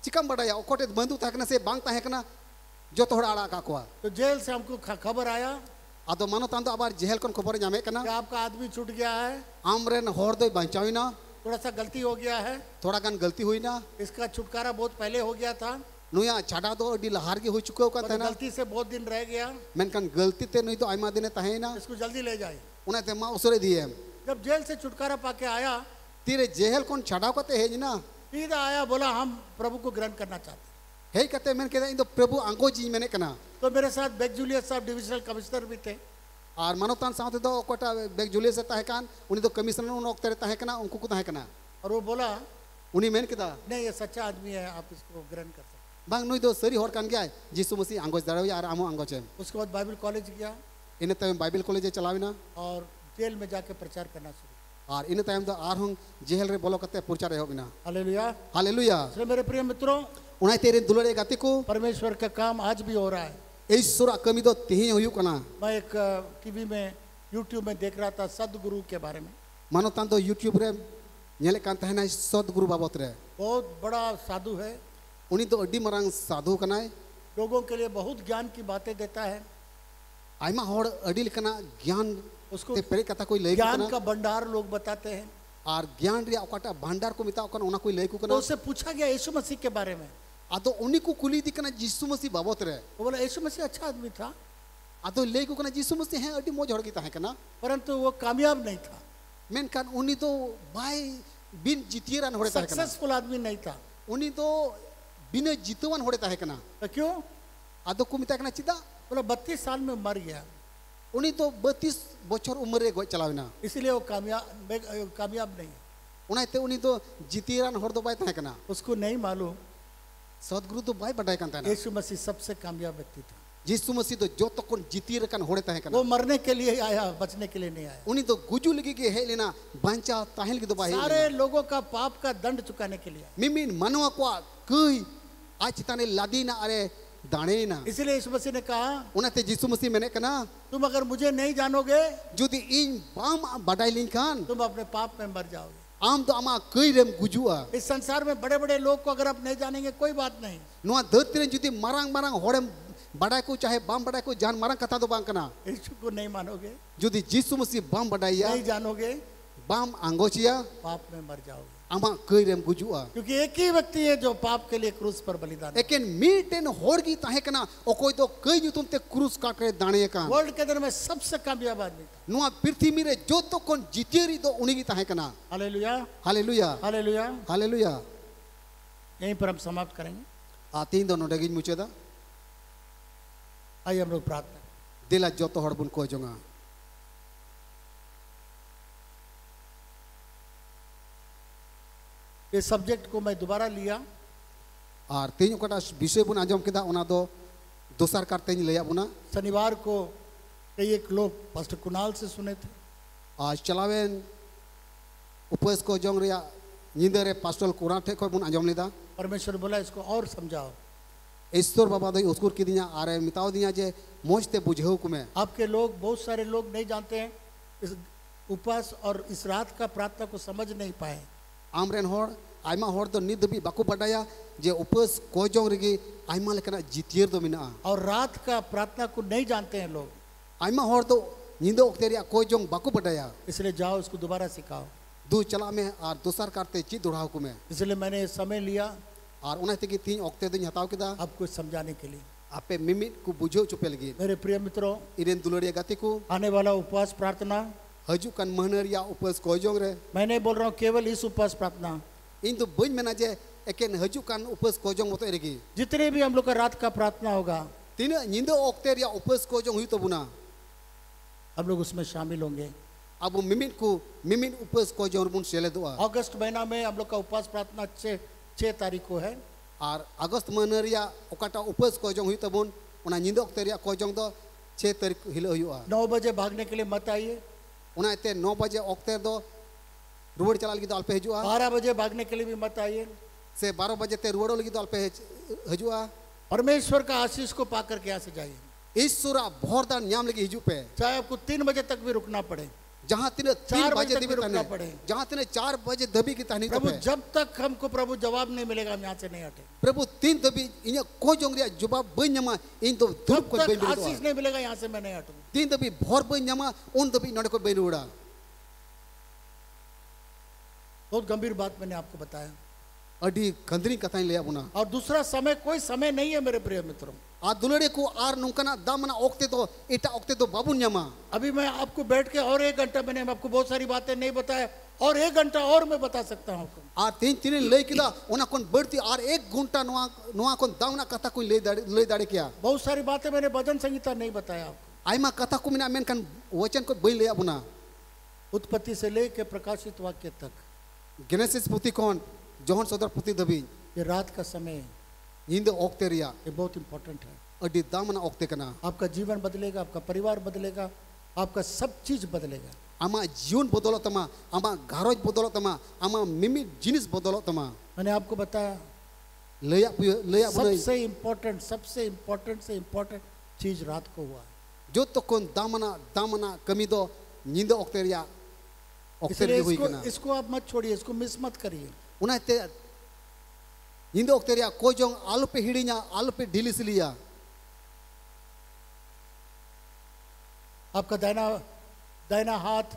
चिकम बडाया ओकोटे बंदूक ताहे कना से बांग ताहे कना जो तो आड़ा का कोआ। तो जेल से हमको खबर आया अदो मानो तान तो आबार जेल कोन खबर जामे कना कि आपका आदमी छूट गया है, आमरेन होर दो बचाविना, थोड़ा सा गलती हो गया है, थोड़ा गान गलती हुई ना, इसका छुटकारा बहुत पहले हो गया था, नुया छाड़ा दो अडी लहार के हो चुके का तना गलती से बहुत दिन रह गया, मेनकान गलती ते नहीं तो आइमा दिने ताहे ना, इसको जल्दी ले जाए। उना ते मा उसरे दिए। जब जेल से छुटकारा पाके आया तीरे जेल कोन छाड़ा को ते हेज ना सीधा आया, बोला हम प्रभु को ग्रहण करना चाहते हैं। हे कहते मैंने कहता इन तो प्रभु आंगो जी मैंने कना। तो मेरे साथ बेग जूलियस साहब डिविजनल कमिश्नर भी थे और मानवतान साथ दो कोटा बेग जूलियस ताहे कान उनी तो कमिश्नर उन ओक्ते ताहे कना उनको को ताहे कना। और वो बोला उनी मैंने कहता नहीं ये सच्चा आदमी है, आप इसको ग्रहण कर सकते हैं। बांग नुई दो सरी होर कान गया यीशु मसीह आंगो दाड़ो यार आमो आंगो चे। उसके बाद बाइबल कॉलेज गया इन टाइम बाइबल कॉलेज चलाविना और जेल में जाके प्रचार करना शुरू। और इन टाइम तो आर हम जेल रे बोलो कते प्रचार हो बिना। Hallelujah hallelujah. इसलिए मेरे प्रिय मित्रों उनाई तेरे दुलरे गाती को परमेश्वर का काम आज भी हो रहा है। ईश्वर कमी दो तेही होयु कना। मैं एक टीवी में यूट्यूब में देख रहा था सदगुरु के बारे में। मानवतान तो यूट्यूब रे नेले कान ताहे सदगुरु बाबत रे बहुत बड़ा साधु है, उनी तो अड्डी मरांग साधु कनाय, लोगों के लिए बहुत ज्ञान की बातें देता है। आइमा होड़ अड्डी लेकना ज्ञान उसको ते पेरे कथा कोई लई ज्ञान का भंडार लोग बताते हैं। और ज्ञान रे ओकाटा भंडार को मिता ओकन ओना कोई लई को तो कना। उससे पूछा गया यीशु मसीह के बारे में। आदो उनी को कुली दिकना यीशु मसीह बाबत रे। वो बोला यीशु मसीह अच्छा आदमी था, आदो लई को कना यीशु मसीह है अड्डी मोज हड़गी ताहे कना, परंतु वो कामयाब नहीं था, मेन कान उनी तो बाय बिन जितियरान होड़े ताहे कना। सक्सेसफुल आदमी नहीं था। उनी तो बिन जितवन होड़े ताहे कना। तो क्यों? आदो को मिता कना चिदा बोला 32 साल में मर गया, उनी तो 32 बछर उम्र रे गoj चलाविना, इसलिए वो कामयाब नहीं है। उनाते उनी तो जितियरान होड़ दो बाय ताहे कना। उसको नहीं मालूम सदगुरु तो बाय बडाय कान ताना यीशु मसीह सबसे कामयाब व्यक्ति था। यीशु मसीह तो जो तक जीती रकन होड़े तहे कना वो मरने के लिए आया, बचने के लिए नहीं आया। उनी तो गुजु लगी के हे लेना बांचा ताहिल की तो बाहे सारे लोगों का पाप का दंड चुकाने के लिए आया। मिमिन मनवा को कई आज चिताने लादी ना अरे दाने ना इसलिए यीशु मसीह ने कहा, उनाते यीशु मसीह मैंने कना तुम अगर मुझे नहीं जानोगे जुदी इन बाम बाडाई लिंकान तुम अपने पाप में मर जाओगे। आम तो आमा कई रेम गुजुआ इस संसार में बड़े बड़े लोग को अगर आप नहीं जानेंगे कोई बात नहीं। नुआ धरती रे जुदी मारांग मारांग होड़े बड़ाई को चाहे बाम बड़ाई को जान मारांग कथा तो बांग कना यीशु को नहीं मानोगे, जुदी यीशु मसीह बाम बड़ाइया नहीं जानोगे, बाम आंगोचिया पाप में मर जाओगे। आमा कई रेम गुजुआ क्योंकि एक ही व्यक्ति है जो पाप के लिए क्रूस पर बलिदान। लेकिन मीटेन होड़गी ताहे कना ओ कोई तो कई जो तुमते क्रूस काट करे दाने का वर्ल्ड के अंदर में सबसे कामयाब आदमी था। नुआ पृथ्वी रे जो तो कौन जीतेरी तो उन्हीं की ताहे कना हालेलुया, हालेलुया हालेलुया। हालेलुया यहीं पर हम समाप्त करेंगे। तीन दोनों डगिज मुचेदा आइए हम लोग प्रार्थना करें। दिला जो तो हड़बुन को जोंगा ये सब्जेक्ट को मैं दोबारा लिया और तीन कोटा विषय बुन आजम केदा उना दो दोसर कारते लैया बुना शनिवार को कई एक लोग पास्टर कुणाल से सुने थे। आज चलावेन उपवास को जोंग रिया नींदे रे पास्टल कुणा ठे को बुन आजम लेदा परमेश्वर बोला इसको और समझाओ। ईश्वर बाबा दो उसकुर की दिया आरे मिताओ दिया जे मोजते बुझेउ कुमे आपके लोग बहुत सारे लोग नहीं जानते हैं इस उपवास और इस रात का प्रार्थना को समझ नहीं पाए। आमरेन होड़ आयमा होड़ तो निद भी बाको बडाया जे उपवास को जोंग रिगी आयमा लेकना जितियर दो मिना और रात का प्रार्थना को नहीं जानते हैं लोग, आयमा होड़ तो नींदो ओक्तेरिया को जोंग बाको बडाया इसलिए जाओ इसको दोबारा सिखाओ। दू चला में और दोसर कारते ची दुढ़ाव कुमे इसलिए मैंने ये समय लिया और उन्हें ते की तीन ओक्ते दिन हताव केदा आपको समझाने के लिए। आपे मिमिट को बुझो चुपे लगी मेरे प्रिय मित्रों, इरेन दुलड़िया गाते को आने वाला उपवास प्रार्थना हजू कन महनरिया उपवास को जोंग रे मैं नहीं बोल रहा हूँ केवल इस उपवास प्रार्थना, इन तो बज मेना जे एकेन हजू कन उपवास को जोंग मतो एरेगी जितने भी हम लोग का रात का प्रार्थना होगा तीन निंदो ओक्तेरिया उपवास को जोंग हुई तो बुना हम लोग उसमें शामिल होंगे। अब मिमिट को मिमिट उपवास को जोंग बुन सेले दुआ अगस्त महीना में हम लोग का उपवास प्रार्थना 6 तारीख को है और अगस्त महनरिया ओकाटा उपवास को जोंग हुई तो बुन उना निंदो ओक्तेरिया को जोंग दो 6 तारीख हिलो हुआ 9 बजे भागने के लिए मत आइए। उना ते 9 बजे ओक्तेर दो रुवड़ चला लगी तो अल्पे हजुआ 12 बजे भागने के लिए भी मत आइए। से 12 बजे ते रुवड़ो लगी तो अल्पे हजुआ परमेश्वर का आशीष को पा करके यहाँ से जाइए, ईश्वरा भोरदान न्याम लगी हिजू पे चाहे आपको 3 बजे तक भी रुकना पड़े, जहाँ तीन 4 बजे तक भी दबी रुकना तने पड़े। जहाँ तीन 4 बजे दबी की तहनी प्रभु तपे जब तक हमको प्रभु जवाब नहीं मिलेगा हम यहाँ से नहीं हटे। प्रभु तीन दबी इन्हें को जोंगरिया जुबाब बन्यमा इन तो जब धूप को तक बन आशीष नहीं मिलेगा यहाँ से मैं नहीं हटूंगा। तीन दबी भोर बन्यमा उन दबी नड़े को बन उड़ा। बहुत गंभीर बात मैंने आपको बताया। अडी कंदरी कथाएं ले बुना और दूसरा समय कोई समय नहीं है मेरे प्रिय मित्रों। आ दुलड़े को आर नुकना दामना ओक्ते तो इटा ओक्ते तो बाबू न्यमा अभी मैं आपको बैठ के और 1 घंटा मैंने आपको बहुत सारी बातें नहीं बताया और 1 घंटा और मैं बता सकता हूँ। आ तीन तीन ले किदा उना कोन बढ़ती आर 1 घंटा नुआ नुआ कोन दामना कथा कोई ले दाड़े क्या बहुत सारी बातें मैंने भजन संगीता नहीं बताया आपको। आइमा कथा को मिना मेन कन वचन को बई ले बुना उत्पत्ति से लेके प्रकाशित वाक्य तक गेनेसिस पुती कौन जोहन सदर पुती दबी ये रात का समय है, हिंद ओक्तेरिया ये बहुत इंपॉर्टेंट है। अडी दामना ओक्ते कना आपका जीवन बदलेगा, आपका परिवार बदलेगा, आपका सब चीज बदलेगा। आमा जीवन बदलो तमा आमा घारोज बदलो तमा आमा मिमी जिनिस बदलो तमा मैंने आपको बताया लया बुनाई सबसे इम्पोर्टेंट से इम्पोर्टेंट चीज रात को हुआ है। जो तो कौन दामना दामना कमी दो नींद ओक्तेरिया इसलिए ओक्तेरिया हुई कना इसको आप मत छोड़िए, इसको मिस मत करिए। उनाते नींद ओक्तेरिया को जोंग आलू पे हिड़िया आलू पे ढीलिस लिया आपका दाहिना हाथ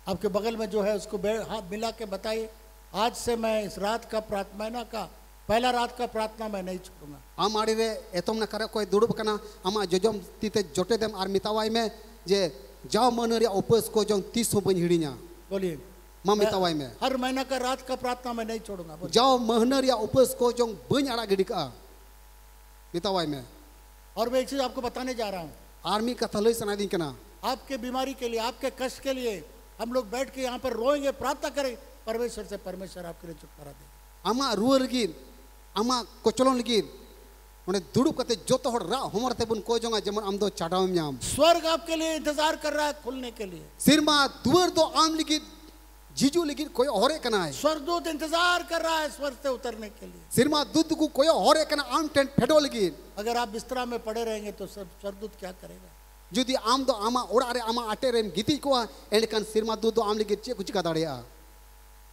आपके बगल में जो है उसको हाथ मिला के बताइए, आज से मैं इस रात का प्रार्थना का पहला रात का प्रार्थना मैं नहीं छोड़ूंगा। आम आड़ी रे एतम ना करे कोई दुड़ब कना आमा जोजम तीते जोटे देम आर मितावाई में जे जाओ मनरिया उपवास को जोंग 30 बन हिड़िया बोलिए मा मितावाई में हर महीना का रात का प्रार्थना मैं नहीं छोड़ूंगा। जाओ महनरिया उपवास को जोंग बन आड़ा गिड़ी का मितावाई में। और मैं एक चीज आपको बताने जा रहा हूँ, आर्मी का थलई सना दी कना आपके बीमारी के लिए, आपके कष्ट के लिए हम लोग बैठ के यहाँ पर रोएंगे, प्रार्थना करें परमेश्वर से, परमेश्वर आपके लिए छुटकारा दे। आमा रुअर लगी आमा कोचलों लगी उन्हें दुड़ुब कते जोतो हड़ रा हमर ते बुन को जोंगा जमन आम दो चाटाम ᱧᱟᱢ स्वर्ग आपके लिए इंतजार कर रहा है खुलने के लिए। सिरमा दुवर दो आम लिगित जीजू लिगित कोई औरे कना है स्वर्गदूत इंतजार कर रहा है स्वर्ग से उतरने के लिए। सिरमा दूध को कोई औरे कना आम टेंट फेडो लिगित अगर आप बिस्तरा में पड़े रहेंगे तो स्वर्गदूत क्या करेगा? जुदी आम दो आमा ओड़ा रे आमा आटे रेम गिती को एंडकन सिरमा दूध दो आम लिगित चे कुछ का दाड़िया।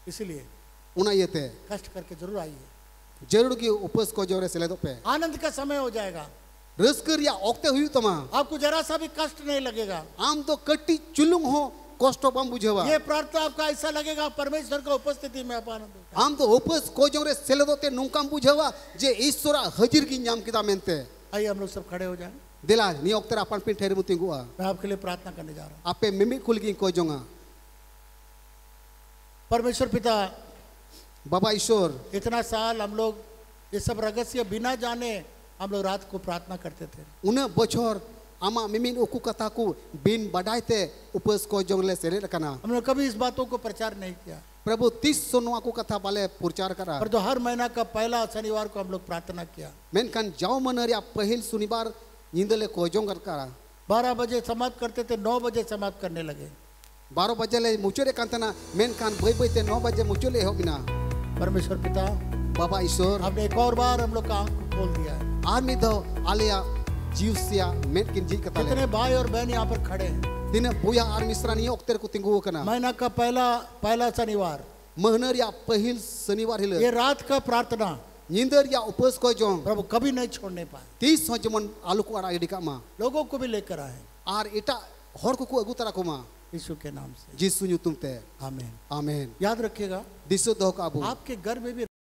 इसलिए उना ये थे कष्ट करके जरूर आइए, जरूर की उपस को जोरे सिले दो पे आनंद का समय हो जाएगा। रस्कर या ओक्ते हुई तमा आपको जरा सा भी कष्ट नहीं लगेगा। आम तो कट्टी चुलुंग हो कष्ट बम बुझेवा ये प्रार्थना आपका ऐसा लगेगा परमेश्वर का उपस्थिति में आप आनंद होगा। आम तो उपस को जोरे सिले दो ते नुंकाम बुझेवा जे ईश्वरा हजिर की नाम किता मेनते। आइए हम लोग सब खड़े हो जाएं। दिला नी ओक्ते अपन पिन ठहरे मुतिंगुआ मैं आपके लिए प्रार्थना करने जा रहा हूँ। आपे मिमी खुल की को जोंगा परमेश्वर पिता बाबा ईश्वर इतना साल हम लोग ये सब रहस्य बिना जाने हम लोग रात को प्रार्थना करते थे। उन्हें बछोर आमा मिमिन उकु कथा को बिन बढ़ाते उपस को जोंगले सेरे रखना हमने कभी इस बातों को प्रचार नहीं किया। प्रभु 30 सोनुआ को कथा बाले प्रचार करा पर तो हर महीना का पहला शनिवार को हम लोग प्रार्थना किया। मेनकान जाओ मनरिया पहल शनिवार निंदले को जोंगर करा 12 बजे समाप्त करते थे, 9 बजे समाप्त करने लगे। 12 बजे ले मुचुरे कांतना मेनकान बई बई ते 9 बजे मुचुले हो बिना। परमेश्वर पिता बाबा ईश्वर आपने एक और बार हम लोग का आंख खोल दिया है। आर्मी दो आलिया जीवसिया मेन किन जी कता कितने भाई और बहन यहाँ पर खड़े हैं। दिन बुया आर मिश्रानी ओक्तेर को तिंगु कना महीना का पहला शनिवार, महनरिया पहल शनिवार हिल ये रात का प्रार्थना निंदर या उपस को जों प्रभु कभी नहीं छोड़ने पाए। 30 हो जमन आलू को आड़ा इडिका मा लोगों को भी लेकर आए आर इटा हर को अगु तरा को मा यीशु के नाम से। जिसु न्यू तुमते आमीन। आमेन। याद रखिएगा दिसो दो का अबू आपके घर में भी